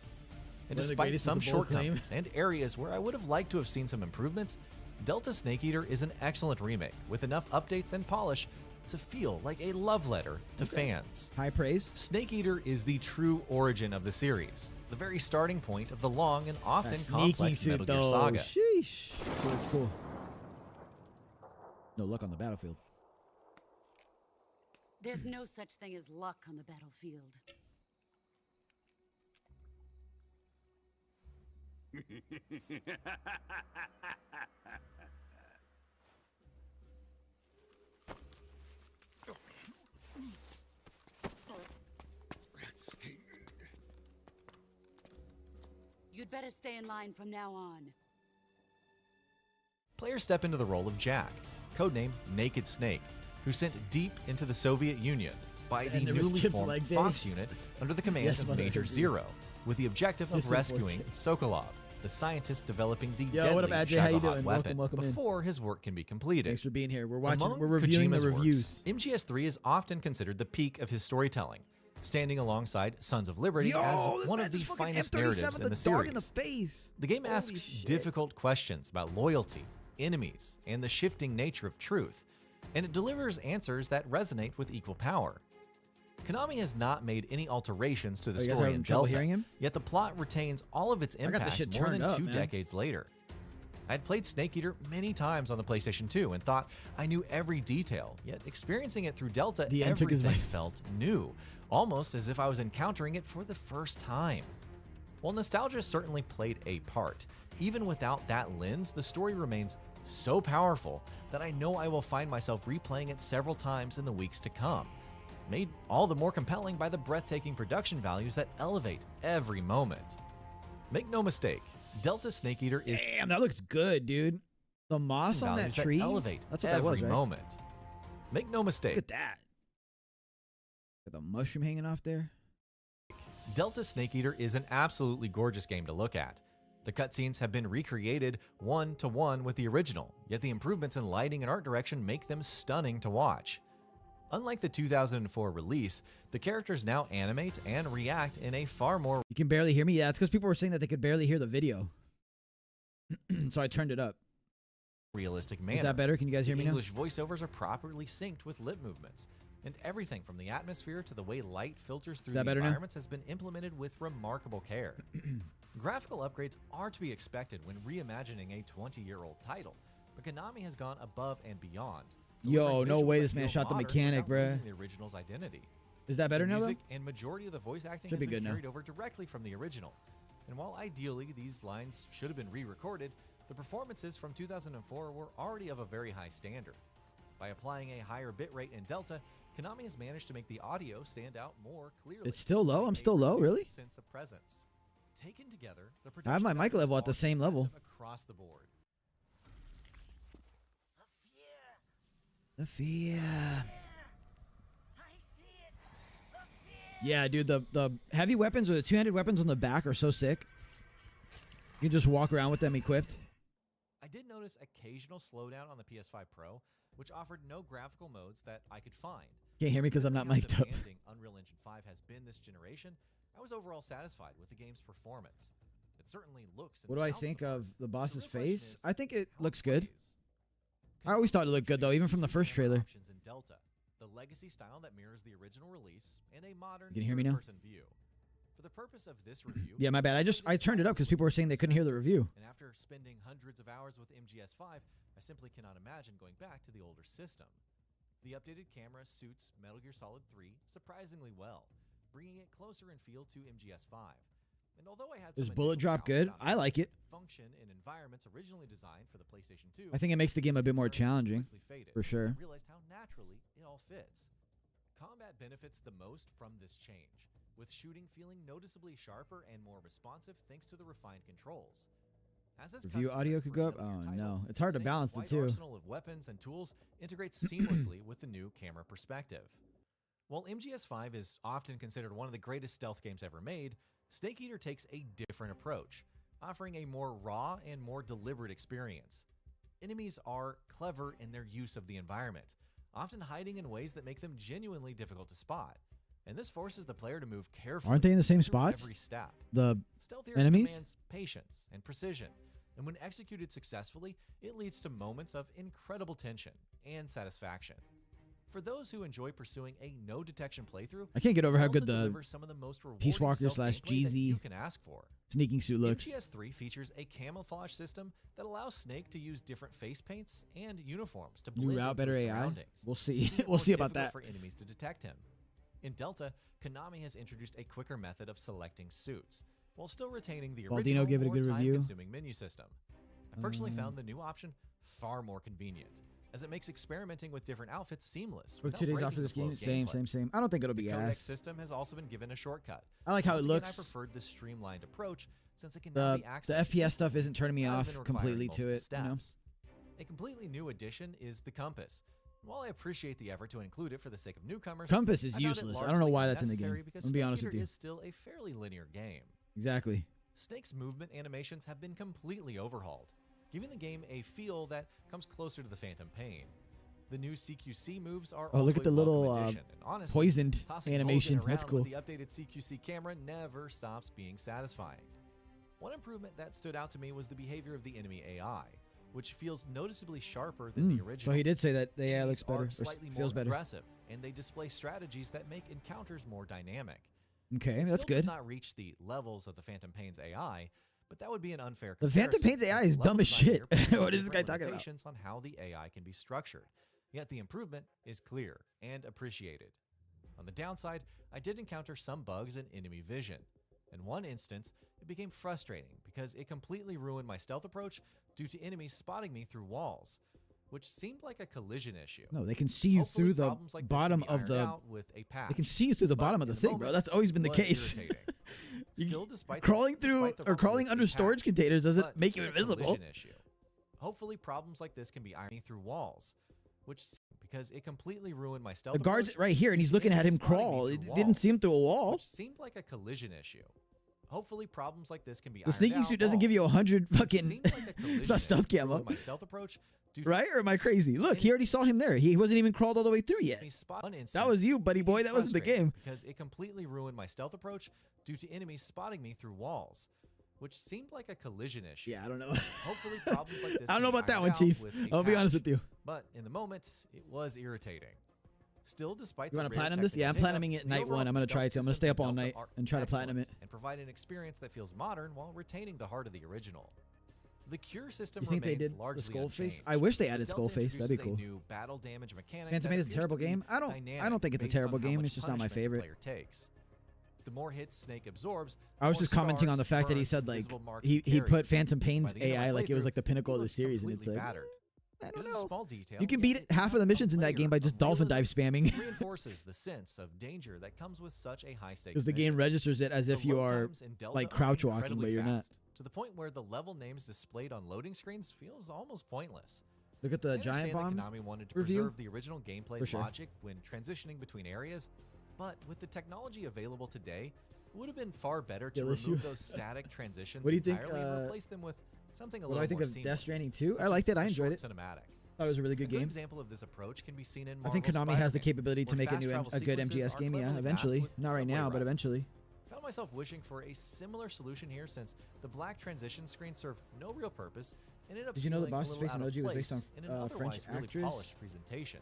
And despite some shortcomings and areas where I would have liked to have seen some improvements, Delta Snake Eater is an excellent remake with enough updates and polish to feel like a love letter to fans. High praise. Snake Eater is the true origin of the series, the very starting point of the long and often complex Metal Gear saga. Sheesh. That's cool. No luck on the battlefield. There's no such thing as luck on the battlefield. You'd better stay in line from now on. Players step into the role of Jack, codename Naked Snake, who sent deep into the Soviet Union by the newly formed Fox unit under the command of Major Zero, with the objective of rescuing Sokolov, the scientist developing the deadly Shagohod weapon, before his work can be completed. Thanks for being here. We're reviewing the reviews. MGS3 is often considered the peak of his storytelling, standing alongside Sons of Liberty as one of the finest narratives in the series. The game asks difficult questions about loyalty, enemies, and the shifting nature of truth, and it delivers answers that resonate with equal power. Konami has not made any alterations to the story in Delta, yet the plot retains all of its impact more than 2 decades later. I had played Snake Eater many times on the PlayStation 2 and thought I knew every detail, yet experiencing it through Delta, everything felt new, almost as if I was encountering it for the first time. While nostalgia certainly played a part, even without that lens, the story remains so powerful that I know I will find myself replaying it several times in the weeks to come, made all the more compelling by the breathtaking production values that elevate every moment. Make no mistake, Delta Snake Eater is— Damn, that looks good, dude. The moss on that tree? Elevate That's what every that was, right? moment. Make no mistake. Look at that. Got the mushroom hanging off there. Delta Snake Eater is an absolutely gorgeous game to look at. The cutscenes have been recreated one-to-one with the original, yet the improvements in lighting and art direction make them stunning to watch. Unlike the 2004 release, the characters now animate and react in a far more— You can barely hear me? Yeah, it's because people were saying that they could barely hear the video. So I turned it up. Realistic manner. Is that better? Can you guys hear me now? English voiceovers are properly synced with lip movements, and everything from the atmosphere to the way light filters through the environments has been implemented with remarkable care. Graphical upgrades are to be expected when reimagining a 20-year-old title, but Konami has gone above and beyond. Yo, no way this man shot the mechanic, bruh. The original's identity. Is that better now, though? Music and majority of the voice acting has been carried over directly from the original. And while ideally these lines should have been re-recorded, the performances from 2004 were already of a very high standard. By applying a higher bitrate in Delta, Konami has managed to make the audio stand out more clearly. It's still low? I'm still low, really? Sense of presence. Taken together, the I have my mic level at the same level. Across the board. The fear. Yeah, dude, the heavy weapons or the two-handed weapons on the back are so sick. You can just walk around with them equipped. I did notice occasional slowdown on the PS5 Pro, which offered no graphical modes that I could find. Can't hear me because I'm not mic'd up. Unreal Engine 5 has been this generation, I was overall satisfied with the game's performance. It certainly looks and What do I think of the boss's face? I think it looks good. I always thought it looked good, though, even from the first trailer. In Delta, the legacy style that mirrors the original release, and a modern you can hear me now? view. For the purpose of this review, yeah, my bad. I turned it up because people were saying they couldn't hear the review. And after spending hundreds of hours with MGS5, I simply cannot imagine going back to the older system. The updated camera suits Metal Gear Solid 3 surprisingly well, bringing it closer in feel to MGS5. And although I had Does bullet drop good? I like it. Function in environments originally designed for the PlayStation 2. I think it makes the game a bit more challenging, for sure. I realized how naturally it all fits. Combat benefits the most from this change, with shooting feeling noticeably sharper and more responsive thanks to the refined controls. As Review audio could go up? Oh no, it's hard to balance the two. Arsenal of weapons and tools integrates seamlessly with the new camera perspective. While MGS5 is often considered one of the greatest stealth games ever made, Snake Eater takes a different approach, offering a more raw and more deliberate experience. Enemies are clever in their use of the environment, often hiding in ways that make them genuinely difficult to spot. And this forces the player to move carefully. Aren't they in the same spots? Every step. The Stealth enemies demands patience and precision, and when executed successfully, it leads to moments of incredible tension and satisfaction. For those who enjoy pursuing a no-detection playthrough, I can't get over how good the some of the most Peace Walker / GZ you can ask for. sneaking suit looks. MGS3 features a camouflage system that allows Snake to use different face paints and uniforms to blend into better his AI. surroundings. We'll see. We'll see about that. For enemies to detect him. In Delta, Konami has introduced a quicker method of selecting suits, while still retaining the original, give it a good more review. time-consuming menu system. I personally found the new option far more convenient, as it makes experimenting with different outfits seamless. For 2 days after this game, same. I don't think it'll be The ass. codec system has also been given a shortcut. I like how Once it again, looks. I preferred this streamlined approach since it can now be The accessed FPS stuff isn't turning me rather off than requiring completely to multiple it. You know? steps. A completely new addition is the compass. And while I appreciate the effort to include it for the sake of newcomers, Compass is I found it useless. I don't know why largely that's in the game. unnecessary I'm because gonna be Snake honest with Eater you. is still a fairly linear game. Exactly. Snake's movement animations have been completely overhauled, giving the game a feel that comes closer to the Phantom Pain. The new CQC moves are Oh, look also at the a little welcome addition, and honestly, poisoned tossing animation. Vulcan That's around cool. with the updated CQC camera never stops being satisfying. One improvement that stood out to me was the behavior of the enemy AI, which feels noticeably sharper than the original. So he did say that the AI Enemies looks better, are or slightly more feels better. aggressive, and they display strategies that make encounters more dynamic. Okay, It that's still does good. not reach the levels of the Phantom Pain's AI, but that would be an unfair The comparison. Phantom Pain's AI is dumb as shit. What is this guy talking about? Limitations on how the AI can be structured. Yet the improvement is clear and appreciated. On the downside, I did encounter some bugs in enemy vision. In one instance, it became frustrating because it completely ruined my stealth approach due to enemies spotting me through walls, which seemed like a collision issue. No, they can see you Hopefully through the problems like this bottom can be of ironed the. out with a patch, They can see you through the but bottom of the in thing, bro. That's always been the was case. irritating. Still, despite Crawling through despite the or crawling vulnerability under storage patch, containers doesn't but make you a invisible. collision issue. Hopefully, problems like this can be ironed through walls, which because it completely ruined my stealth. The guard's approach right here, and he's due to looking at him enemies spotting me crawl. through It walls, didn't see him through a wall. which seemed like a collision issue. Hopefully, problems like this can be The ironed sneaking out suit doesn't give you 100 which fucking. seemed like a collision It's not stealth issue, camo, ruined my stealth approach due to right? Or am I crazy? Look, he already saw him there. He wasn't even crawled all the way through yet. enemies spot- one That instance, was you, buddy boy. That wasn't the frustrating game. because it completely ruined my stealth approach due to enemies spotting me through walls, which seemed like a collision issue. Yeah, I don't know. Hopefully, problems like this. I don't know can be about that ironed one, out Chief. with a I'll be honest patch. with you. But in the moment, it was irritating. Still, despite You the want to rare platinum this? Yeah, I'm technical platinuming it hiccup, night the overall one. I'm going to try it too. I'm going to stay up all systems in night Delta and try to are platinum it. excellent and provide an experience that feels modern while retaining the heart of the original. The cure system You think they remains did the largely skull face? unchanged, I wish they but added Delta skull face. That'd be introduces cool. a new battle damage mechanic Phantom that Pain is a appears terrible to be game? I don't dynamic think it's a based on terrible how game. much It's just not my punishment the favorite. player takes. The more hits Snake absorbs, I was the just more commenting on the scars, fact that he burns, said and like visible marks he carries. put Phantom By Pain's the end of my AI like it was playthrough, like the pinnacle he of the looks series, and it's completely like battered. I It don't is a know. small detail, You can yet beat it half of the adds missions a in that layer game by of just dolphin dive realism. spamming. It reinforces the sense of danger that comes with such a high stakes. Because the game registers it as if you are like crouch walking, but you're not. To the point where the level names displayed on loading screens feels almost pointless. Look at the I giant understand bomb that Konami wanted to review. preserve the original gameplay For sure. logic when transitioning between areas, but with the technology available today, it would have been far better to Kill remove issue. those static transitions What do you think, entirely and replace them with something a what do little I think more of seamless. Death Stranding 2? such I liked as it. I a enjoyed short it. Cinematic. Thought it was a really A good good game. example of this approach can be seen in I think Marvel's Konami has the Spider-Man, capability to where make a fast new travel a good sequences MGS are game. Yeah, cleverly eventually. masked with Not right subway now, but rides. eventually. I found myself wishing for a similar solution here since the black transition screen served no real purpose and ended up Did you know the feeling a boss's little face in out of OG was based place on in an French otherwise really actress? polished presentation.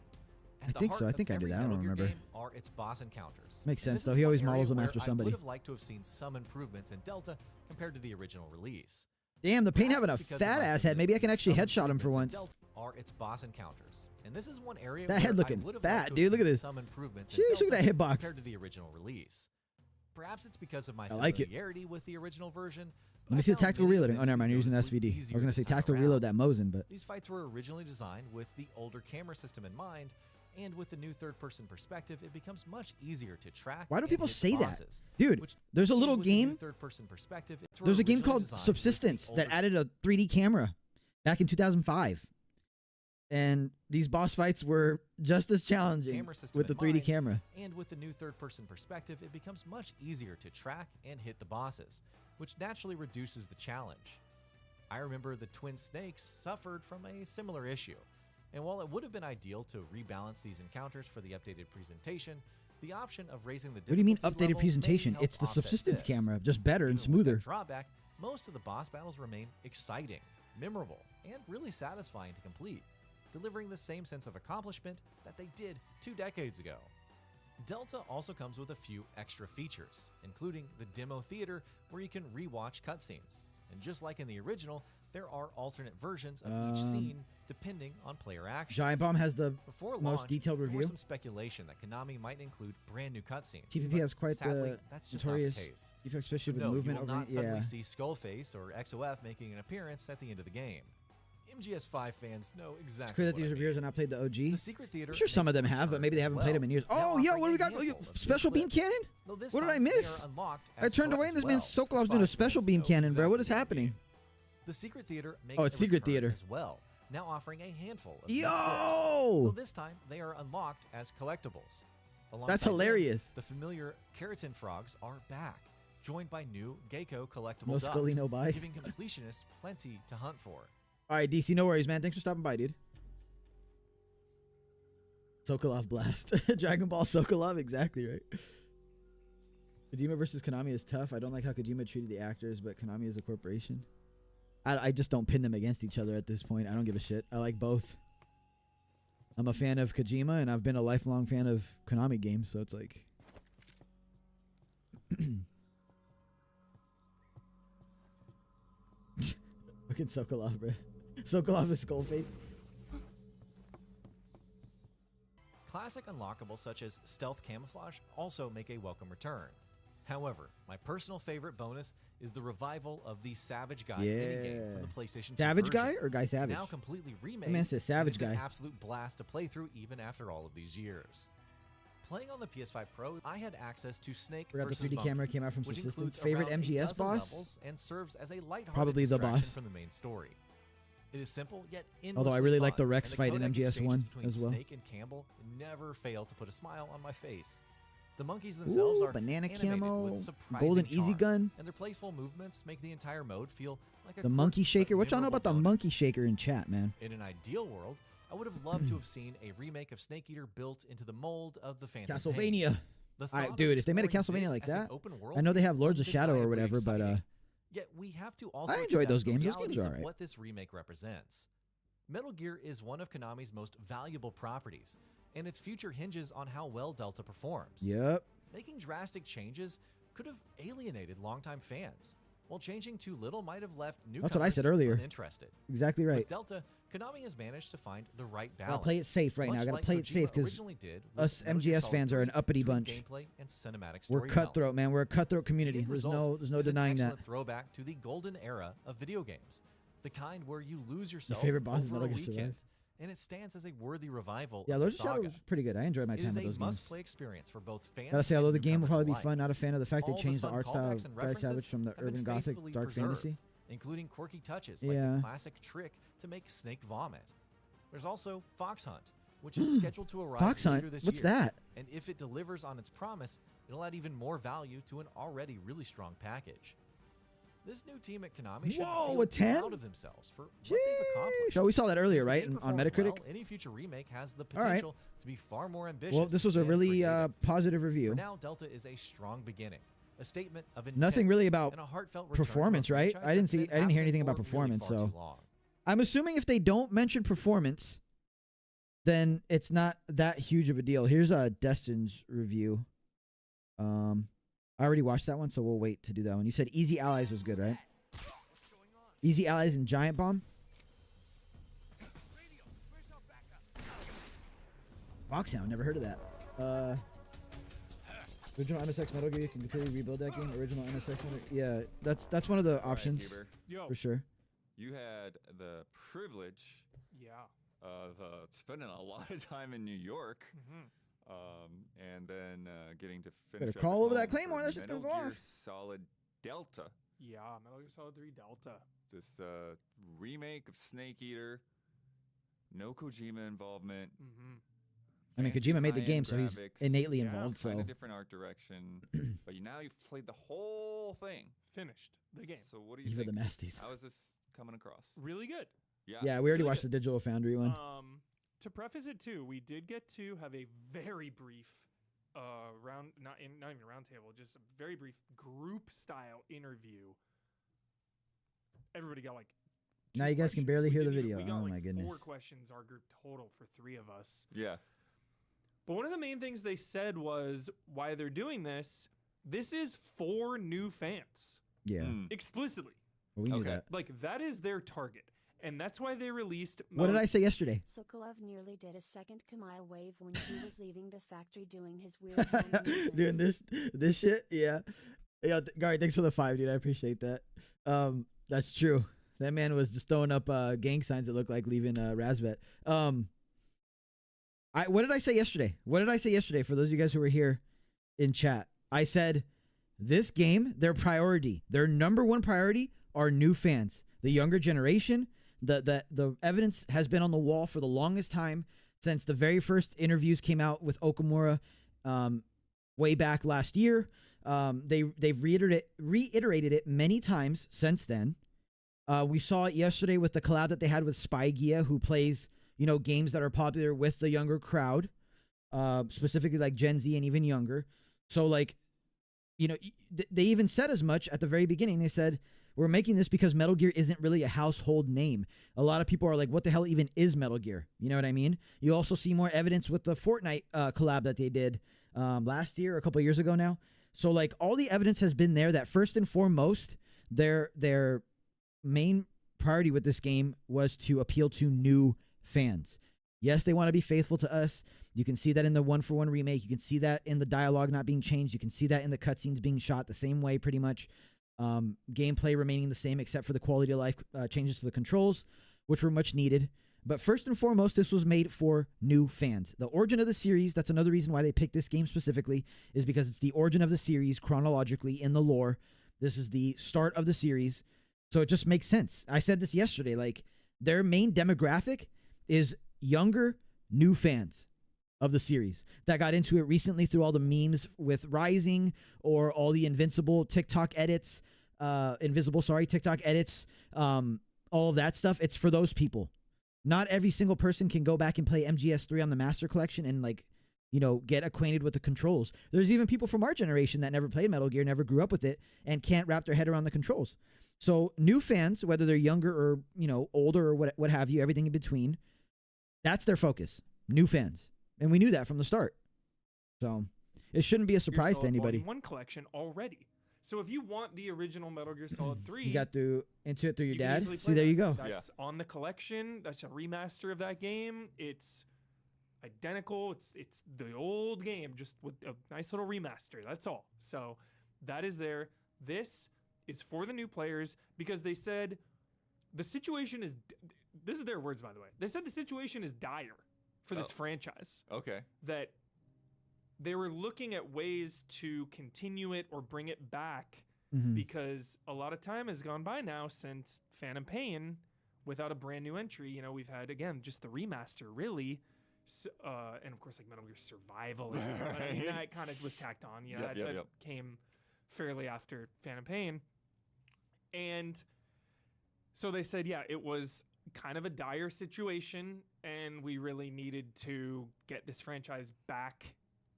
I think so. I think I did that. I don't remember. Are its boss encounters. Makes sense though. He always models them after somebody. I would have liked to have seen some improvements in Delta compared to the original release. Damn, the paint having a fat ass head. Maybe I can actually headshot him for once. Are its boss encounters. And this is one area that head looking fat, dude. Look at this. Sheesh, look at that hitbox. Compared to the original release. Perhaps it's because of my familiarity with the original version. Let me see the tactical reloading. Oh, never mind. You're using the SVD. I was going to say tactical reload that Mosin, but... These fights were originally designed with the older camera system in mind, and with the new third-person perspective, it becomes much easier to track. Why do people say that? Dude, there's a little game... There's a game called Subsistence that added a 3D camera back in 2005. And these boss fights were just as challenging with the 3D camera. And with the new third-person perspective, it becomes much easier to track and hit the bosses, which naturally reduces the challenge. I remember the Twin Snakes suffered from a similar issue. And while it would have been ideal to rebalance these encounters for the updated presentation, the option of raising the difficulty What do you mean updated presentation? It's the Subsistence camera, just better and smoother. Drawback, most of the boss battles remain exciting, memorable, and really satisfying to complete, delivering the same sense of accomplishment that they did 2 decades ago. Delta also comes with a few extra features, including the demo theater where you can rewatch cutscenes. And just like in the original, there are alternate versions of each scene depending on player action. Giant Bomb has the most detailed review. There was some speculation that Konami might include brand new cutscenes. TPP has quite sadly, the that's just notorious not the case. defect, especially with movement you will over. not suddenly see Skullface or XOF making an appearance at the end of the game. MGS5 fans know exactly. It's clear that these reviewers have not played the OG. The Secret Theater. I'm sure some of them have, but maybe they haven't played them in years. Oh, yo, what do we got? Special beam cannon? What did I miss? I turned away and this man Sokolov's doing a special beam cannon, bro. What is happening? The Secret Theater makes it's Secret Theater as well, now offering a handful of yo. Though this time they are unlocked as collectibles. That's hilarious. The familiar Keratin frogs are back, joined by new Gecko collectible no ducks, Scully, no buy. giving completionists plenty to hunt for. All right, DC, no worries, man. Thanks for stopping by, dude. Sokolov Blast. Dragon Ball Sokolov, exactly right. Kojima versus Konami is tough. I don't like how Kojima treated the actors, but Konami is a corporation. I just don't pin them against each other at this point. I don't give a shit. I like both. I'm a fan of Kojima, and I've been a lifelong fan of Konami games, so it's like... Look at Sokolov, bro. Sokolov is Skullface. Classic unlockables such as stealth camouflage also make a welcome return. However, my personal favorite bonus is the revival of the Savage Guy minigame from the PlayStation 2 Savage version. Guy or Guy Savage? Now completely remade. Man says Savage Guy. It's an absolute blast to play through even after all of these years. Playing on the PS5 Pro, I had access to Snake vs. The 3D Monkey, camera came out from which Subsistence. includes Favorite around MGS boss? levels and serves as a lighthearted Probably the distraction boss from the main story. It is simple yet endlessly Although I really fun, like the Rex and fight in codec MGS1 exchanges as well. Snake and Campbell never fail to put a smile on my face. The monkeys themselves are banana animated camo, with surprising golden charm, easy gun, and their playful movements make the entire mode feel like a the monkey shaker. What y'all know about the monkey shaker in chat, man? In an ideal world, I would have loved to have seen a remake of Snake Eater built into the mold of the Phantom Castlevania. The All right, dude, if they made a Castlevania like that, I know they have Lords of Shadow or whatever, but yet we have to also I enjoyed those games. Those games are alright. What this remake represents. Metal Gear is one of Konami's most valuable properties, and its future hinges on how well Delta performs. Yep. Making drastic changes could have alienated longtime fans, while changing too little might have left newcomers That's what I said earlier. uninterested. Exactly right. With Delta, Konami has managed to find the right balance. Gotta play it safe right now. Gotta play it safe because us MGS fans are an uppity bunch. Gameplay and cinematic We're cutthroat, man. We're a cutthroat community. There's no denying that. Throwback to the golden era of video games, the kind where you lose yourself Your favorite boss is over Metal a Gear Survive. weekend, and it stands as a worthy revival. Yeah, of Lords the of Shadow saga. was pretty good. I enjoyed my It time is with a those games. must-play experience for both fans. Gotta say, although the and game will probably be newcomers fun, not a fan of the fact they All the changed the fun art style callbacks of and Guy references Savage from the have been urban gothic faithfully dark preserved, fantasy. including quirky touches like Yeah. the classic trick to make Snake vomit. There's also Fox Hunt, which is scheduled to arrive Fox later Hunt? this What's year. that? And if it delivers on its promise, it'll add even more value to an already really strong package. This new team at Konami should Whoa, feel a 10? proud of themselves for what they've accomplished. Oh, we saw that earlier, If right? they On perform Metacritic. well, any future remake has the All right. potential to be far more ambitious. Well, this was a and really creative. positive review. For now, Delta is a strong beginning, a statement of intent, Nothing really about and a heartfelt return to a performance, right? franchise I didn't that's been hear absent anything about for performance, really far so too long. I'm assuming if they don't mention performance, then it's not that huge of a deal. Here's Destin's review. I already watched that one, so we'll wait to do that one. You said Easy Allies was good, right? Easy Allies and Giant Bomb. Foxhound, never heard of that. Original MSX Metal Gear, you can completely rebuild that game. Original MSX Metal Gear. Yeah, that's one of the options for sure. You had the privilege of spending a lot of time in New York, and then getting to finish. Better crawl over that Claymore. That's just gonna go off. Solid Delta. Yeah, Metal Gear Solid 3 Delta. This remake of Snake Eater. No Kojima involvement. I mean, Kojima made the game, so he's innately involved. So kind of different art direction, but now you've played the whole thing. Finished the game. So what do you think? The Masties. How is this coming across? Really good. Yeah, we already watched the Digital Foundry one. To preface it too, we did get to have a very brief not even round table, just a very brief group style interview. Everybody got like now you guys can barely hear the video. Oh my goodness. 4 questions our group total for 3 of us. Yeah. But one of the main things they said was why they're doing this is for new fans. Yeah. Explicitly. Well, we knew that. Like that is their target. And that's why they released... What did I say yesterday? Sokolov nearly did a second Kamil wave when he was leaving the factory doing his weird hand doing this shit? Yeah. Gary, thanks for the 5, dude. I appreciate that. That's true. That man was just throwing up gang signs that looked like leaving Razvet. What did I say yesterday? What did I say yesterday for those of you guys who were here in chat? I said this game, their priority, their number one priority are new fans, the younger generation. The evidence has been on the wall for the longest time since the very first interviews came out with Okamura way back last year. They've reiterated it many times since then. We saw it yesterday with the collab that they had with Spygia, who plays games that are popular with the younger crowd, specifically like Gen Z and even younger. So like, they even said as much at the very beginning. They said, we're making this because Metal Gear isn't really a household name. A lot of people are like, what the hell even is Metal Gear? You know what I mean? You also see more evidence with the Fortnite collab that they did last year, a couple of years ago now. So like all the evidence has been there that first and foremost, their main priority with this game was to appeal to new fans. Yes, they want to be faithful to us. You can see that in the 1-for-1 remake. You can see that in the dialogue not being changed. You can see that in the cutscenes being shot the same way pretty much. Gameplay remaining the same except for the quality of life changes to the controls, which were much needed. But first and foremost, this was made for new fans. The origin of the series, that's another reason why they picked this game specifically, is because it's the origin of the series chronologically in the lore. This is the start of the series. So it just makes sense. I said this yesterday, like their main demographic is younger, new fans of the series that got into it recently through all the memes with Rising or all the TikTok edits, all of that stuff. It's for those people. Not every single person can go back and play MGS3 on the Master Collection and get acquainted with the controls. There's even people from our generation that never played Metal Gear, never grew up with it, and can't wrap their head around the controls. So new fans, whether they're younger or older or what have you, everything in between, that's their focus. New fans. And we knew that from the start. So it shouldn't be a surprise to anybody. Volume 1 collection already. So if you want the original Metal Gear Solid 3, you got into it through your dad. See, there you go. That's on the collection. That's a remaster of that game. It's identical. It's the old game, just with a nice little remaster. That's all. So that is there. This is for the new players because they said the situation is. This is their words, by the way. They said the situation is dire for this franchise. Okay. That they were looking at ways to continue it or bring it back because a lot of time has gone by now since Phantom Pain without a brand new entry. We've had, again, just the remaster, really. So, and, of course, like Metal Gear Survival. I mean, that kind of was tacked on. That came fairly after Phantom Pain. And so they said, it was kind of a dire situation, and we really needed to get this franchise back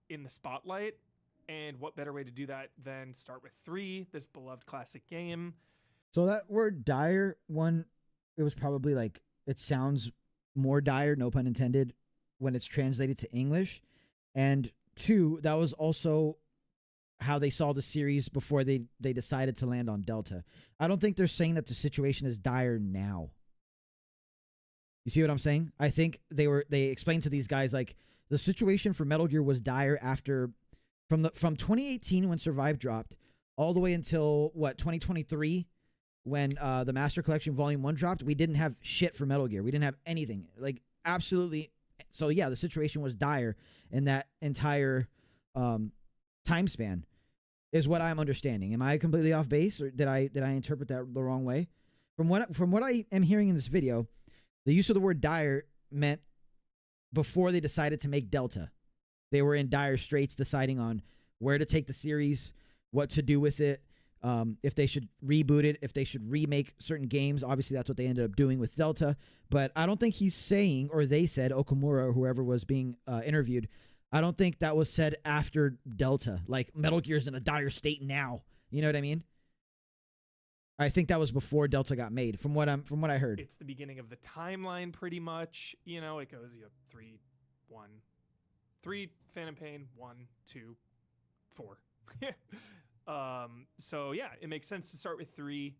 in the spotlight. And what better way to do that than start with 3, this beloved classic game. So that word dire one, it was probably like, it sounds more dire, no pun intended, when it's translated to English. And 2, that was also how they saw the series before they decided to land on Delta. I don't think they're saying that the situation is dire now. You see what I'm saying? I think they explained to these guys, like, the situation for Metal Gear was dire after from 2018 when Survive dropped all the way until 2023 when the Master Collection Volume 1 dropped. We didn't have shit for Metal Gear. We didn't have anything. Like, absolutely. So yeah, the situation was dire in that entire time span, is what I'm understanding. Am I completely off base, or did I interpret that the wrong way? From what I am hearing in this video, the use of the word dire meant before they decided to make Delta. They were in dire straits deciding on where to take the series, what to do with it, if they should reboot it, if they should remake certain games. Obviously, that's what they ended up doing with Delta. But I don't think he's saying, or they said, Okamura or whoever was being interviewed, I don't think that was said after Delta. Like, Metal Gear's in a dire state now. You know what I mean? I think that was before Delta got made, from what I heard. It's the beginning of the timeline, pretty much. You know, it goes 3, 1, 3, Phantom Pain, 1, 2, 4. So yeah, it makes sense to start with 3,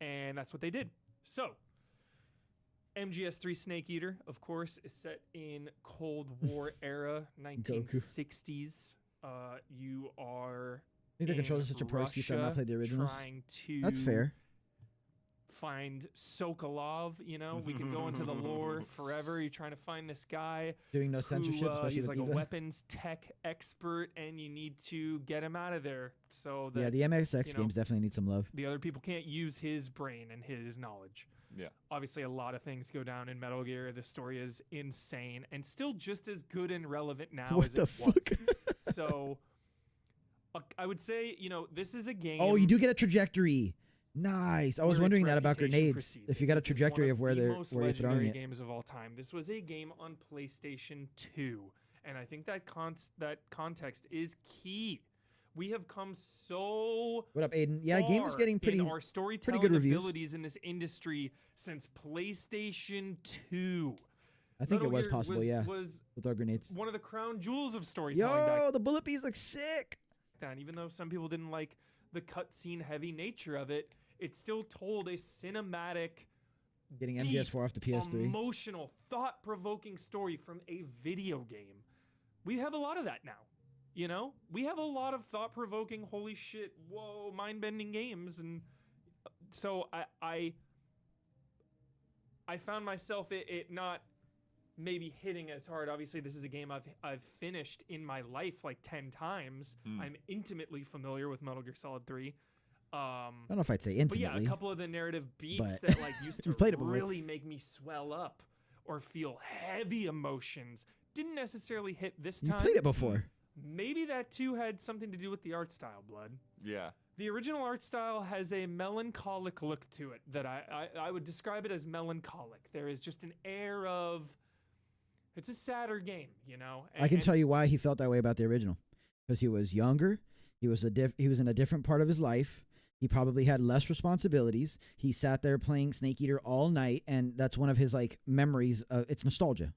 and that's what they did. So MGS3 Snake Eater, of course, is set in Cold War era, 1960s. You are I think the controls are such a pro excuse to not play the originals. Trying to That's fair. Find Sokolov, you know, we could go into the lore forever. You're trying to find this guy doing no censorship, especially he's with like Eva. a weapons tech expert, and you need to get him out of there. So that, yeah, the MSX games definitely need some love. The other people can't use his brain and his knowledge. Yeah. Obviously, a lot of things go down in Metal Gear. The story is insane and still just as good and relevant now as it was. So I would say, you know, this is a game. Oh, you do get a trajectory. Nice. I was wondering that about grenades. If you got a trajectory of where you're throwing it. Games of all time. This was a game on PlayStation 2, and I think that context is key. We have come so what up, Aiden? Yeah, game is getting pretty in our storytelling good reviews. abilities in this industry since PlayStation 2. I think it was possible, with our grenades. One of the crown jewels of storytelling. Yo, the bullet bees look sick. And even though some people didn't like the cutscene heavy nature of it, it still told a cinematic, getting MGS4 off the PS3, emotional, thought-provoking story from a video game. We have a lot of that now. You know, we have a lot of thought-provoking, holy shit, whoa, mind-bending games, and so I found myself it not maybe hitting as hard. Obviously, this is a game I've finished in my life like 10 times. I'm intimately familiar with Metal Gear Solid 3. I don't know if I'd say intimately. But yeah, a couple of the narrative beats that like used to really make me swell up or feel heavy emotions didn't necessarily hit this time. You played it before. Maybe that too had something to do with the art style, Blood. Yeah. The original art style has a melancholic look to it that I would describe it as melancholic. There is just an air of, it's a sadder game, you know? I can tell you why he felt that way about the original. Because he was younger. He was in a different part of his life. He probably had less responsibilities. He sat there playing Snake Eater all night, and that's one of his like memories. It's nostalgia.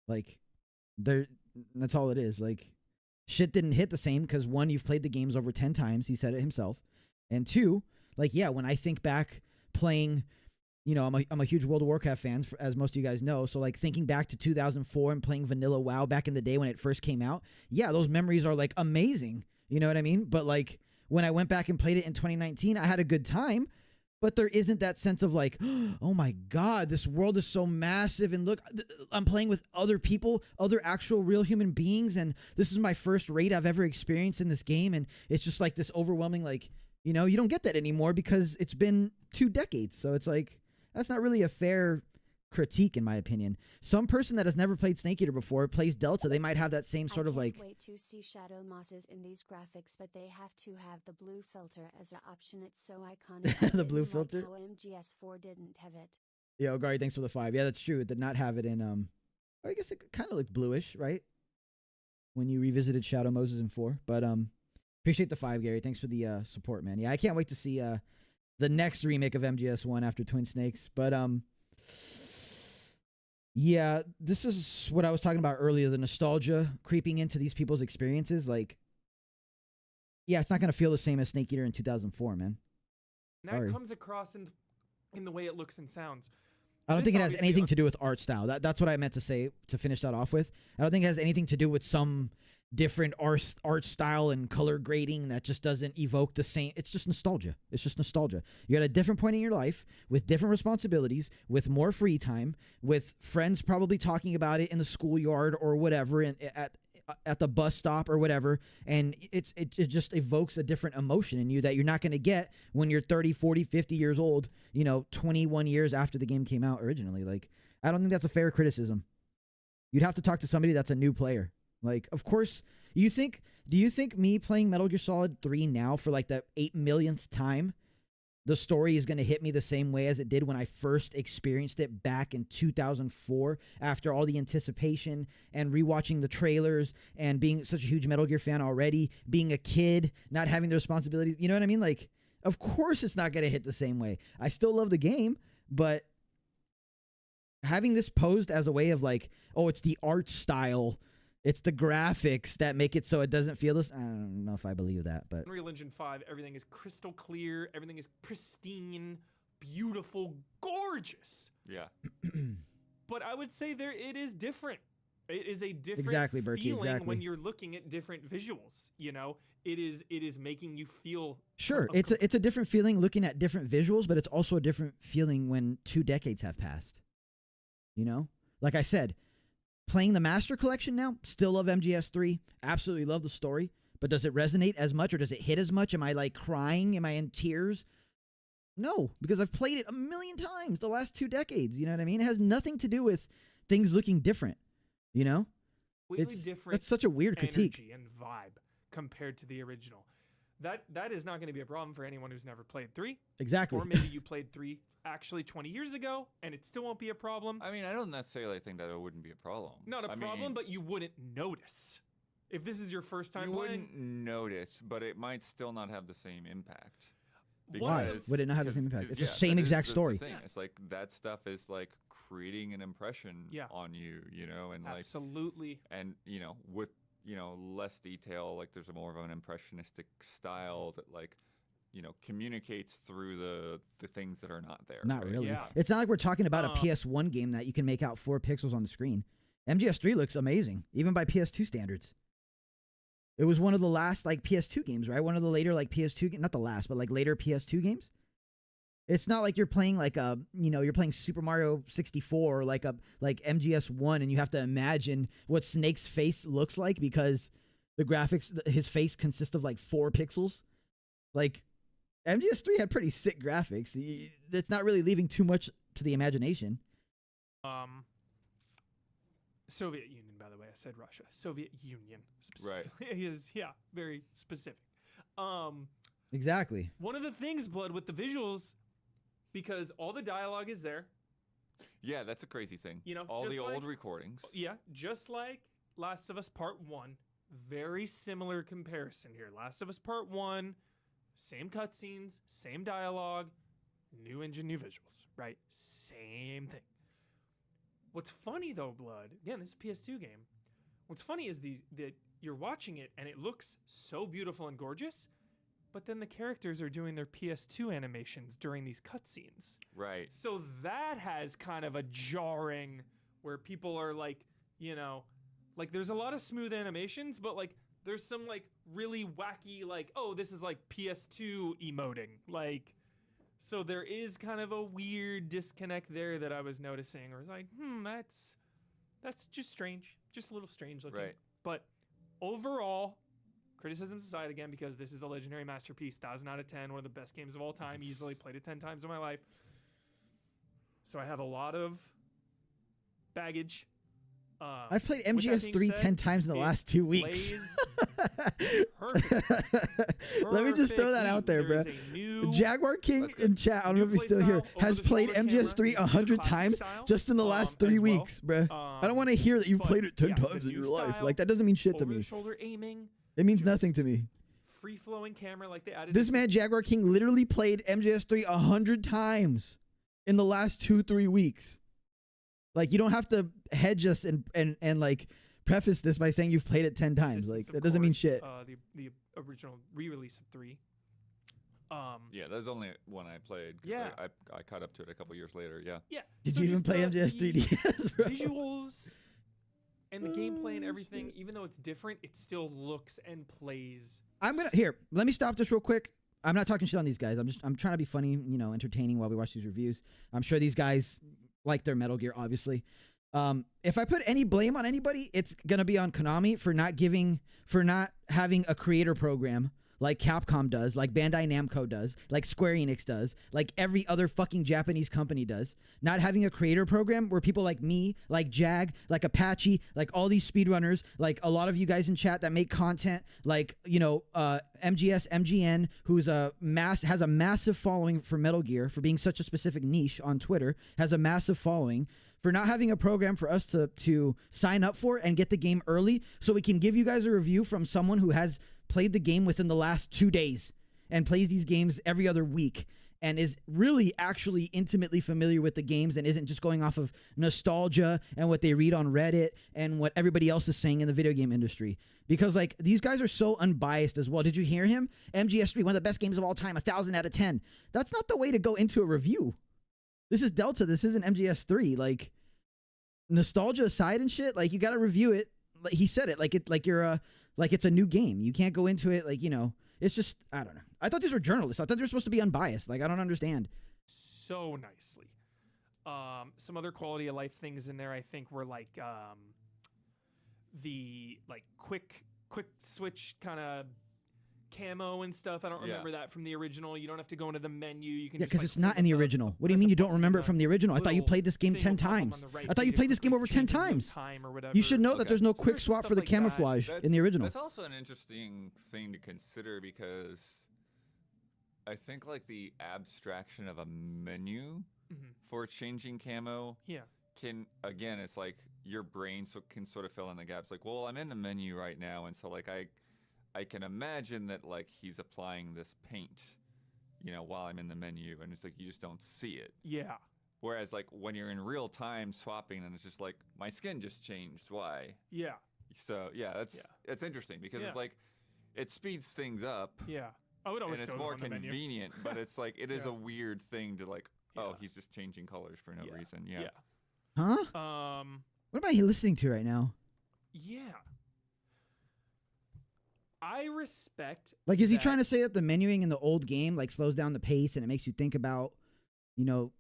Like, that's all it is. Like, shit didn't hit the same because, one, you've played the games over 10 times. He said it himself. And two, like, yeah, when I think back playing, you know, I'm a huge World of Warcraft fan, as most of you guys know. So, like, thinking back to 2004 and playing Vanilla WoW back in the day when it first came out, yeah, those memories are, like, amazing. You know what I mean? But, like, when I went back and played it in 2019, I had a good time. But there isn't that sense of like, oh my God, this world is so massive. And look, I'm playing with other people, other actual real human beings. And this is my first raid I've ever experienced in this game. And it's just like this overwhelming, like, you know, you don't get that anymore because it's been 2 decades. So it's like, that's not really a fair critique, in my opinion. Some person that has never played Snake Eater before plays Delta. They might have that same sort of like. I can't wait to see Shadow Mosses in these graphics, but they have to have the blue filter as an option. It's so iconic. The blue filter. Like how MGS4 didn't have it. Yeah, Gary, thanks for the 5. Yeah, that's true. It did not have it in I guess it kind of looked bluish, right? When you revisited Shadow Moses in 4, but appreciate the 5, Gary. Thanks for the support, man. Yeah, I can't wait to see the next remake of MGS1 after Twin Snakes, but Yeah, this is what I was talking about earlier, the nostalgia creeping into these people's experiences. Like, yeah, it's not going to feel the same as Snake Eater in 2004, man. And that comes across in the way it looks and sounds. I don't think it has anything to do with art style. That's what I meant to say to finish that off with. I don't think it has anything to do with some different art style and color grading that just doesn't evoke the same. It's just nostalgia. It's just nostalgia. You're at a different point in your life with different responsibilities, with more free time, with friends probably talking about it in the schoolyard or whatever, and at the bus stop or whatever, and it just evokes a different emotion in you that you're not going to get when you're 30, 40, 50 years old, 21 years after the game came out originally. Like, I don't think that's a fair criticism. You'd have to talk to somebody that's a new player. Like, of course, do you think me playing Metal Gear Solid 3 now for like the 8 millionth time, the story is going to hit me the same way as it did when I first experienced it back in 2004 after all the anticipation and rewatching the trailers and being such a huge Metal Gear fan already, being a kid, not having the responsibilities, you know what I mean? Like, of course it's not going to hit the same way. I still love the game, but having this posed as a way of like, oh, it's the art style, it's the graphics that make it so it doesn't feel this. I don't know if I believe that, but Unreal Engine 5, everything is crystal clear, everything is pristine, beautiful, gorgeous. Yeah. But I would say it is different. It is a different feeling when you're looking at different visuals. It is making you feel. Sure, it's a different feeling looking at different visuals, but it's also a different feeling when 2 decades have passed. Like I said, playing the Master Collection now, still love MGS3, absolutely love the story, but does it resonate as much or does it hit as much? Am I like crying? Am I in tears? No, because I've played it a million times the last 2 decades. You know what I mean? It has nothing to do with things looking different. Completely different. That's such a weird critique. Energy and vibe compared to the original. That is not going to be a problem for anyone who's never played 3. Exactly. Or maybe you played 3 actually 20 years ago, and it still won't be a problem. I mean, I don't necessarily think that it wouldn't be a problem. Not a problem, but you wouldn't notice. If this is your first time playing. You wouldn't notice, but it might still not have the same impact. Why would it not have the same impact? It's the same exact story. That's the thing. It's like that stuff is like creating an impression on you, and like absolutely. And with less detail, like there's more of an impressionistic style that like communicates through the things that are not there. Not right? really. Yeah. It's not like we're talking about a PS1 game that you can make out 4 pixels on the screen. MGS3 looks amazing, even by PS2 standards. It was one of the last like PS2 games, right? One of the later like PS2 not the last, but like later PS2 games. It's not like you're playing like you're playing Super Mario 64 or like MGS1 and you have to imagine what Snake's face looks like because the graphics, his face consists of like 4 pixels. Like MGS3 had pretty sick graphics. It's not really leaving too much to the imagination. Soviet Union, by the way. I said Russia. Soviet Union. Right. is very specific. Exactly. One of the things, Blood, with the visuals, because all the dialogue is there. Yeah, that's a crazy thing. All the old recordings. Yeah, just like Last of Us Part 1. Very similar comparison here. Last of Us Part 1, same cutscenes, same dialogue, new engine, new visuals, right? Same thing. What's funny though, Blood, again, this is a PS2 game. What's funny is that you're watching it and it looks so beautiful and gorgeous, but then the characters are doing their PS2 animations during these cutscenes. Right. So that has kind of a jarring where people are like, like there's a lot of smooth animations, but like there's some like really wacky, like, oh, this is like PS2 emoting. Like, so there is kind of a weird disconnect there that I was noticing, where it's like, that's just strange, just a little strange looking. Right. But overall, criticisms aside, again, because this is a legendary masterpiece, 1,000 out of 10, one of the best games of all time, easily played it 10 times in my life. So I have a lot of baggage. I've played MGS3 10 times in the last 2 weeks. Perfect. Let me just throw that out there, bro. Jaguar King in chat, I don't know if he's still here, has played MGS3 100 times just in the last 3 weeks, bro. I don't want to hear that you've played it 10 times in your life. Like, that doesn't mean shit to me. Shoulder aiming. It means nothing to me. Free-flowing camera, like they added. This man, Jaguar King, literally played MGS3 100 times in the last 2-3 weeks. Like, you don't have to hedge us and like preface this by saying you've played it 10 times. Like, that doesn't mean shit. The original re-release of 3. Yeah, that's only one I played. Yeah, I caught up to it a couple years later. Yeah. Yeah. Did you even play MGS 3DS, bro? Visuals and the gameplay and everything, even though it's different, it still looks and plays. Let me stop this real quick. I'm not talking shit on these guys. I'm trying to be funny, you know, entertaining while we watch these reviews. I'm sure these guys like their Metal Gear, obviously. If I put any blame on anybody, it's gonna be on Konami for not having a creator program like Capcom does, like Bandai Namco does, like Square Enix does, like every other fucking Japanese company does. Not having a creator program where people like me, like Jag, like Apache, like all these speedrunners, like a lot of you guys in chat that make content, like, you know, MGN, who's has a massive following for Metal Gear, for being such a specific niche on Twitter, has a massive following, for not having a program for us to sign up for and get the game early so we can give you guys a review from someone who has played the game within the last 2 days and plays these games every other week and is really actually intimately familiar with the games and isn't just going off of nostalgia and what they read on Reddit and what everybody else is saying in the video game industry. Because, like, these guys are so unbiased as well. Did you hear him? MGS3, one of the best games of all time, 1,000 out of 10. That's not the way to go into a review. This is Delta. This isn't MGS3. Like, nostalgia aside and shit, like, you got to review it. Like he said it, like it's a new game. You can't go into it like, you know, it's just, I don't know. I thought these were journalists. I thought they were supposed to be unbiased. Like, I don't understand. So nicely. Some other quality of life things in there, I think, were like the like quick switch kind of camo and stuff. I don't remember that from the original. You don't have to go into the menu. You can because it's not in the original. What do you mean you don't remember it from the original? I thought you played this game 10 times. I thought you played this game over 10 times. You should know that there's no quick swap for the camouflage in the original. That's also an interesting thing to consider because I think like the abstraction of a menu for changing camo can, again, it's like your brain can sort of fill in the gaps. Like, well, I'm in the menu right now, and so like I can imagine that like he's applying this paint, you know, while I'm in the menu, and it's like you just don't see it. Yeah. Whereas like when you're in real time swapping, and it's just like my skin just changed. Why? Yeah. So yeah, it's interesting because it's like it speeds things up. Yeah. I would always. And it's more convenient, but it's like it is a weird thing to like. Oh, he's just changing colors for no reason. Yeah. Huh? What am I listening to right now? Yeah. I respect. Like, is he trying to say that the menuing in the old game like slows down the pace and it makes you think about, you know,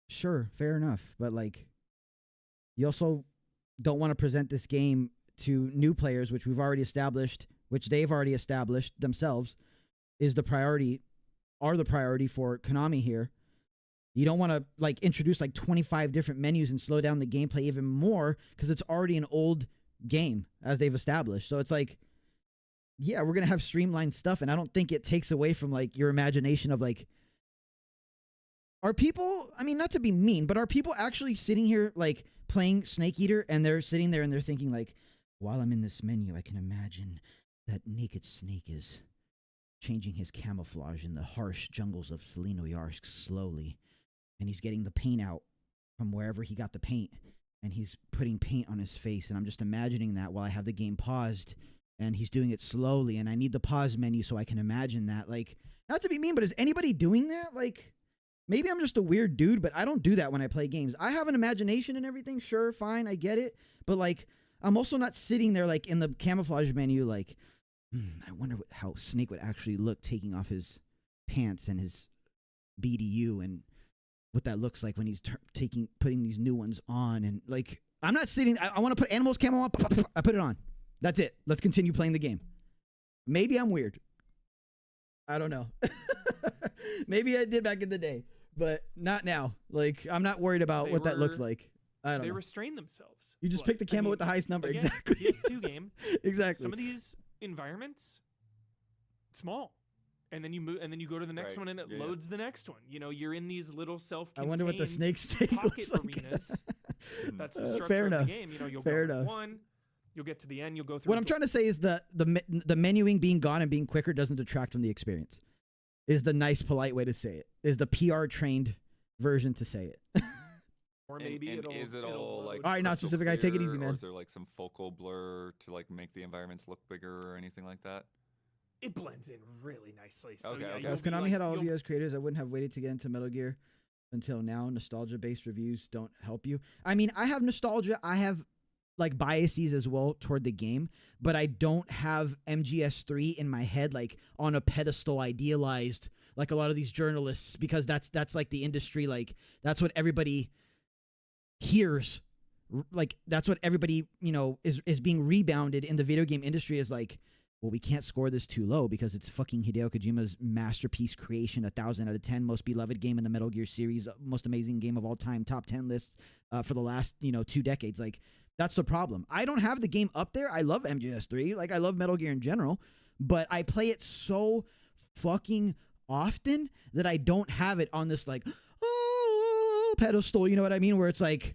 sure, fair enough, but like, you also don't want to present this game to new players, which we've already established, which they've already established themselves, is the priority, are the priority for Konami here. You don't want to like introduce like 25 different menus and slow down the gameplay even more because it's already an old game as they've established. So it's like, yeah, we're going to have streamlined stuff, and I don't think it takes away from, like, your imagination of, like, are people, I mean, not to be mean, but are people actually sitting here, like, playing Snake Eater, and they're sitting there and they're thinking, like, while I'm in this menu, I can imagine that Naked Snake is changing his camouflage in the harsh jungles of Selenoyarsk slowly, and he's getting the paint out from wherever he got the paint, and he's putting paint on his face, and I'm just imagining that while I have the game paused, and he's doing it slowly, and I need the pause menu so I can imagine that. Like, not to be mean, but is anybody doing that? Like, maybe I'm just a weird dude, but I don't do that when I play games. I have an imagination and everything, sure, fine, I get it. But, like, I'm also not sitting there, like, in the camouflage menu, like, I wonder how Snake would actually look taking off his pants and his BDU and what that looks like when he's putting these new ones on. And, like, I'm not sitting, I want to put Animals camo on, I put it on. That's it. Let's continue playing the game. Maybe I'm weird. I don't know. Maybe I did back in the day, but not now. Like, I'm not worried about what that looks like. I don't know. They restrain themselves. You just pick the camo with the highest number. Again, exactly. PS2 game. Exactly. Some of these environments, small. And then you move, and then you go to the next one, and it loads the next one. You know, you're in these little self-contained I wonder what the snake pocket arenas. That's the structure of the game. You know, you'll go with one. You'll get to the end. You'll go through. What I'm trying to say is the menuing being gone and being quicker doesn't detract from the experience. Is the nice, polite way to say it. Is the PR trained version to say it. Or maybe is it all like all right, not specific. I take it easy, man. Or is there like some focal blur to like make the environments look bigger or anything like that? It blends in really nicely. So Okay, yeah, okay. If Konami had all of you as creators, I wouldn't have waited to get into Metal Gear until now. Nostalgia-based reviews don't help you. I mean, I have nostalgia. I have like biases as well toward the game, but I don't have MGS3 in my head like on a pedestal, idealized like a lot of these journalists, because that's like the industry, like that's what everybody hears, like that's what everybody, you know, is being rebounded in the video game industry is like, well, we can't score this too low because it's fucking Hideo Kojima's masterpiece creation, 1,000 out of 10, most beloved game in the Metal Gear series, most amazing game of all time, top 10 lists for the last, 2 decades. Like, that's the problem. I don't have the game up there. I love MGS3. Like, I love Metal Gear in general, but I play it so fucking often that I don't have it on this, like, pedestal, you know what I mean? Where it's like,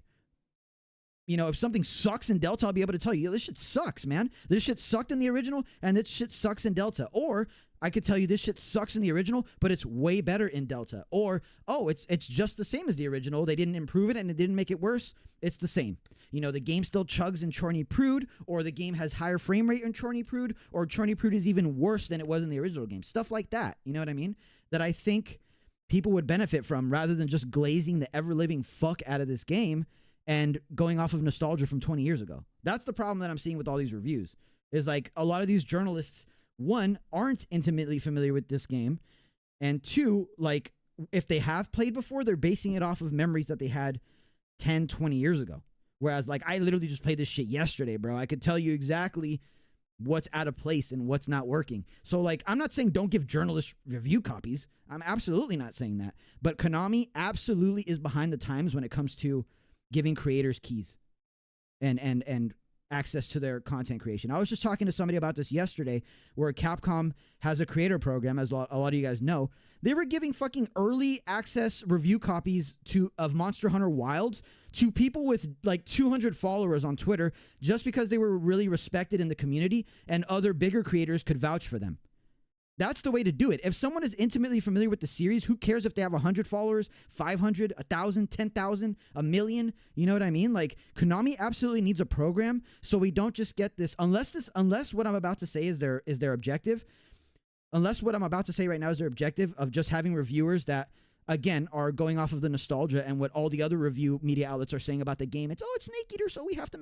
if something sucks in Delta, I'll be able to tell you, this shit sucks, man. This shit sucked in the original, and this shit sucks in Delta. Or I could tell you this shit sucks in the original, but it's way better in Delta. Or, it's just the same as the original. They didn't improve it, and it didn't make it worse. It's the same. The game still chugs in Chorny Prude, or the game has higher frame rate in Chorny Prude, or Chorny Prude is even worse than it was in the original game. Stuff like that, you know what I mean? That I think people would benefit from, rather than just glazing the ever-living fuck out of this game and going off of nostalgia from 20 years ago. That's the problem that I'm seeing with all these reviews, is like a lot of these journalists, one, aren't intimately familiar with this game, and two, like if they have played before, they're basing it off of memories that they had 10, 20 years ago. Whereas like I literally just played this shit yesterday, bro. I could tell you exactly what's out of place and what's not working. So like, I'm not saying don't give journalists review copies. I'm absolutely not saying that. But Konami absolutely is behind the times when it comes to giving creators keys and access to their content creation. I was just talking to somebody about this yesterday, where Capcom has a creator program, as a lot of you guys know. They were giving fucking early access review copies of Monster Hunter Wilds to people with like 200 followers on Twitter, just because they were really respected in the community and other bigger creators could vouch for them. That's the way to do it. If someone is intimately familiar with the series, who cares if they have 100 followers, 500, 1,000, 10,000, a million? You know what I mean? Like, Konami absolutely needs a program, so we don't just get this, unless what I'm about to say is their objective, unless what I'm about to say right now is their objective of just having reviewers that, again, are going off of the nostalgia and what all the other review media outlets are saying about the game. It's Snake Eater, so we have to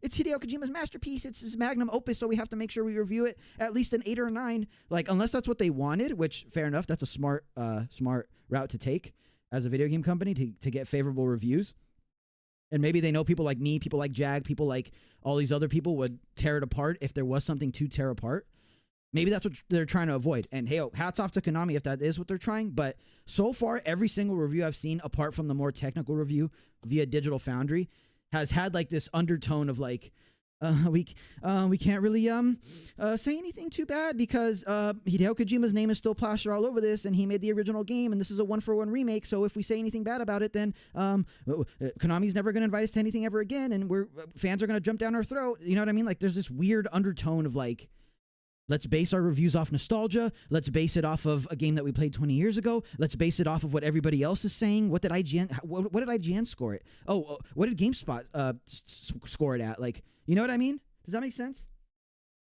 it's Hideo Kojima's masterpiece. It's his magnum opus, so we have to make sure we review it at least an 8 or a 9. Like, unless that's what they wanted, which, fair enough, that's a smart route to take as a video game company to get favorable reviews. And maybe they know people like me, people like Jag, people like all these other people would tear it apart if there was something to tear apart. Maybe that's what they're trying to avoid. And hey, hats off to Konami if that is what they're trying. But so far, every single review I've seen, apart from the more technical review via Digital Foundry, has had like this undertone of like, we can't really say anything too bad because Hideo Kojima's name is still plastered all over this, and he made the original game, and this is a 1-for-1 remake. So if we say anything bad about it, then Konami's never going to invite us to anything ever again, and fans are going to jump down our throat. You know what I mean? Like, there's this weird undertone of like, let's base our reviews off nostalgia. Let's base it off of a game that we played 20 years ago. Let's base it off of what everybody else is saying. What did IGN score it? Oh, what did GameSpot score it at? Like, you know what I mean? Does that make sense?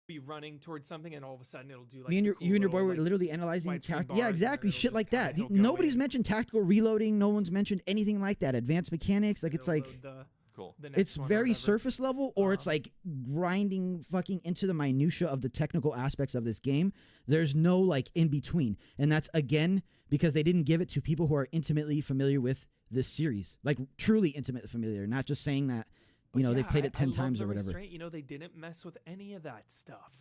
Be running towards something, and all of a sudden it'll do like you and your boy were literally analyzing yeah, exactly, shit like that. Nobody's mentioned tactical reloading. No one's mentioned anything like that. Advanced mechanics, like it's like. Cool. It's very surface level, or it's like grinding fucking into the minutia of the technical aspects of this game. There's no like in between. And that's, again, because they didn't give it to people who are intimately familiar with this series. Like, truly intimately familiar, not just saying that, they've played it 10 times or whatever. They didn't mess with any of that stuff.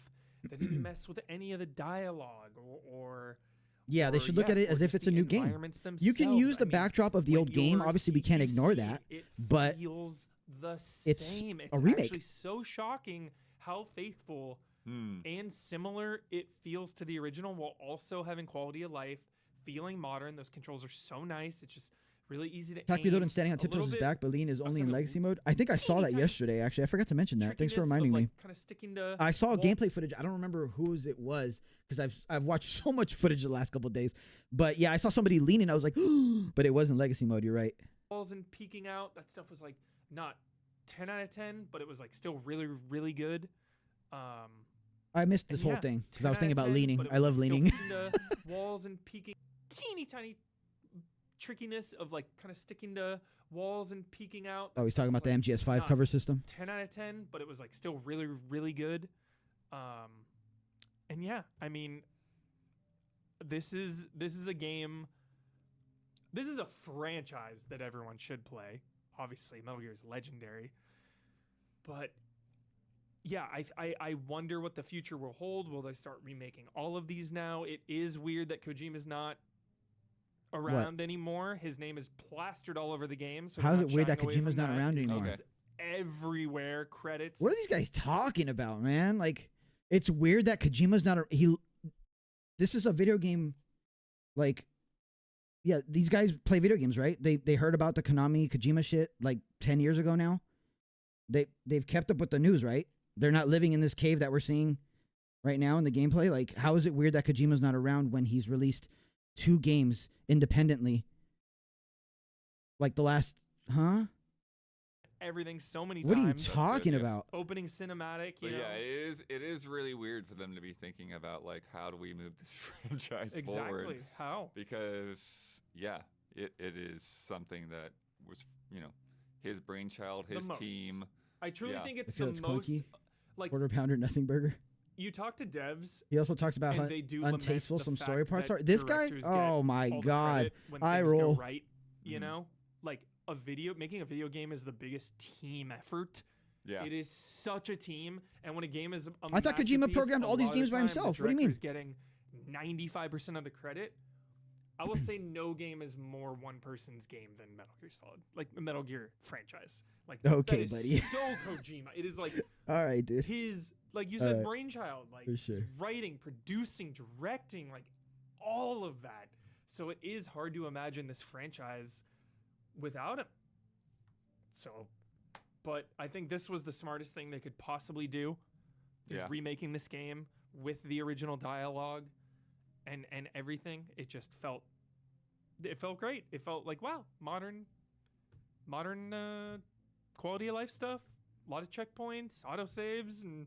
They didn't mess with any of the dialogue or yeah, they should look at it as if it's a new game. You can use the backdrop of the old game. Obviously, we can't ignore that. But feels the same. It's a remake. Actually so shocking how faithful and similar it feels to the original, while also having quality of life, feeling modern. Those controls are so nice. It's just really easy to aim. Reload and standing on tiptoes is back, but Lean is only in legacy mode. I think I saw that yesterday, actually. I forgot to mention that. Thanks for reminding me. Kind of sticking to I saw gameplay footage. I don't remember whose it was, because I've watched so much footage the last couple of days. But yeah, I saw somebody leaning. I was like, but it wasn't legacy mode. You're right. walls and peeking out. That stuff was like not 10 out of 10, but it was like still really, really good. I missed this whole thing because I was thinking about leaning. I love leaning. Walls and peeking, teeny tiny trickiness of like kind of sticking to walls and peeking out. Oh, he's talking about the MGS5 cover system. 10 out of 10, but it was like still really, really good. And yeah, I mean, this is a game. This is a franchise that everyone should play. Obviously, Metal Gear is legendary. But yeah, I wonder what the future will hold. Will they start remaking all of these now? It is weird that Kojima's not around anymore. His name is plastered all over the game. So how is it weird that Kojima's not around anymore? Okay. Everywhere, credits. What are these guys talking about, man? Like, it's weird that Kojima's not this is a video game, like, yeah, these guys play video games, right? They heard about the Konami Kojima shit like 10 years ago now. They've kept up with the news, right? They're not living in this cave that we're seeing right now in the gameplay. Like, how is it weird that Kojima's not around when he's released 2 games independently? Like the last, everything so many what times. What are you talking about? Opening cinematic, you know? Yeah, it is really weird for them to be thinking about, like, how do we move this franchise forward? Exactly. How? Because, yeah, it is something that was, you know, his brainchild, his team. I truly think it's the most clunky. Like quarter pounder nothing burger. You talk to devs. He also talks about how they do untasteful some fact story parts that are. This guy, oh my god, I roll. Right, you know, like making a video game is the biggest team effort. Yeah, it is such a team, and when a game is, I thought Kojima programmed all these games by himself. What do you mean? Getting 95% of the credit. I will say no game is more one person's game than Metal Gear Solid, like the Metal Gear franchise. Like, okay, that is buddy. So Kojima, it is like all right, dude. His, like you said, brainchild, like sure. writing, producing, directing, like all of that. So it is hard to imagine this franchise without him. So, but I think this was the smartest thing they could possibly do, is remaking this game with the original dialogue. And everything, it just felt great. It felt like, wow, modern quality of life stuff. A lot of checkpoints, autosaves, and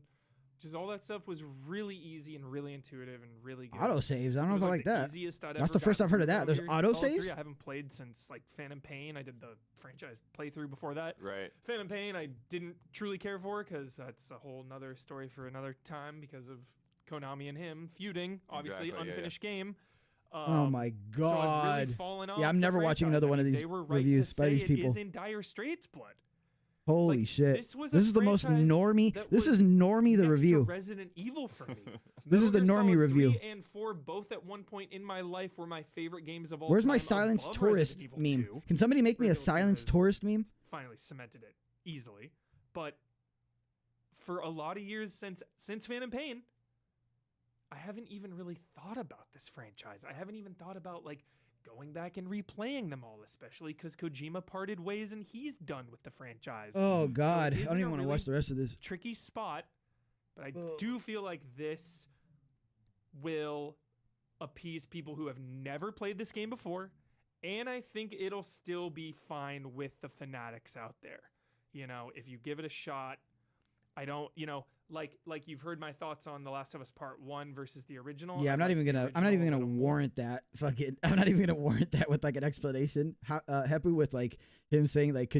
just all that stuff was really easy and really intuitive and really good. Autosaves, I don't know if I like that. That's the first I've heard of that. There's autosaves? I haven't played since like Phantom Pain. I did the franchise playthrough before that. Right. Phantom Pain I didn't truly care for because that's a whole nother story for another time because of Konami and him feuding, obviously unfinished game. Oh my god! So I've really fallen off. Yeah, I'm never watching another one of these reviews by these people. It is in dire straits, blood. Holy shit! This is the most normie. This is normie the review. Resident Evil for me. This is the normie review. 3 and 4 both at one point in my life were my favorite games of all Where's time. my Silence Tourist meme? Can somebody make me a Silence Tourist meme? Finally cemented it easily, but for a lot of years since Phantom Pain, I haven't even really thought about this franchise. I haven't even thought about like going back and replaying them all, especially because Kojima parted ways and he's done with the franchise. Oh god, I don't even want to watch the rest of this. Tricky spot, but I do feel like this will appease people who have never played this game before, and I think it'll still be fine with the fanatics out there. You know, if you give it a shot, I don't, you know, like you've heard my thoughts on The Last of Us Part 1 versus the original. Yeah, I'm not even gonna warrant that. Fuck it. I'm not even gonna warrant that with like an explanation. Hepu with like him saying like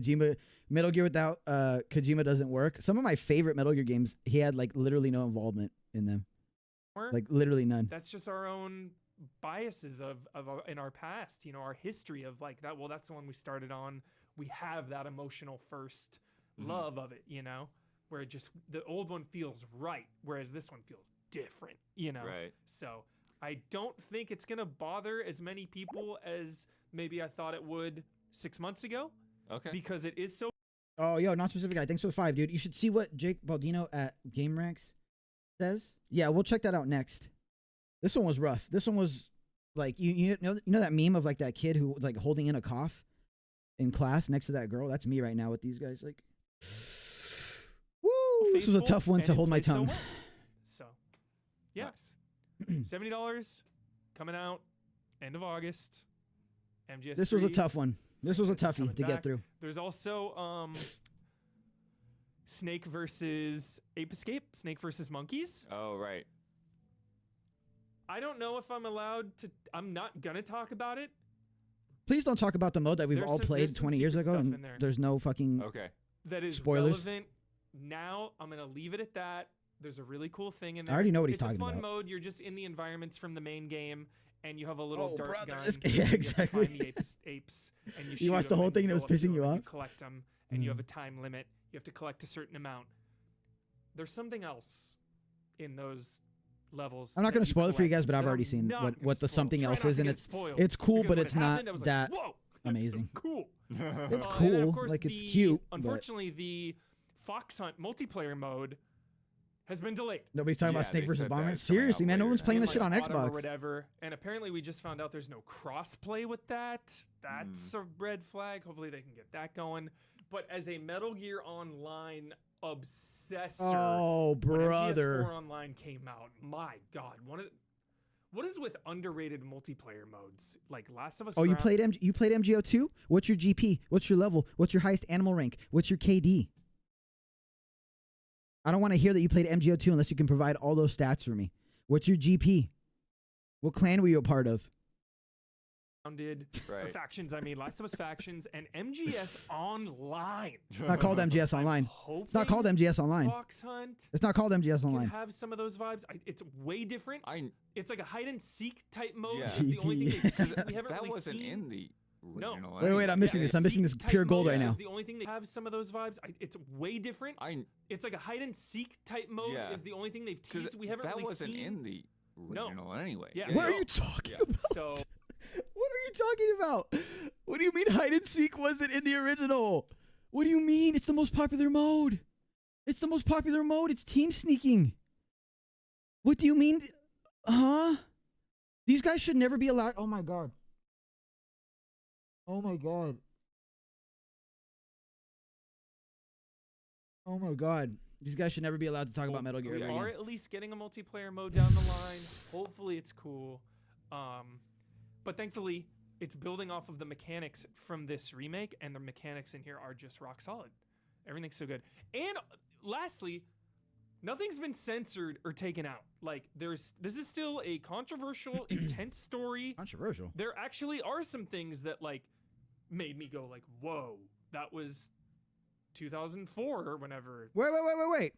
Metal Gear without Kojima doesn't work. Some of my favorite Metal Gear games, he had like literally no involvement in them. Like literally none. That's just our own biases of in our past, you know, our history of like that. Well, that's the one we started on. We have that emotional first love of it, you know. Where it just, the old one feels right, whereas this one feels different, you know? Right. So I don't think it's going to bother as many people as maybe I thought it would 6 months ago. Okay. Because it is so. Oh, yo, not specific guy. Thanks for the 5, dude. You should see what Jake Baldino at GameRanks says. Yeah, we'll check that out next. This one was rough. This one was like, you know that meme of like that kid who was like holding in a cough in class next to that girl? That's me right now with these guys. Like, this was a tough one to hold my tongue. So, yeah. $70 coming out end of August. MGS3. This was a tough one. This was a toughie to get through. There's also Snake versus Ape Escape, Snake versus Monkeys. Oh, right. I don't know if I'm allowed to. I'm not gonna talk about it. Please don't talk about the mode that we've all played 20 years ago, and there's no fucking that is spoilers. Relevant now. I'm gonna leave it at that. There's a really cool thing in there. I already know what he's talking about. It's a fun mode. You're just in the environments from the main game, and you have a little dart gun. Yeah, exactly. You have to find the apes, and you shoot You watched the whole thing and it was pissing you off? You collect them, and you have a time limit. You have to collect a certain amount. There's something else in those levels. I'm not going to spoil it for you guys, but I've already seen what the something else is, and it's cool, but it's not that amazing. Cool. It's cool, like it's cute. Unfortunately, the Fox Hunt multiplayer mode has been delayed. Nobody's talking about Snake versus Bomber. Seriously, man, no one's playing this shit on Xbox or whatever. And apparently, we just found out there's no cross-play with that. That's a red flag. Hopefully, they can get that going. But as a Metal Gear Online obsessor, oh brother, when MGS4 Online came out, my God, what is with underrated multiplayer modes like Last of Us? Oh, you played MGO2? What's your GP? What's your level? What's your highest animal rank? What's your KD? I don't want to hear that you played MGO2 unless you can provide all those stats for me. What's your GP? What clan were you a part of? Factions, I mean, Last of Us Factions and MGS Online. It's not called MGS Online. It's not called MGS Online. Fox Hunt. It's not called MGS Online. Can have some of those vibes. It's way different. It's like a hide and seek type mode. Yeah. Is the only thing we haven't that really wasn't seen. In the original. No. Wait, I'm missing this. I'm missing this pure gold right now. Is the only thing they have some of those vibes. It's way different. It's like a hide and seek type mode. Is the only thing they've teased. We haven't really seen. That wasn't in the original anyway. Yeah. What are you talking about? So. What are you talking about? What do you mean hide and seek wasn't in the original? What do you mean? It's the most popular mode. It's the most popular mode. It's team sneaking. What do you mean? Huh? These guys should never be allowed. Oh my God. Oh my God. Oh my God. These guys should never be allowed to talk about Metal Gear again. Or at least getting a multiplayer mode down the line. Hopefully it's cool. But thankfully, it's building off of the mechanics from this remake, and the mechanics in here are just rock solid. Everything's so good. And lastly, nothing's been censored or taken out. Like, this is still a controversial, intense story. Controversial? There actually are some things that, like, made me go, like, whoa, that was 2004 or whenever. Wait.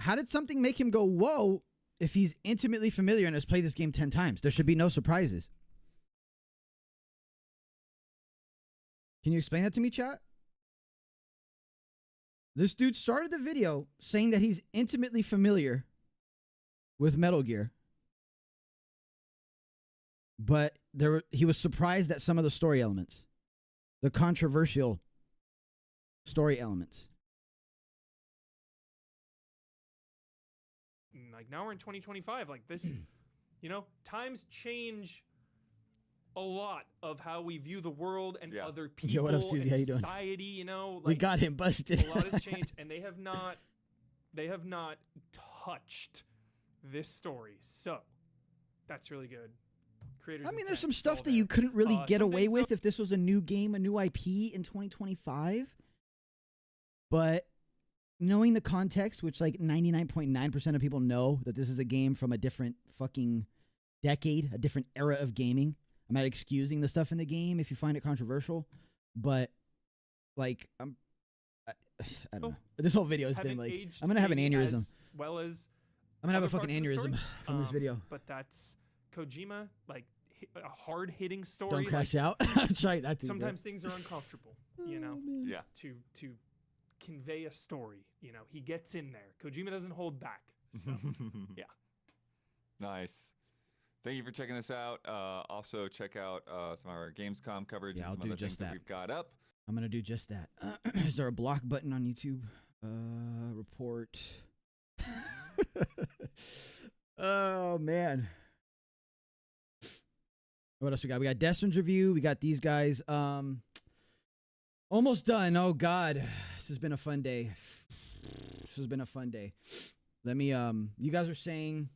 How did something make him go, whoa, if he's intimately familiar and has played this game 10 times? There should be no surprises. Can you explain that to me, chat? This dude started the video saying that he's intimately familiar with Metal Gear. But he was surprised at some of the story elements. The controversial story elements. Like, now we're in 2025. Like, this, times change a lot of how we view the world and other people. Yo, what up, Susie? How you doing? Society, Like, we got him busted. A lot has changed, and they have not touched this story. So that's really good. Creators. I mean, there's some stuff that you couldn't really get away with if this was a new game, a new IP in 2025. But knowing the context, which like 99.9% of people know that this is a game from a different fucking decade, a different era of gaming. I'm not excusing the stuff in the game if you find it controversial, but like I don't know. This whole video has been like, I'm gonna have an aneurysm. As well as I'm gonna have a fucking aneurysm from this video. But that's Kojima, like a hard hitting story. Don't crash out. I'm trying not to. Sometimes things are uncomfortable, Yeah. To convey a story, he gets in there. Kojima doesn't hold back. So yeah. Nice. Thank you for checking this out. Also check out some of our Gamescom coverage and some other things that we've got up. I'm gonna do just that. Is there a block button on YouTube? Report. Oh man. What else we got? We got Destin's review. We got these guys. Almost done. Oh God, this has been a fun day. Let me. You guys are saying.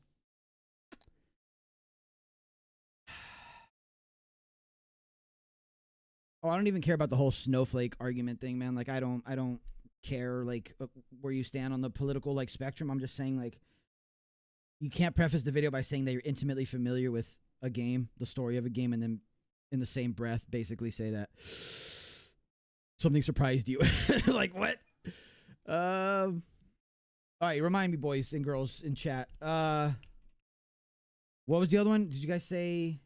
Oh, I don't even care about the whole snowflake argument thing, man. Like, I don't care, like, where you stand on the political, like, spectrum. I'm just saying, like, you can't preface the video by saying that you're intimately familiar with a game, the story of a game, and then in the same breath basically say that something surprised you. Like, what? All right, remind me, boys and girls in chat. What was the other one? Did you guys say...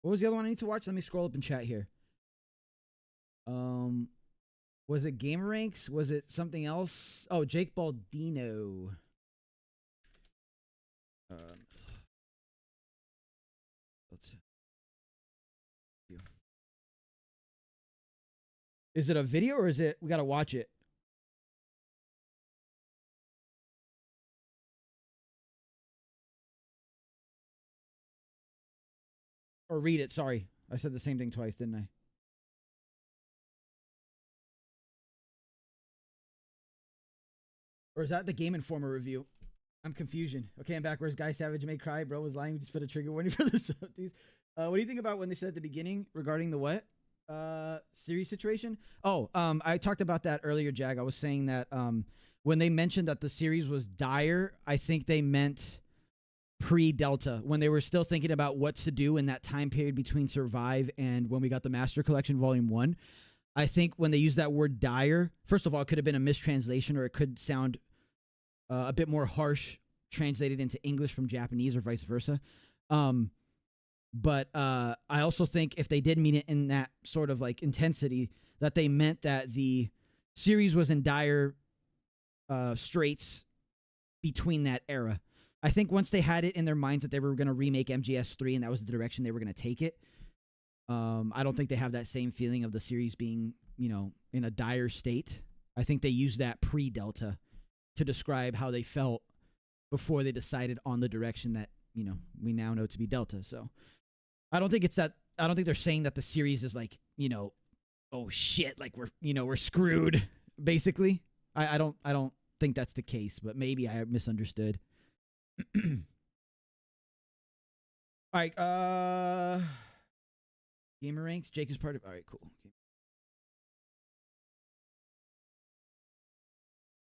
What was the other one I need to watch? Let me scroll up in chat here. Was it Gameranks? Was it something else? Oh, Jake Baldino. Let's see. Is it a video or is it we gotta watch it? Or read it, sorry. I said the same thing twice, didn't I? Or is that the Game Informer review? I'm confusion. Okay, I'm back. Where's Guy Savage made cry? Bro was lying. We just put a trigger warning for the Softies. What do you think about when they said at the beginning regarding the what? Series situation? Oh, I talked about that earlier, Jag. I was saying that when they mentioned that the series was dire, I think they meant pre-Delta, when they were still thinking about what to do in that time period between Survive and when we got the Master Collection Volume 1. I think when they used that word dire, first of all, it could have been a mistranslation, or it could sound a bit more harsh translated into English from Japanese or vice versa. But I also think if they did mean it in that sort of like intensity, that they meant that the series was in dire straits between that era. I think once they had it in their minds that they were going to remake MGS3 and that was the direction they were going to take it, I don't think they have that same feeling of the series being, you know, in a dire state. I think they used that pre-Delta to describe how they felt before they decided on the direction that, you know, we now know to be Delta. So I don't think it's that. I don't think they're saying that the series is like, you know, oh shit, like we're screwed, basically. I don't think that's the case, but maybe I misunderstood. All right, Gamer Ranks. Jake is part of. All right, cool.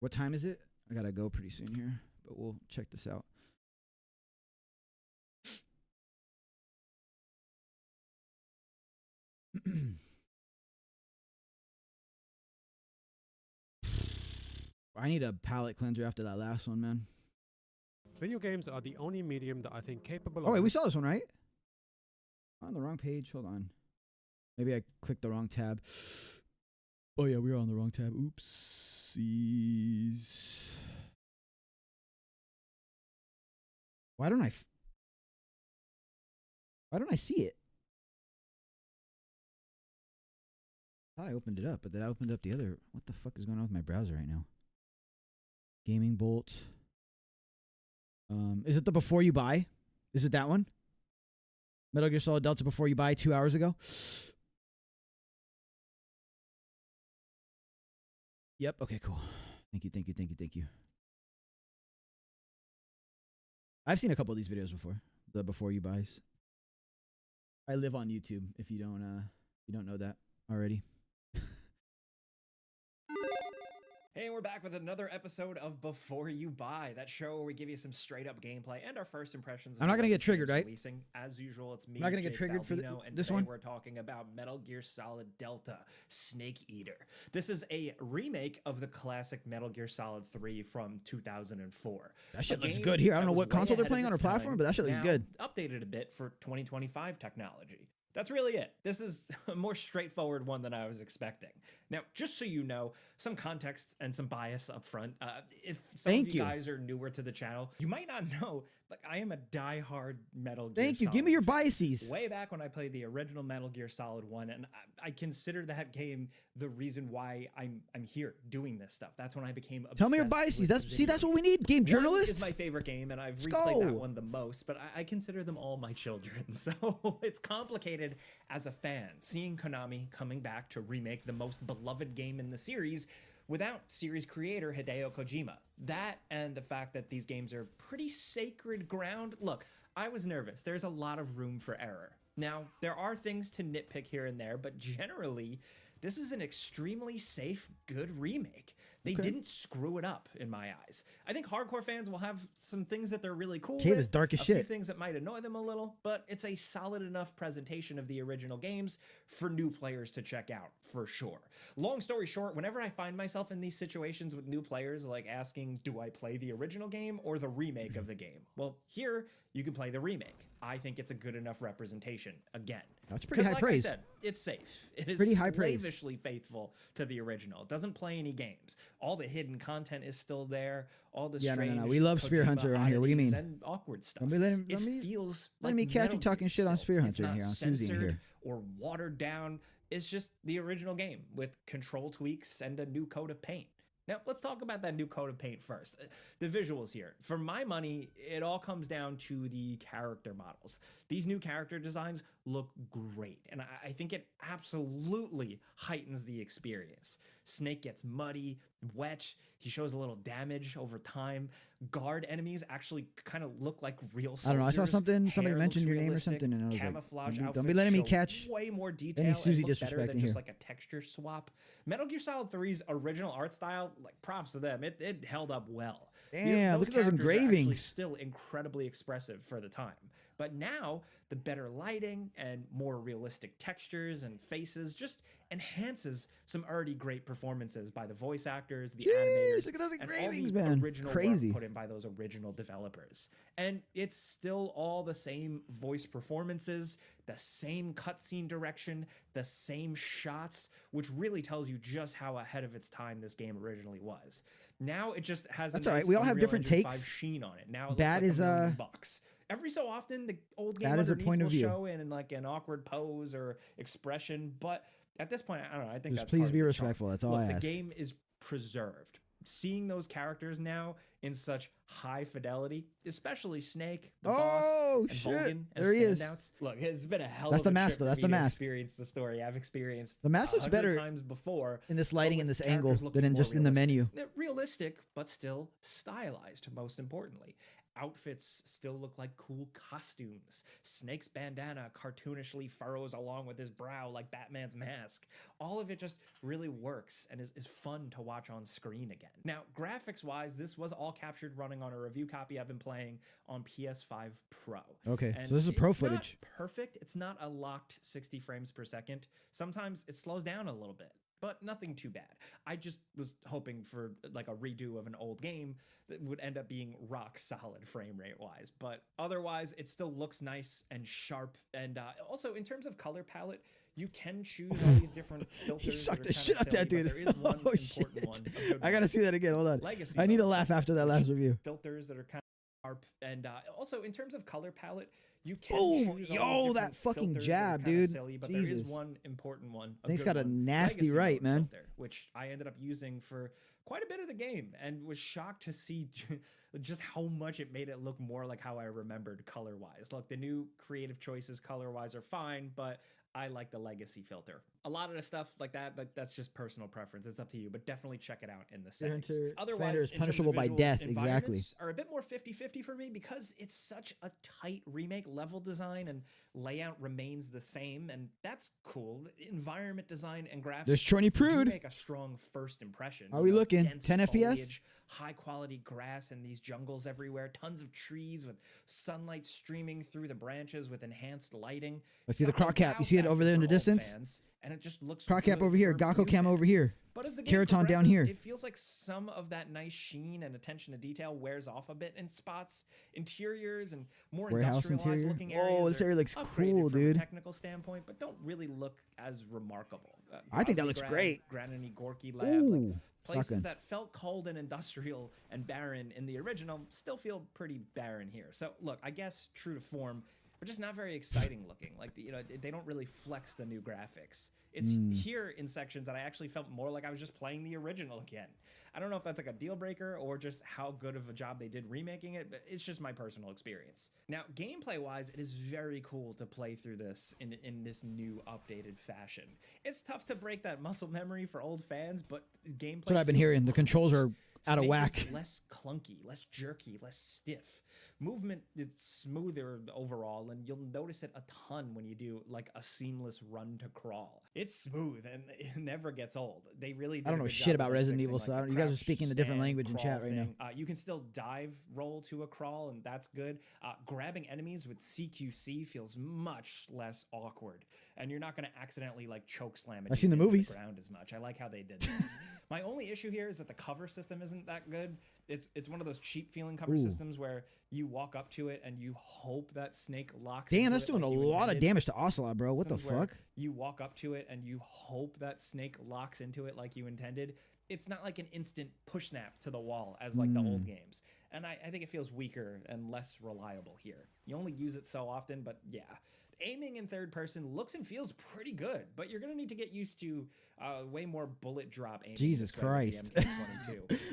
What time is it? I gotta go pretty soon here, but we'll check this out. I need a palate cleanser after that last one, man. Video games are the only medium that I think capable of... Oh, wait, we saw this one, right? On the wrong page. Hold on. Maybe I clicked the wrong tab. Oh, yeah, we were on the wrong tab. Oopsies. Why don't I see it? I thought I opened it up, but then I opened up the other... What the fuck is going on with my browser right now? Gaming Bolt. Is it the Before You Buy? Is it that one? Metal Gear Solid Delta Before You Buy 2 hours ago? Yep. Okay, cool. Thank you. I've seen a couple of these videos before. The Before You Buys. I live on YouTube, if you don't know that already. Hey, we're back with another episode of Before You Buy, that show where we give you some straight up gameplay and our first impressions. I'm not going to get triggered, right? Releasing. As usual, it's me. I'm not going to get triggered for this one. We're talking about Metal Gear Solid Delta Snake Eater. This is a remake of the classic Metal Gear Solid 3 from 2004. That shit looks good here. I don't know what console they're playing on or platform, but that shit looks good. Updated a bit for 2025 technology. That's really it. This is a more straightforward one than I was expecting. Now, just so you know, some context and some bias up front. If some of you guys are newer to the channel, you might not know, but I am a diehard Metal Gear Thank you. Give me your biases. Way back when I played the original Metal Gear Solid 1, and I consider that game the reason why I'm here doing this stuff. That's when I became obsessed. Tell me your biases. That's what we need. Game journalists. One is my favorite game, and I've replayed that one the most, but I consider them all my children. So it's complicated as a fan, seeing Konami coming back to remake the most beloved game in the series without series creator Hideo Kojima. That and the fact that these games are pretty sacred ground. Look, I was nervous. There's a lot of room for error. Now, there are things to nitpick here and there, but generally, this is an extremely safe, good remake. They didn't screw it up, in my eyes. I think hardcore fans will have some things that they're really cool Cave with. is dark as a shit. few things that might annoy them a little, but it's a solid enough presentation of the original games for new players to check out, for sure. Long story short, whenever I find myself in these situations with new players, like asking, do I play the original game or the remake of the game? Well, here, you can play the remake. I think it's a good enough representation, again. That's pretty high like praise. I said, it's safe. It is pretty high praise. slavishly faithful to the original. It doesn't play any games. All the hidden content is still there. All the strange no. We love Spear Hunter around here. What do you mean? And awkward stuff. Let feels let like me catch you Metal talking Gear shit on still. Spear It's Hunter not here on Susie in censored here. or watered down. It's just the original game with control tweaks and a new coat of paint. Now, let's talk about that new coat of paint first. The visuals here. For my money, it all comes down to the character models. These new character designs look great, and I think it absolutely heightens the experience. Snake gets muddy, wet, he shows a little damage over time. Guard enemies actually kind of look like real soldiers. I don't know, I saw somebody mentioned your name or realistic. something, and I was Camouflage like, outfits don't be letting me show catch way more detail any Susie and look better disrespecting than just here. like a texture swap. Metal Gear Solid 3's original art style, like props to them, it held up well. Damn, look at those characters are actually engravings. still incredibly expressive for the time. But now, the better lighting and more realistic textures and faces just enhances some already great performances by the voice actors, the animators, look at those and all engravings, the man. original Crazy. work put in by those original developers. And it's still all the same voice performances, the same cutscene direction, the same shots, which really tells you just how ahead of its time this game originally was. Now it just has That's a all right. nice We all have Unreal different Engine takes. 5 sheen on it. Now it That looks is, like $1,000,000. Every so often, the old game that is a underneath point will of view. show in like an awkward pose or expression, but at this point, I don't know. I think Just that's please part of be the charm. respectful. That's all Look, I the ask. game is preserved. Seeing those characters now in such high fidelity, especially Snake, the boss, and shit. Vulcan as There he is. standouts. Look, it's been a hell That's of the a mask, trip though. for That's me the to mask. experience the story I've experienced The mask looks 100 better times before in this lighting but and with this angle characters looking than in more just in the menu. They're realistic, but still stylized, most importantly. Outfits still look like cool costumes. Snake's bandana cartoonishly furrows along with his brow like Batman's mask. All of it just really works and is fun to watch on screen again. Now, graphics-wise, this was all captured running on a review copy I've been playing on PS5 Pro. Okay, And so this is pro it's not footage. perfect. It's not a locked 60 frames per second. Sometimes it slows down a little bit, but nothing too bad. I just was hoping for like a redo of an old game that would end up being rock solid frame rate wise. But otherwise, it still looks nice and sharp. And also, in terms of color palette, you can choose all these different filters. He sucked that the are shit kinda out that silly, dude. but there is one Oh, important shit. one. A good I gotta one. see that again. Hold on. Legacy I need to mode, laugh after that last review. Filters that are kind of sharp. And also, in terms of color palette, you can Boom! choose all these Yo, different that fucking filters that are jab, kinda dude. silly, but there is Jesus. one important one. Thing's good got a one, nasty Legacy right, mode man. filter, which I ended up using for quite a bit of the game and was shocked to see just how much it made it look more like how I remembered color-wise. Look, the new creative choices color-wise are fine, but I like the legacy filter. A lot of the stuff like that, but that's just personal preference. It's up to you, but definitely check it out in the settings. Slander Otherwise, is in terms of punishable by visuals, death, exactly. environments are a bit more 50-50 for me because it's such a tight remake. Level design and layout remains the same, and that's cool. Environment design and graphics There's Chorny do Prude. make a strong first impression. How are we looking? Dense 10 FPS? foliage, high quality grass and these jungles everywhere, tons of trees with sunlight streaming through the branches with enhanced lighting. Let's see the Got a croc cap. You wow see it over there in the factor for old distance? fans, and it just looks Croc cap good over here. for Gakko new camo over fans. here. But as the game Keraton down progresses, here. it feels like some of that nice sheen and attention to detail wears off a bit in spots. Interiors and more Warehouse industrialized interior. looking Oh, areas this are area looks upgraded cool, from dude. a technical standpoint, but don't really look as remarkable. I think that looks Groznyj great. Graniny Gorky Lab, Ooh, like places fucking. that felt cold and industrial and barren in the original still feel pretty barren here. So look, I guess true to form, but just not very exciting looking. Like they don't really flex the new graphics. It's here in sections that I actually felt more like I was just playing the original again. I don't know if that's like a deal breaker or just how good of a job they did remaking it, but it's just my personal experience. Now, gameplay wise, it is very cool to play through this in this new updated fashion. It's tough to break that muscle memory for old fans, but gameplay. That's what I've been feels hearing. The controls are out of Snake whack. is less clunky, less jerky, less stiff. Movement is smoother overall, and you'll notice it a ton when you do like a seamless run to crawl. It's smooth and it never gets old. They really did I don't know shit about Resident Evil, so you guys are speaking a different language in chat right now. You can still dive roll to a crawl, and that's good. Grabbing enemies with CQC feels much less awkward, and you're not going to accidentally like choke slam it. I've seen the movies. The ground as much. I like how they did this. My only issue here is that the cover system isn't that good. It's one of those cheap feeling cover systems where you walk up to it and you hope that Snake locks. Damn, that's doing a lot of damage to Ocelot, bro. What the fuck? You walk up to it and you hope that Snake locks into it like you intended. It's not like an instant push snap to the wall as like the old games. And I think it feels weaker and less reliable here. You only use it so often, but yeah. Aiming in third person looks and feels pretty good, but you're going to need to get used to way more bullet drop aiming. Jesus Christ.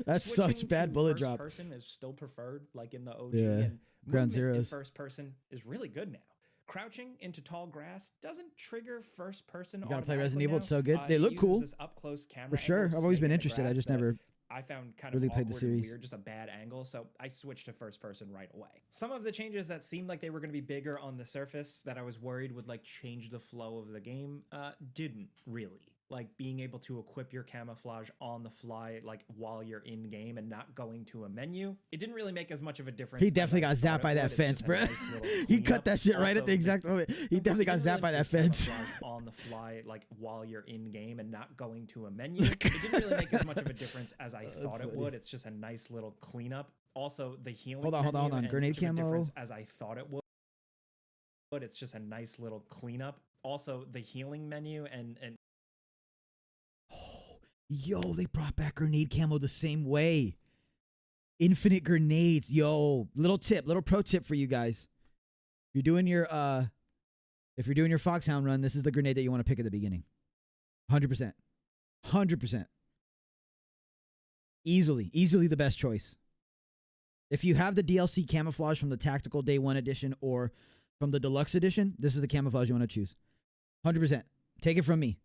That's Switching such bad bullet drop. First person is still preferred, like in the OG. Yeah. And Ground movement in Zeroes. first person is really good now. Crouching into tall grass doesn't trigger first person. You gotta play automatically Resident Evil. now. It's so good. They It look uses cool. this up close camera For sure. angle, I've always Snake been in the interested. I grass just that never I found kind really of played the awkward and series. weird, just a bad angle, so I switched to first person right away. Some of the changes that seemed like they were going to be bigger on the surface that I was worried would like change the flow of the game didn't really. Like being able to equip your camouflage on the fly, like while you're in game and not going to a menu. It didn't really make as much of a difference. He definitely got zapped by that fence, bro. He cut that shit right at the exact moment. He definitely got zapped by that fence. On the fly, like while you're in game and not going to a menu. It didn't really make as much of a difference as I thought it would. It's just a nice little cleanup. Also, the healing. Hold on. Grenade camo. As I thought it would. But it's just a nice little cleanup. Also, the healing menu and Yo, they brought back grenade camo the same way. Infinite grenades. Yo, little pro tip for you guys. If you're doing your Foxhound run, this is the grenade that you want to pick at the beginning. 100%. 100%. Easily the best choice. If you have the DLC camouflage from the Tactical Day 1 edition or from the Deluxe edition, this is the camouflage you want to choose. 100%. Take it from me.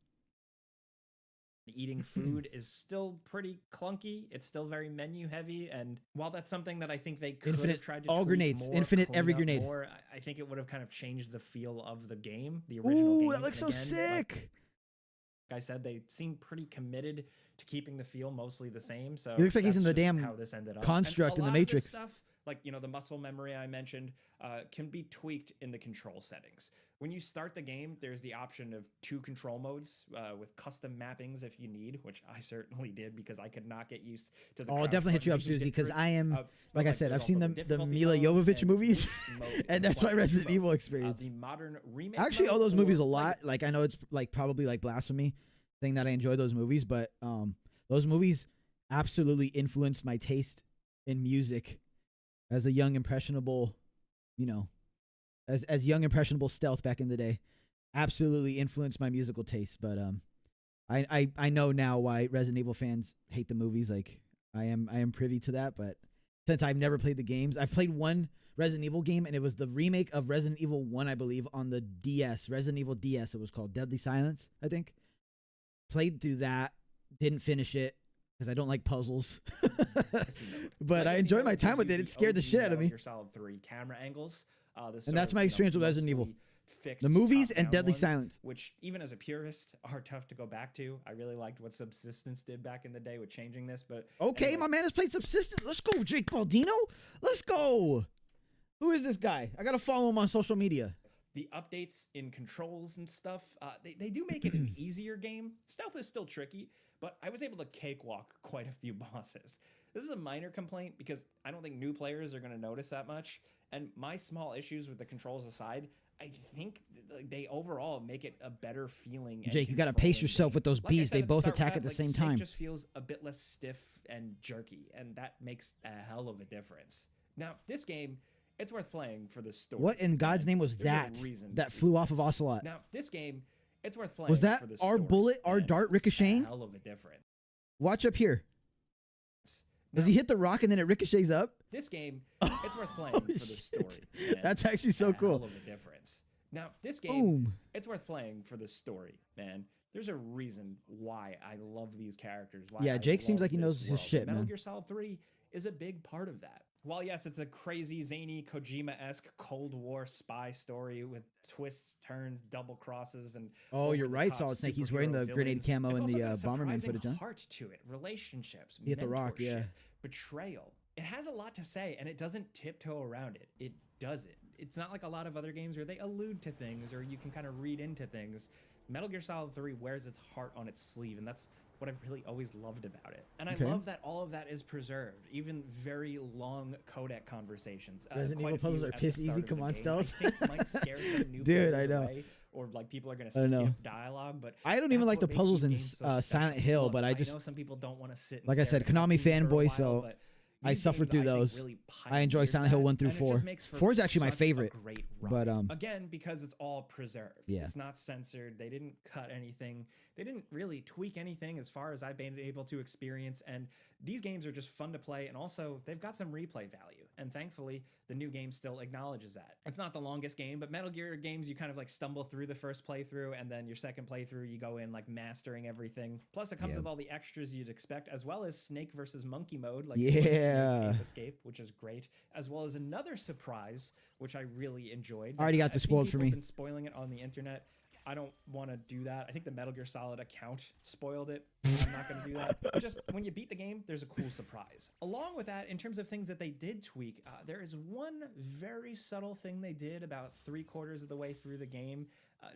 Eating food is still pretty clunky. It's still very menu heavy, and while that's something that I think they could have tried to all tweak grenades, more, infinite clean every up grenade. more, I think it would have kind of changed the feel of the game, the original game. Ooh, that looks so sick. Like I said, they seem pretty committed to keeping the feel mostly the same. So He looks like he's in the damn how this ended up. construct in the Matrix. Stuff, like the muscle memory I mentioned, can be tweaked in the control settings. When you start the game, there's the option of 2 control modes with custom mappings if you need, which I certainly did because I could not get used to the. Oh, I'll definitely hit you up, Susie, because I am, like I said, I've seen the Mila Jovovich movies, and that's my Resident Evil experience. The modern remake. I actually owe those movies a lot. Like I know it's like probably like blasphemy, saying that I enjoy those movies, but those movies absolutely influenced my taste in music as a young impressionable, as young impressionable stealth back in the day, absolutely influenced my musical taste. But I know now why Resident Evil fans hate the movies. Like I am privy to that, but since I've never played the games, I've played one Resident Evil game, and it was the remake of Resident Evil 1, I believe, on the DS, Resident Evil DS. It was called Deadly Silence, I think. Played through that, didn't finish it because I don't like puzzles, but I enjoyed my time with it. It scared the shit out of me. Your Solid 3 camera angles. And that's my experience with Resident Evil. The movies and Deadly Silence. Which, even as a purist, are tough to go back to. I really liked what Subsistence did back in the day with changing this. But okay, anyway. my man has played Subsistence. Let's go, Jake Baldino. Let's go. Who is this guy? I got to follow him on social media. The updates in controls and stuff, they do make it an easier game. Stealth is still tricky, but I was able to cakewalk quite a few bosses. This is a minor complaint because I don't think new players are going to notice that much. And my small issues with the controls aside, I think they overall make it a better feeling. Jake, you got to pace yourself with those bees. They both attack at the same time. It just feels a bit less stiff and jerky, and that makes a hell of a difference. Now, this game, it's worth playing for the story. What in God's name was that flew off of Ocelot? Now, this game, it's worth playing. Was that for the our story, bullet, our dart ricocheting? A hell of a difference. Watch up here. Does he hit the rock and then it ricochets up? This game, it's worth playing for the story. Man. That's actually so cool. A hell of a difference. Now, this game, it's worth playing for the story, man. There's a reason why I love these characters. Why yeah, I Jake seems love like he knows his world. shit, Metal man. Gear Solid 3 is a big part of that. While yes, it's a crazy, zany, Kojima-esque Cold War spy story with twists, turns, double crosses, and you're right, Solid Snake. He's wearing the grenade camo in the Bomberman footage. Huh? Heart to it, relationships, he hit the rock, yeah, betrayal. It has a lot to say, and it doesn't tiptoe around it. It does it. It's not like a lot of other games where they allude to things or you can kind of read into things. Metal Gear Solid 3 wears its heart on its sleeve, and that's what I've really always loved about it. And I love that all of that is preserved, even very long codec conversations. Resident Evil puzzles are piss easy. Come on, Stealth. I think might scare some new dude, players I know. away, or like people are going to skip dialogue. But I don't even like the puzzles in Silent Hill, Look, but I know some people don't want to sit. And like I said, Konami fanboy, so I suffered through those. Really I enjoy Silent Hill 1 through 4. 4 is actually my favorite. But again, because it's all preserved. Yeah. It's not censored. They didn't cut anything. They didn't really tweak anything as far as I've been able to experience. And these games are just fun to play. And also, they've got some replay value. And thankfully, the new game still acknowledges that. It's not the longest game, but Metal Gear games, you kind of like stumble through the first playthrough, and then your second playthrough, you go in like mastering everything. Plus, it comes with all the extras you'd expect, as well as Snake versus Monkey mode, like Snake Escape, which is great, as well as another surprise, which I really enjoyed. Already got this spoiled for me. Been spoiling it on the internet. I don't want to do that. I think the Metal Gear Solid account spoiled it. I'm not going to do that. But just when you beat the game, there's a cool surprise. Along with that, in terms of things that they did tweak, there is one very subtle thing they did about 3/4 of the way through the game.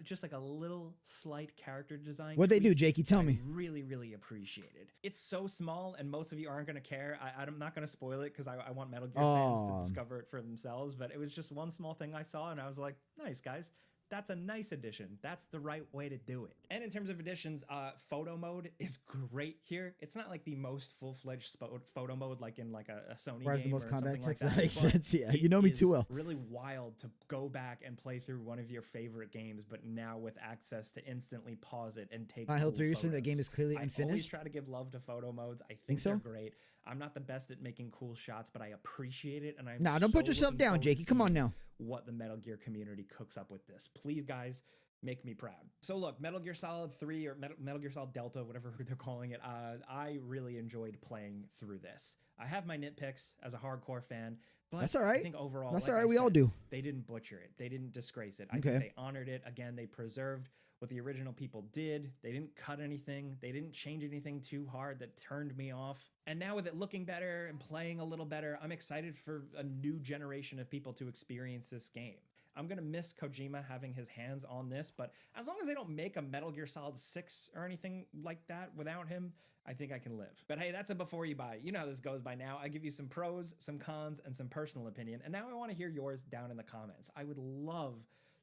Just like a little slight character design. What'd they do, Jakey? Tell me. Really, really appreciated. It's so small, and most of you aren't going to care. I'm not going to spoil it because I want Metal Gear fans to discover it for themselves. But it was just one small thing I saw, and I was like, nice, guys. That's a nice addition. That's the right way to do it. And in terms of additions, photo mode is great here. It's not like the most full-fledged photo mode like in like a Sony Where's game the most or combat something like text? that. Makes sense. Yeah, you know me too well. Really wild to go back and play through one of your favorite games, but now with access to instantly pause it and take Silent Hill 3, you're saying that game is clearly unfinished? I always try to give love to photo modes. I think they're great. I'm not the best at making cool shots, but I appreciate it. And I'm don't put yourself down, Jakey. Come on now. What the Metal Gear community cooks up with this. Please, guys, make me proud. So look, Metal Gear Solid 3 or Metal Gear Solid Delta, whatever they're calling it, I really enjoyed playing through this. I have my nitpicks as a hardcore fan, but that's all right. I think overall, that's like all right. We all do. They didn't butcher it. They didn't disgrace it. I think they honored it. Again, they preserved what the original people did. They didn't cut anything. They didn't change anything too hard that turned me off. And now with it looking better and playing a little better, I'm excited for a new generation of people to experience this game. I'm going to miss Kojima having his hands on this, but as long as they don't make a Metal Gear Solid 6 or anything like that without him, I think I can live. But hey, that's a before you buy. You know how this goes by now. I give you some pros, some cons, and some personal opinion. And now I want to hear yours down in the comments. I would love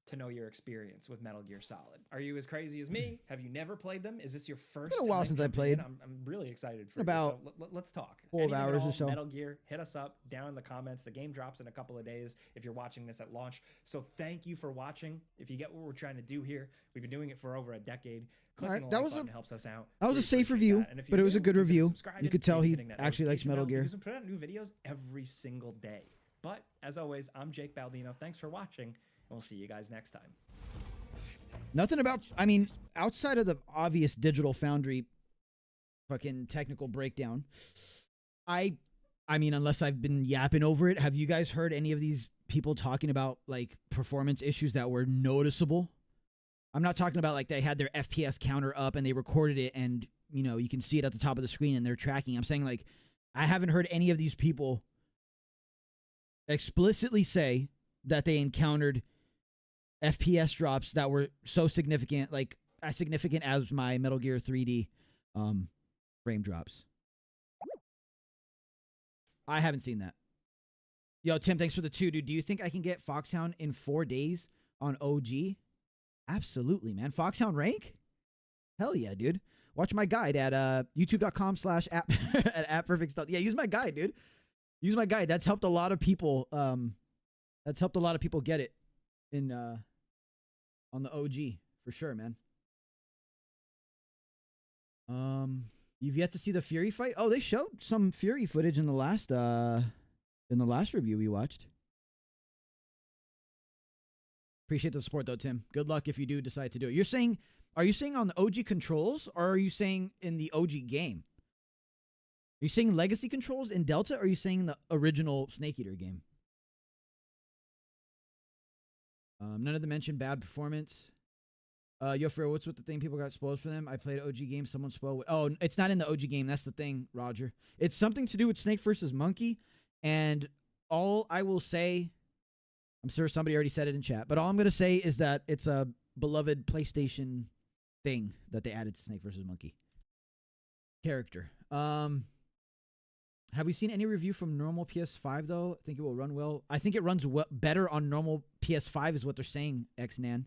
to know your experience with Metal Gear Solid. Are you as crazy as me? Have you never played them? Is this your first? It's been a while since I played. I'm really excited for about you. So let's talk. 12 hours or so. Metal Gear, hit us up down in the comments. The game drops in a couple of days if you're watching this at launch. So thank you for watching. If you get what we're trying to do here, we've been doing it for over a decade. Clicking the like button helps us out. That was a safe review, but it was a good review. You could tell he actually likes Metal Gear. We put out new videos every single day. But as always, I'm Jake Baldino. Thanks for watching, and we'll see you guys next time. Nothing about, I mean, outside of the obvious Digital Foundry fucking technical breakdown, I mean, unless I've been yapping over it, have you guys heard any of these people talking about like performance issues that were noticeable? I'm not talking about like they had their FPS counter up and they recorded it and, you know, you can see it at the top of the screen and they're tracking. I'm saying like, I haven't heard any of these people explicitly say that they encountered FPS drops that were so significant, like as significant as my Metal Gear 3D frame drops. I haven't seen that. Yo, Tim, thanks for the 2, dude. Do you think I can get Foxhound in 4 days on OG? Absolutely, man. Foxhound rank? Hell yeah, dude. Watch my guide at youtube.com/app at perfect stuff. Yeah, use my guide, dude. Use my guide. That's helped a lot of people. That's helped a lot of people get it in on the OG for sure, man. You've yet to see the Fury fight? Oh, they showed some Fury footage in the last review we watched. Appreciate the support though, Tim. Good luck if you do decide to do it. Are you saying on the OG controls or are you saying in the OG game? you saying legacy controls in Delta, or are you saying the original Snake Eater game? None of them mentioned bad performance. Yo, Fro, what's with the thing people got spoiled for them? I played OG game, someone spoiled. Oh, it's not in the OG game. That's the thing, Roger. It's something to do with Snake versus Monkey, and all I will say, I'm sure somebody already said it in chat, but all I'm going to say is that it's a beloved PlayStation thing that they added to Snake versus Monkey character. Have we seen any review from normal PS5 though? I think it will run well. I think it runs better on normal PS5 is what they're saying, XNan.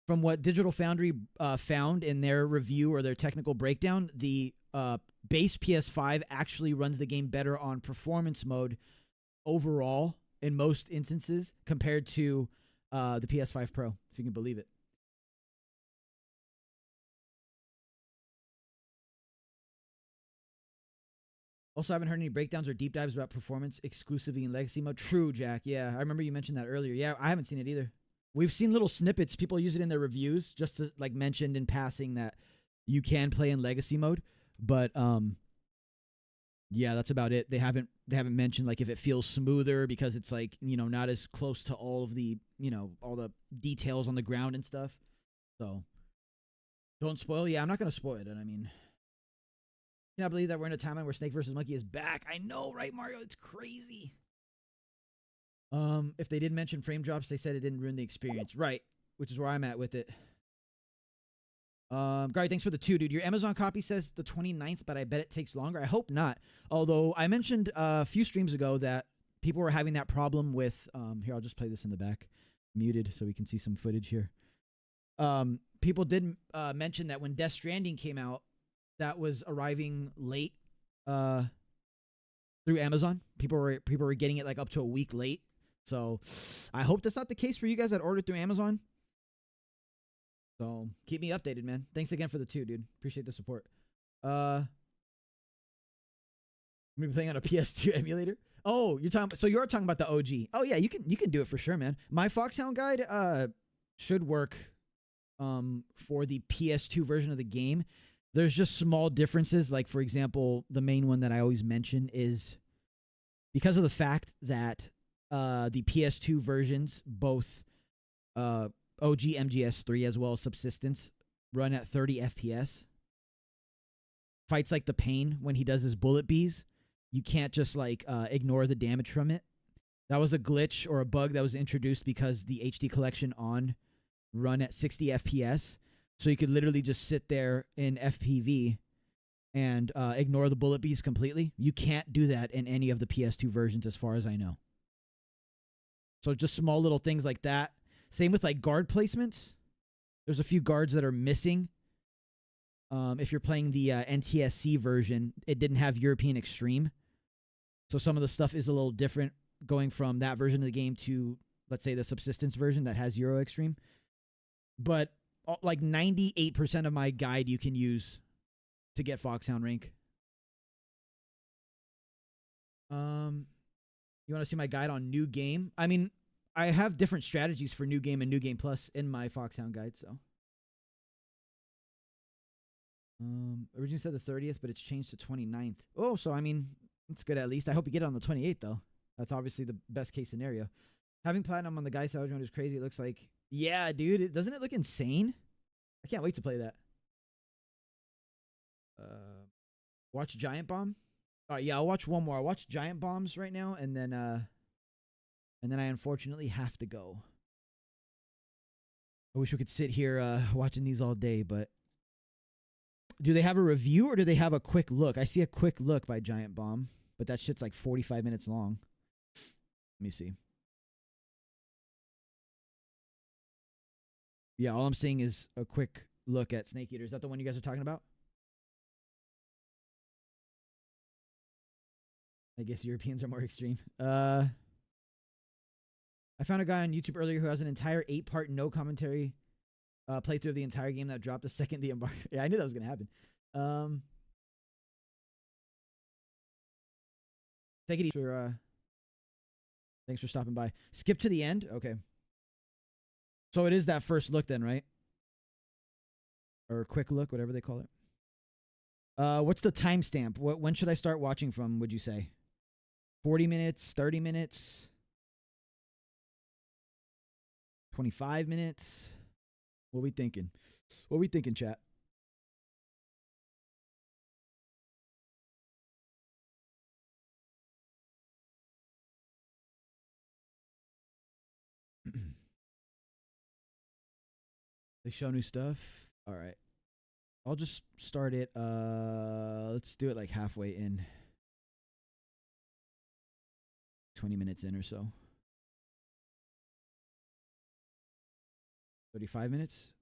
From what Digital Foundry found in their review or their technical breakdown, the base PS5 actually runs the game better on performance mode overall in most instances compared to the PS5 Pro, if you can believe it. Also, I haven't heard any breakdowns or deep dives about performance exclusively in Legacy mode. True, Jack. Yeah, I remember you mentioned that earlier. Yeah, I haven't seen it either. We've seen little snippets. People use it in their reviews just to, like, mentioned in passing that you can play in Legacy mode. But, yeah, that's about it. They haven't mentioned, like, if it feels smoother because it's, like, you know, not as close to all of the, you know, all the details on the ground and stuff. So, don't spoil. Yeah, I'm not going to spoil it. And I mean, I cannot believe that we're in a timeline where Snake vs. Monkey is back. I know, right, Mario? It's crazy. If they did mention frame drops, they said it didn't ruin the experience. Right, which is where I'm at with it. Gary, thanks for the 2, dude. Your Amazon copy says the 29th, but I bet it takes longer. I hope not. Although I mentioned a few streams ago that people were having that problem with, here, I'll just play this in the back, muted so we can see some footage here. People did mention that when Death Stranding came out, that was arriving late through Amazon. People were getting it like up to a week late. So I hope that's not the case for you guys that ordered through Amazon. So keep me updated, man. Thanks again for the 2, dude. Appreciate the support. I'm gonna be playing on a PS2 emulator. Oh, you're talking about the OG. Oh yeah, you can do it for sure, man. My Foxhound guide should work for the PS2 version of the game. There's just small differences. Like, for example, the main one that I always mention is because of the fact that the PS2 versions, both OG MGS3 as well as Subsistence, run at 30 FPS. Fights like the Pain when he does his bullet bees, you can't just like ignore the damage from it. That was a glitch or a bug that was introduced because the HD collection on run at 60 FPS. So you could literally just sit there in FPV and ignore the bullet bees completely. You can't do that in any of the PS2 versions as far as I know. So just small little things like that. Same with like guard placements. There's a few guards that are missing. If you're playing the NTSC version, it didn't have European Extreme. So some of the stuff is a little different going from that version of the game to, let's say, the Subsistence version that has Euro Extreme. But like 98% of my guide you can use to get Foxhound rank. You want to see my guide on New Game? I mean, I have different strategies for New Game and New Game Plus in my Foxhound guide, so. Originally said the 30th, but it's changed to 29th. Oh, so I mean, it's good at least. I hope you get it on the 28th, though. That's obviously the best case scenario. Having Platinum on the Guy Salvage mode is crazy. It looks like, yeah, dude, doesn't it look insane? I can't wait to play that. Watch Giant Bomb. All right, yeah, I'll watch one more. I'll watch Giant Bombs right now, and then I unfortunately have to go. I wish we could sit here watching these all day, but do they have a review or do they have a quick look? I see a quick look by Giant Bomb, but that shit's like 45 minutes long. Let me see. Yeah, all I'm seeing is a quick look at Snake Eater. Is that the one you guys are talking about? I guess Europeans are more extreme. I found a guy on YouTube earlier who has an entire 8-part no commentary playthrough of the entire game that dropped the second the embargo. Yeah, I knew that was going to happen. Take it easy. Thanks for stopping by. Skip to the end? Okay. So it is that first look then, right? Or quick look, whatever they call it. What's the timestamp? When should I start watching from, would you say? 40 minutes, 30 minutes, 25 minutes? What we thinking? What we thinking, chat? They show new stuff. All right. I'll just start it. Let's do it like halfway in. 20 minutes in or so. 35 minutes.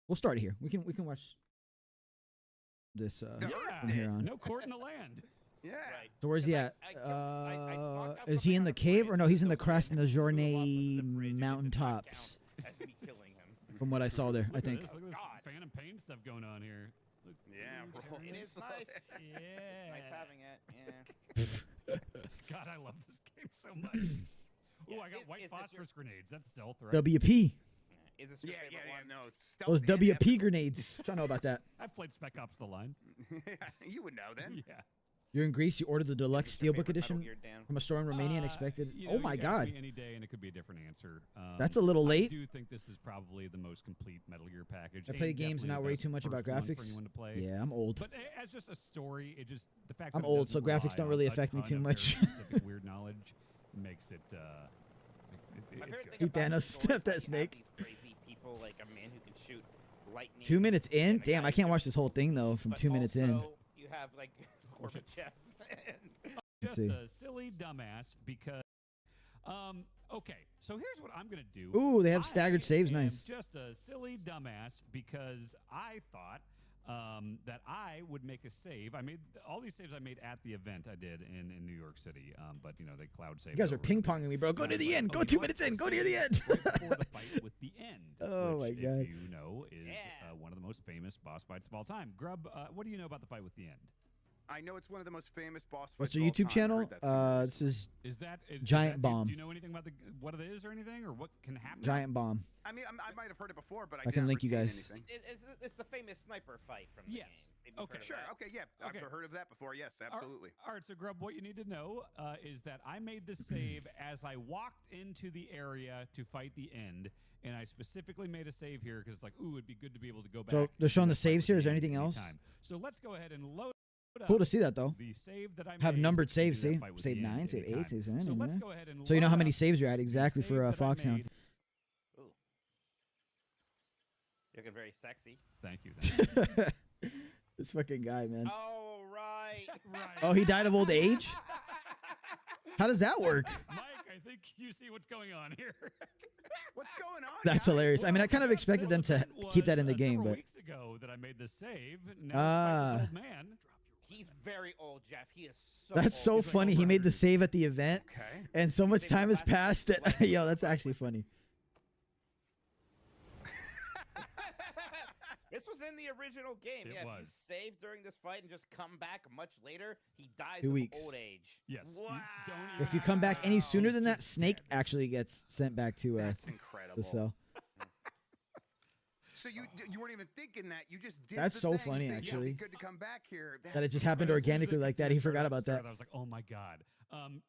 We'll start here. We can watch this from here on. No court in the land. Yeah. Right. So where's he at? Is he in the cave or no? He's in the crest in the Journey mountaintops. From what I saw there, I think. Look at this Phantom Pain stuff going on here. Look, Yeah, It is nice. Yeah. It's nice having it. Yeah. God, I love this game so much. Yeah, Oh, I got is white this phosphorus grenades. That's stealth, right? WP. Is this your favorite one? No. Those Stealth and WP grenades. I don't know about that. I've played Spec Ops: The Line. You would know then. Yeah. You're in Greece. You ordered the deluxe your steelbook favorite Metal edition Gear, Dan? from a store in Romania and expected. You Oh know, my you can ask God. me any day, and it could be a different answer. That's a little late. I do think this is probably the most complete Metal Gear package. I play games and Definitely not the worry best too much about first one for graphics. anyone to play. Yeah, I'm old. But as just a story, it just the fact I'm that it old, doesn't so graphics rely don't on really a affect me ton too of much. very specific weird knowledge makes it. My It's favorite good. thing He about Thanos these stories snapped that is you have snake. These crazy people, like a man who can shoot lightning. 2 minutes in? and a Damn, guy I who can't can- watch this whole thing though. From but 2 minutes in. also You have like Gorbachev. Let's Just see. a silly dumbass because. Okay, so here's what I'm gonna do. Ooh, they have staggered saves, am nice. Just a silly dumbass because I thought that I would make a save. I made all these saves I made at the event I did in New York City. But you know they cloud saved. You guys are ping ponging me, bro. Go to the end. Go 2 minutes in. Go near the end. Right before the fight with the end. Oh which, my God. If you know, is one of the most famous boss fights of all time. Grub, what do you know about the fight with the end? I know it's one of the most famous boss fights. What's your of all YouTube time. I channel? heard that somewhere This is Giant Giant Bomb. Do you know anything about what it is or anything, or what can happen? Giant Bomb. I mean, I might have heard it before, but I can never link you seen guys. anything. It's the famous sniper fight from the game. Maybe you've heard of Sure. that. Okay. Yeah. Okay. I've heard of that before. Yes. Absolutely. All right, so Grub, what you need to know is that I made this save as I walked into the area to fight the end, and I specifically made a save here because it's like, ooh, it'd be good to be able to go back. So they're showing to the fight saves with here. the Is there end anything else? anytime. So let's go ahead and load up. Cool to see that though. The save that I Have made numbered to saves. do that See, fight with save the end 9, save 8, anytime. save 7. So let's yeah. go ahead and So you know how load many up saves you're at the exactly save for that I Foxhound. made. Ooh. You're looking very sexy. Thank you. This fucking guy, man. Oh right. Oh, he died of old age? How does that work? Mike, I think you see what's going on here. What's going on? That's hilarious. I mean, I kind of expected them to keep that in the game, several but weeks ago that I made this save. Now it's this old man. He's very old, Jeff. He is so that's so old. funny. He made the save at the event, Okay. and so much time has passed that yo, that's actually funny. This was in the original game. It yeah, was. if you save during this fight and just come back much later, he dies 2 of weeks. old age. Yes. Wow. If you come back any sooner than that, Snake actually gets sent back to That's the incredible. cell. So you weren't even thinking that. You just did. That's the so thing. funny, You think, yeah, it'd actually. be good to come back here. That it just happened organically like that. He forgot about that. I was like, oh my god.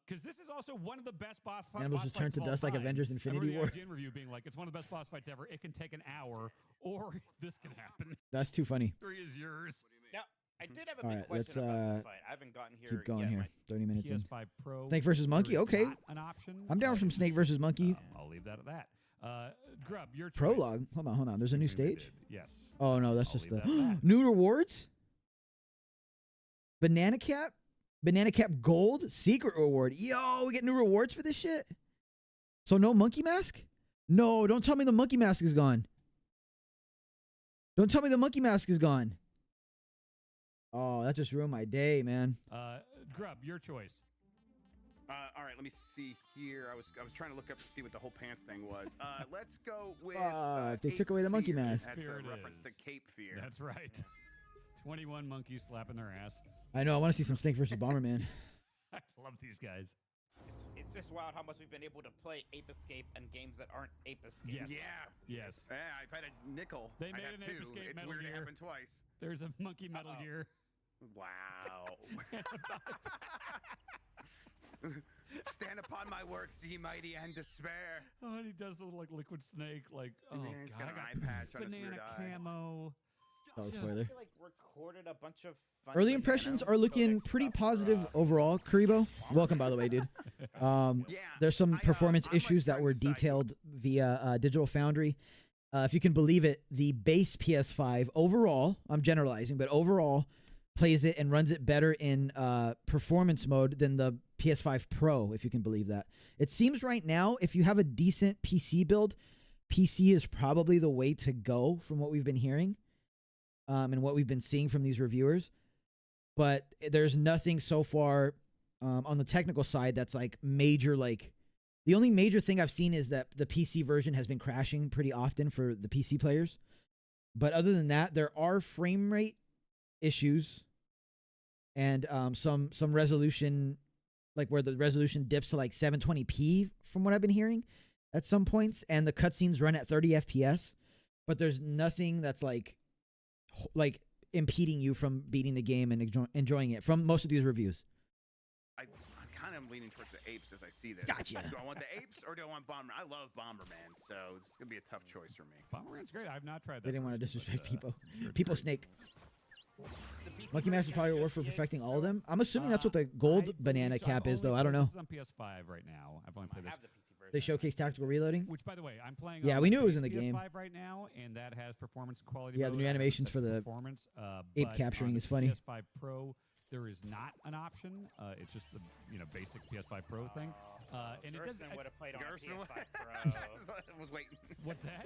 Because this is also one of the best boss Animals just turned to dust like Avengers Infinity War. I remember the IGN review being like, it's one of the best boss fights ever. It can take an hour, or this can happen. That's too funny. 3 is yours. Now, I did have a All big right, question let's about this fight. I haven't gotten here keep going yet. here. 30 minutes in. PS5 Pro. Snake versus Monkey. there is Okay, not an option. I'm down from Snake versus Monkey. I'll leave that at that. Grub, your choice. Prologue. Hold on. There's a new stage. Yes. Oh no, that's I'll just leave the that at that. new rewards. Banana Cap Gold secret reward. Yo, we get new rewards for this shit. So no monkey mask? No, don't tell me the monkey mask is gone. Don't tell me the monkey mask is gone. Oh, that just ruined my day, man. Grub, your choice. All right, let me see here. I was trying to look up to see what the whole pants thing was. Let's go with. They Cape took away the monkey Fear. mask. That's Fear a it reference is. to Cape Fear. That's right. 21 monkeys slapping their ass. I know. I want to see some Snake versus Bomberman. I love these guys. It's just wild how much we've been able to play Ape Escape and games that aren't Ape Escape. Yes. Yeah. Yes. Yeah, I've had a nickel. They I made have an two. Ape Escape It's Metal weird Gear. it happened twice. There's a monkey Metal Gear. Wow. Stand upon my works, ye mighty, and despair. Oh, and he does the like liquid snake, like He's got an eye patch on his banana weird eye. camo. Oh, spoiler. I like recorded a bunch of fun Early impressions are looking pretty positive overall. Karibo, welcome by the way, dude. There's some performance issues that were detailed via Digital Foundry. If you can believe it, the base PS5 overall, I'm generalizing, but overall plays it and runs it better in performance mode than the PS5 Pro, if you can believe that. It seems right now, if you have a decent PC build, PC is probably the way to go from what we've been hearing and what we've been seeing from these reviewers. But there's nothing so far on the technical side that's like major, like the only major thing I've seen is that the PC version has been crashing pretty often for the PC players. But other than that, there are frame rate issues and some resolution, like where the resolution dips to like 720p from what I've been hearing at some points, and the cutscenes run at 30 FPS, but there's nothing that's like impeding you from beating the game and enjoying it from most of these reviews. I'm kind of leaning towards the apes as I see this. Gotcha. Do I want the apes or do I want Bomberman? I love Bomberman, so this is gonna be a tough choice for me. Bomberman's great. I've not tried that. They didn't want to version, disrespect but, People Snake. Monkey Master's probably worth for perfecting all of them. I'm assuming that's what the gold banana cap is, though. I don't know. This is on PS5 right now. I've only played this. They showcase tactical reloading. Which, by the way, I'm playing. Yeah, on we knew it was in the PS5 game. right now, and that has performance quality. Yeah, the mode. new I haven't animations set for the performance. ape But capturing on is the funny. PS5 Pro, there is not an option. It's just the basic PS5 Pro thing. And it does. Gerson would have played on a Gerson PS5 would- Pro. I was waiting. What's that?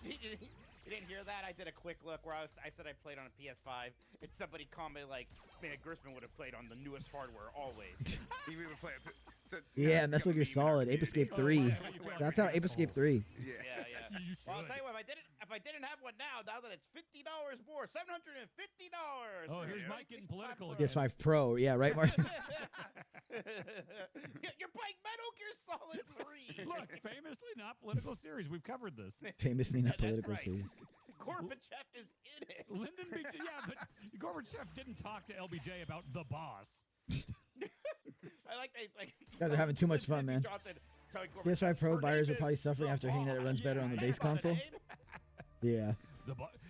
You didn't hear that? I did a quick look where I said I played on a PS5, and somebody commented like, "Man, Gersman would have played on the newest hardware always." He would have played. So, Yeah, Metal Gear Solid, Ape Escape 3. That's how Ape Escape 3. Yeah. Well, I'll tell you what. If I didn't have one now that it's $50 more, $750. Oh, here's Mike getting political. PS5 Pro. Yeah, right, Mark? You're playing Metal Gear Solid 3. Look, famously not political series. We've covered this. Famously not political right. series. Gorbachev is in it. Lyndon B. Yeah, but Gorbachev didn't talk to LBJ about the boss. I like that. He's like, You guys are having too much fun, man. PS5 Pro buyers are probably suffering after hearing that it runs better on the base console. Yeah.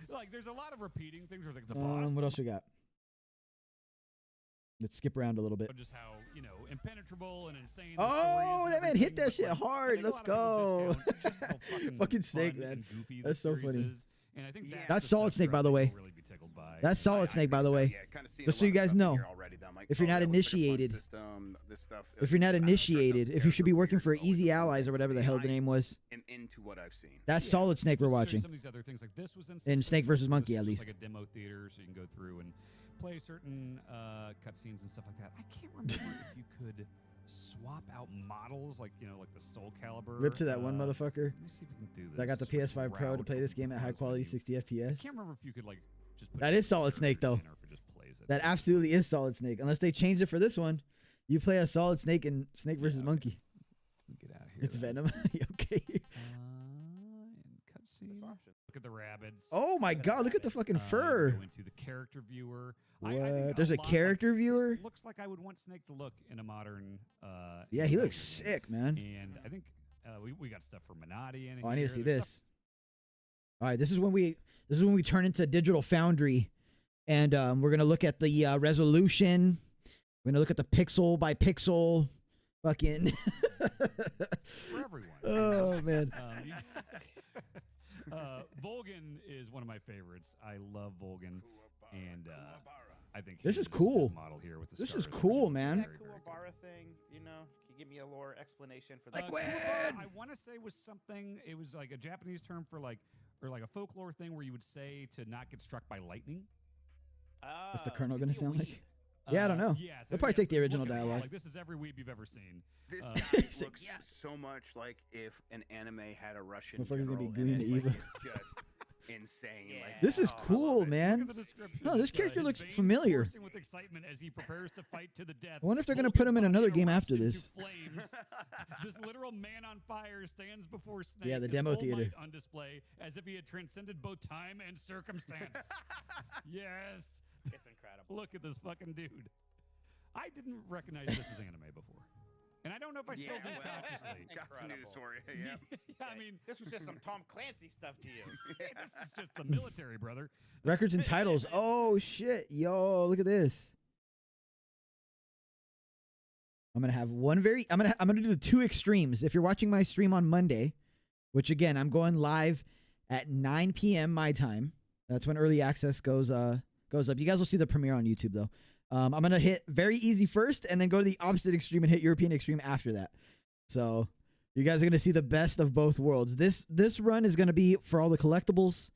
Like, there's a lot of repeating things where like the boss. What else we got? Let's skip around a little bit. Just how, impenetrable and insane. Oh, that man hit that shit hard. Let's go. Fucking Snake, man. That's so funny. And I think that's Solid Snake, by the way. That's Solid Snake, by the way. Just so you guys know. If you're not initiated, if you should be working for Easy Allies or whatever the hell the name was. Into what I've seen. That's Solid Snake we're watching. Some of these other things, like this was in Snake vs. Monkey, at least. Like a demo theater, so you can go through and play certain cutscenes and stuff like that. I can't remember if you could swap out models, like like the Soul Calibur. Rip to that one motherfucker. Let me see if we can do this. That got the PS5 Pro to play this game at high quality 60 FPS. I can't remember if you could just put that is Solid Snake though. That absolutely is Solid Snake. Unless they changed it for this one, you play a Solid Snake in Snake vs. Monkey. Get out of here. It's Venom. Okay. Cutscene. Look at the rabbits. Oh my God! Look at the fucking fur. Go into the character viewer. What? There's a character viewer. Looks like I would want Snake to look in a modern. Yeah, he looks sick, man. And I think we got stuff for Minotti in. Oh, I need to see this. All right, this is when we turn into Digital Foundry, and we're gonna look at the resolution. We're gonna look at the pixel by pixel, fucking. For everyone. Oh man. Volgan is one of my favorites. I love Volgan, and I think this is he's cool. a model here with the this is scars. cool, man. That Kuwabara thing, can you give me a lore explanation for that? Kuwabara, I want to say was something. It was like a Japanese term for like a folklore thing where you would say to not get struck by lightning. What's the Colonel gonna sound like? Yeah, I don't know. Yeah, They'll probably take the original dialogue. Like, this is every weeb you've ever seen. This guy looks so much like if an anime had a Russian Motherfucker's gonna be general Goon in it. Eva. Like, it's just insane. Yeah. Like, This is cool, man. Look at the description. No, this It's, character his looks veins familiar. coursing with excitement as he prepares to fight to the death. I wonder if they're gonna Volgan's put him in body another game erupts after into this. Flames. This literal man on fire stands before Snake. Yeah, the his demo full theater. might on display, as if he had transcended both time and circumstance. Yes. It's incredible. Look at this fucking dude. I didn't recognize this as anime before. And I don't know if I still do consciously. Got some news for you. Yeah. Yeah, I mean, this was just some Tom Clancy stuff to you. Hey, this is just the military, brother. Records and titles. Oh shit. Yo, look at this. I'm going to have one I'm going to do the two extremes. If you're watching my stream on Monday, which again, I'm going live at 9 p.m. my time. That's when early access goes up. You guys will see the premiere on YouTube though. I'm going to hit very easy first and then go to the opposite extreme and hit European extreme after that. So you guys are going to see the best of both worlds. This run is going to be for all the collectibles.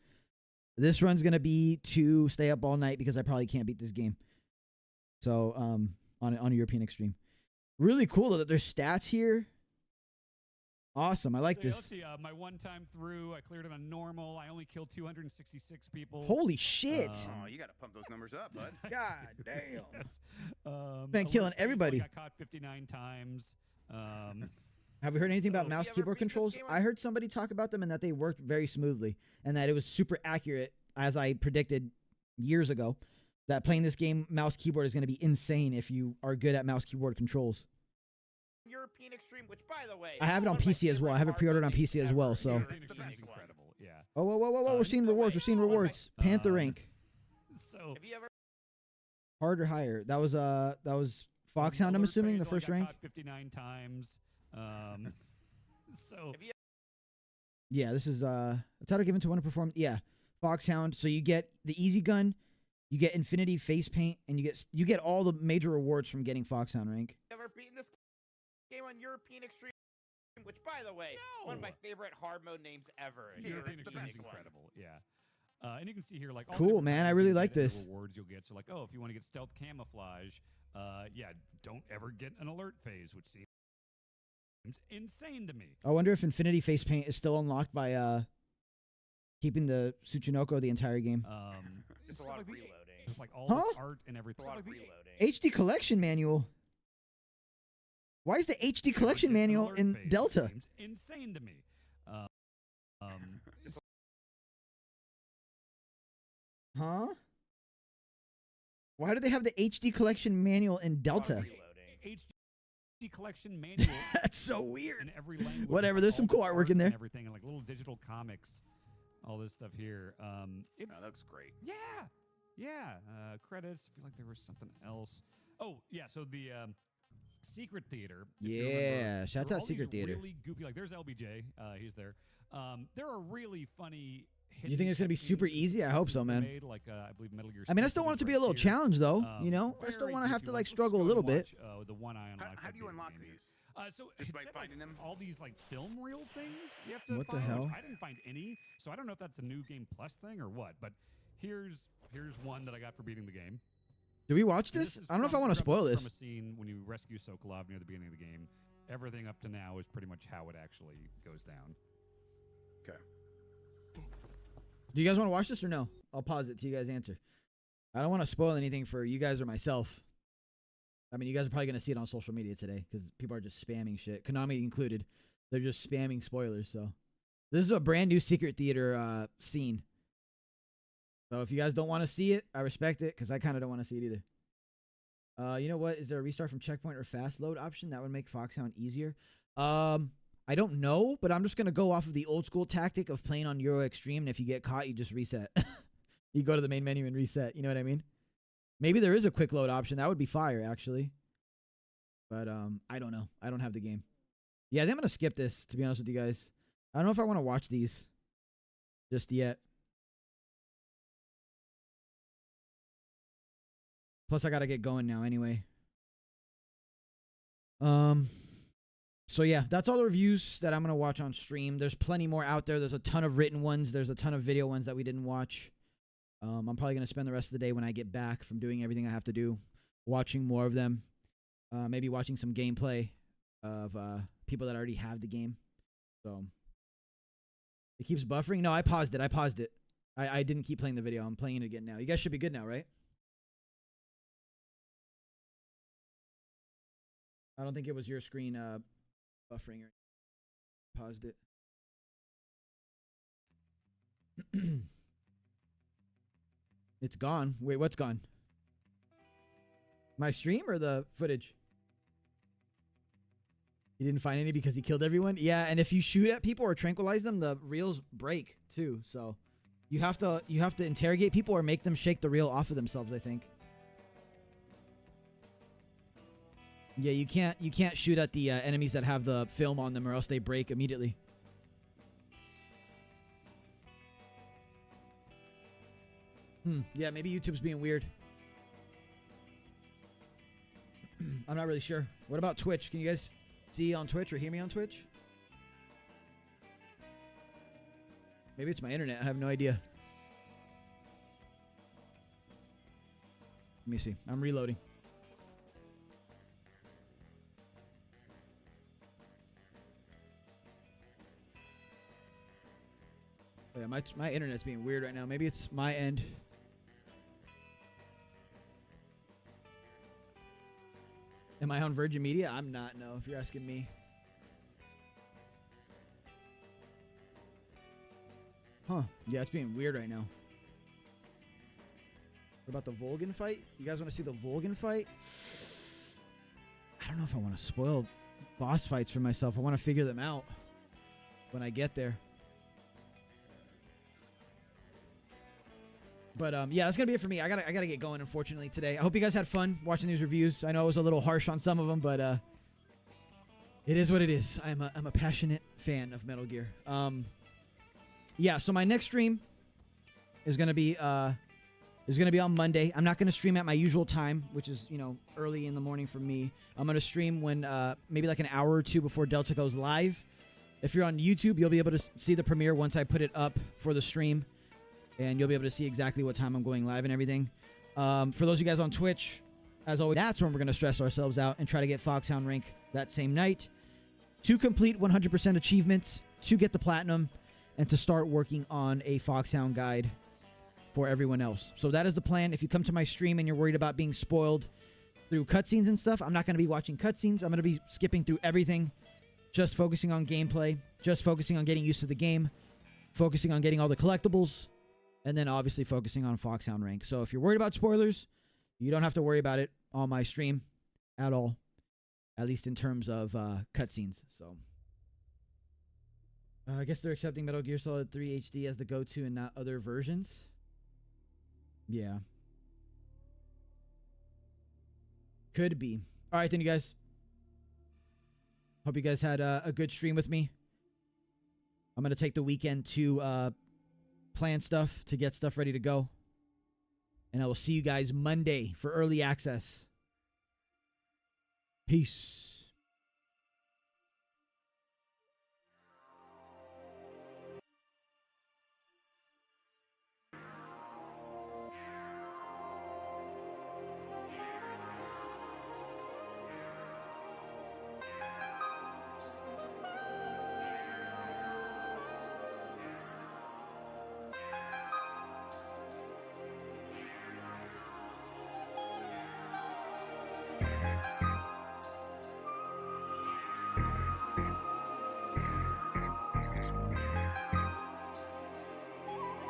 This run's going to be to stay up all night because I probably can't beat this game. So on a European extreme. Really cool that there's stats here. Awesome. I like this. Let's see. My one time through, I cleared it on normal. I only killed 266 people. Holy shit. Oh, you got to pump those numbers up, bud. God damn. Yes. Been killing everybody. I got caught 59 times. Have we heard anything about mouse keyboard controls? I heard somebody talk about them and that they worked very smoothly and that it was super accurate, as I predicted years ago, that playing this game mouse keyboard is going to be insane if you are good at mouse keyboard controls. European Extreme, which by the way, I have it on PC as well. I have it pre-ordered on PC as well. So. Incredible. Yeah. Oh, whoa! We're seeing rewards. We're seeing rewards. Panther rank. So. Have you ever? Hard or higher? That was Foxhound. I'm assuming the first rank. 59 times. So. Yeah, this is a title given to one to perform. Yeah, Foxhound. So you get the easy gun, you get Infinity face paint, and you get all the major rewards from getting Foxhound rank. Ever beaten this game on European Extreme? Which, by the way, one of my favorite hard mode names ever. European Extreme is incredible. Yeah. And you can see here, like, all cool, man. I really like this. Rewards you'll get. So, like, oh, if you want to get stealth camouflage, yeah, don't ever get an alert phase, which seems insane to me. I wonder if Infinity face paint is still unlocked by keeping the Tsuchinoko the entire game. It's a lot of reloading. Like all this art and everything. A lot of reloading. HD collection manual. Why is the HD collection manual in Delta? Seems insane to me. Huh? Why do they have the HD collection manual in Delta? HD collection manual. That's so weird. In every language. Whatever. There's some cool artwork in there. And everything, and like little digital comics, all this stuff here. It's that looks great. Yeah. Yeah. Credits. I feel like there was something else. Oh yeah. So the Secret Theater. Yeah. Shout out Secret Theater. Really goofy. Like there's LBJ. He's there. There are really funny. You think it's gonna be super easy? I hope so, man. Made, like, I believe Metal Gear. I mean, I still want it to be a little challenge, though. You know, I still want to have to like struggle a little bit. The one I unlocked. How do you unlock these? So just it by said, finding them? all these like film reel things you have to What find. the hell? Which I didn't find any, so I don't know if that's a new game plus thing or what. But here's one that I got for beating the game. Do we watch this? I don't know if I want to spoil this. From a scene when you rescue Sokolov near the beginning of the game. Everything up to now is pretty much how it actually goes down. Okay. Do you guys want to watch this or no? I'll pause it till you guys answer. I don't want to spoil anything for you guys or myself. I mean, you guys are probably going to see it on social media today because people are just spamming shit. Konami included. They're just spamming spoilers. So this is a brand new Secret Theater scene. So if you guys don't want to see it, I respect it because I kind of don't want to see it either. You know what? Is there a restart from checkpoint or fast load option that would make Foxhound easier? I don't know, but I'm just going to go off of the old school tactic of playing on Euro Extreme, and if you get caught, you just reset. You go to the main menu and reset, you know what I mean? Maybe there is a quick load option. That would be fire, actually. But I don't know. I don't have the game. Yeah, I think I'm going to skip this, to be honest with you guys. I don't know if I want to watch these just yet. Plus, I got to get going now anyway. So yeah, that's all the reviews that I'm going to watch on stream. There's plenty more out there. There's a ton of written ones. There's a ton of video ones that we didn't watch. I'm probably going to spend the rest of the day when I get back from doing everything I have to do, watching more of them. Maybe watching some gameplay of people that already have the game. So it keeps buffering. No, I paused it. I didn't keep playing the video. I'm playing it again now. You guys should be good now, right? I don't think it was your screen buffering or paused it. It's gone. Wait, what's gone? My stream or the footage? He didn't find any because he killed everyone? Yeah, and if you shoot at people or tranquilize them, the reels break too. So you have to interrogate people or make them shake the reel off of themselves, I think. Yeah, you can't shoot at the enemies that have the film on them or else they break immediately. Yeah, maybe YouTube's being weird. I'm not really sure. What about Twitch? Can you guys see on Twitch or hear me on Twitch? Maybe it's my internet. I have no idea. Let me see. I'm reloading. Oh, yeah, my internet's being weird right now. Maybe it's my end. Am I on Virgin Media? I'm not, no, if you're asking me. Huh. Yeah, it's being weird right now. What about the Volgan fight? You guys want to see the Volgan fight? I don't know if I want to spoil boss fights for myself. I want to figure them out when I get there. But yeah, that's gonna be it for me. I gotta get going, unfortunately, today. I hope you guys had fun watching these reviews. I know I was a little harsh on some of them, but it is what it is. I'm a passionate fan of Metal Gear. Yeah, so my next stream is gonna be on Monday. I'm not gonna stream at my usual time, which is, you know, early in the morning for me. I'm gonna stream when maybe like an hour or two before Delta goes live. If you're on YouTube, you'll be able to see the premiere once I put it up for the stream. And you'll be able to see exactly what time I'm going live and everything. For those of you guys on Twitch, as always, that's when we're going to stress ourselves out and try to get Foxhound rank that same night to complete 100% achievements, to get the platinum, and to start working on a Foxhound guide for everyone else. So that is the plan. If you come to my stream and you're worried about being spoiled through cutscenes and stuff, I'm not going to be watching cutscenes. I'm going to be skipping through everything, just focusing on gameplay, just focusing on getting used to the game, focusing on getting all the collectibles, and then obviously focusing on Foxhound rank. So if you're worried about spoilers, you don't have to worry about it on my stream at all. At least in terms of cutscenes. So I guess they're accepting Metal Gear Solid 3 HD as the go-to and not other versions. Yeah. Could be. All right, then, you guys. Hope you guys had a good stream with me. I'm going to take the weekend to plan stuff, to get stuff ready to go. And I will see you guys Monday for early access. Peace.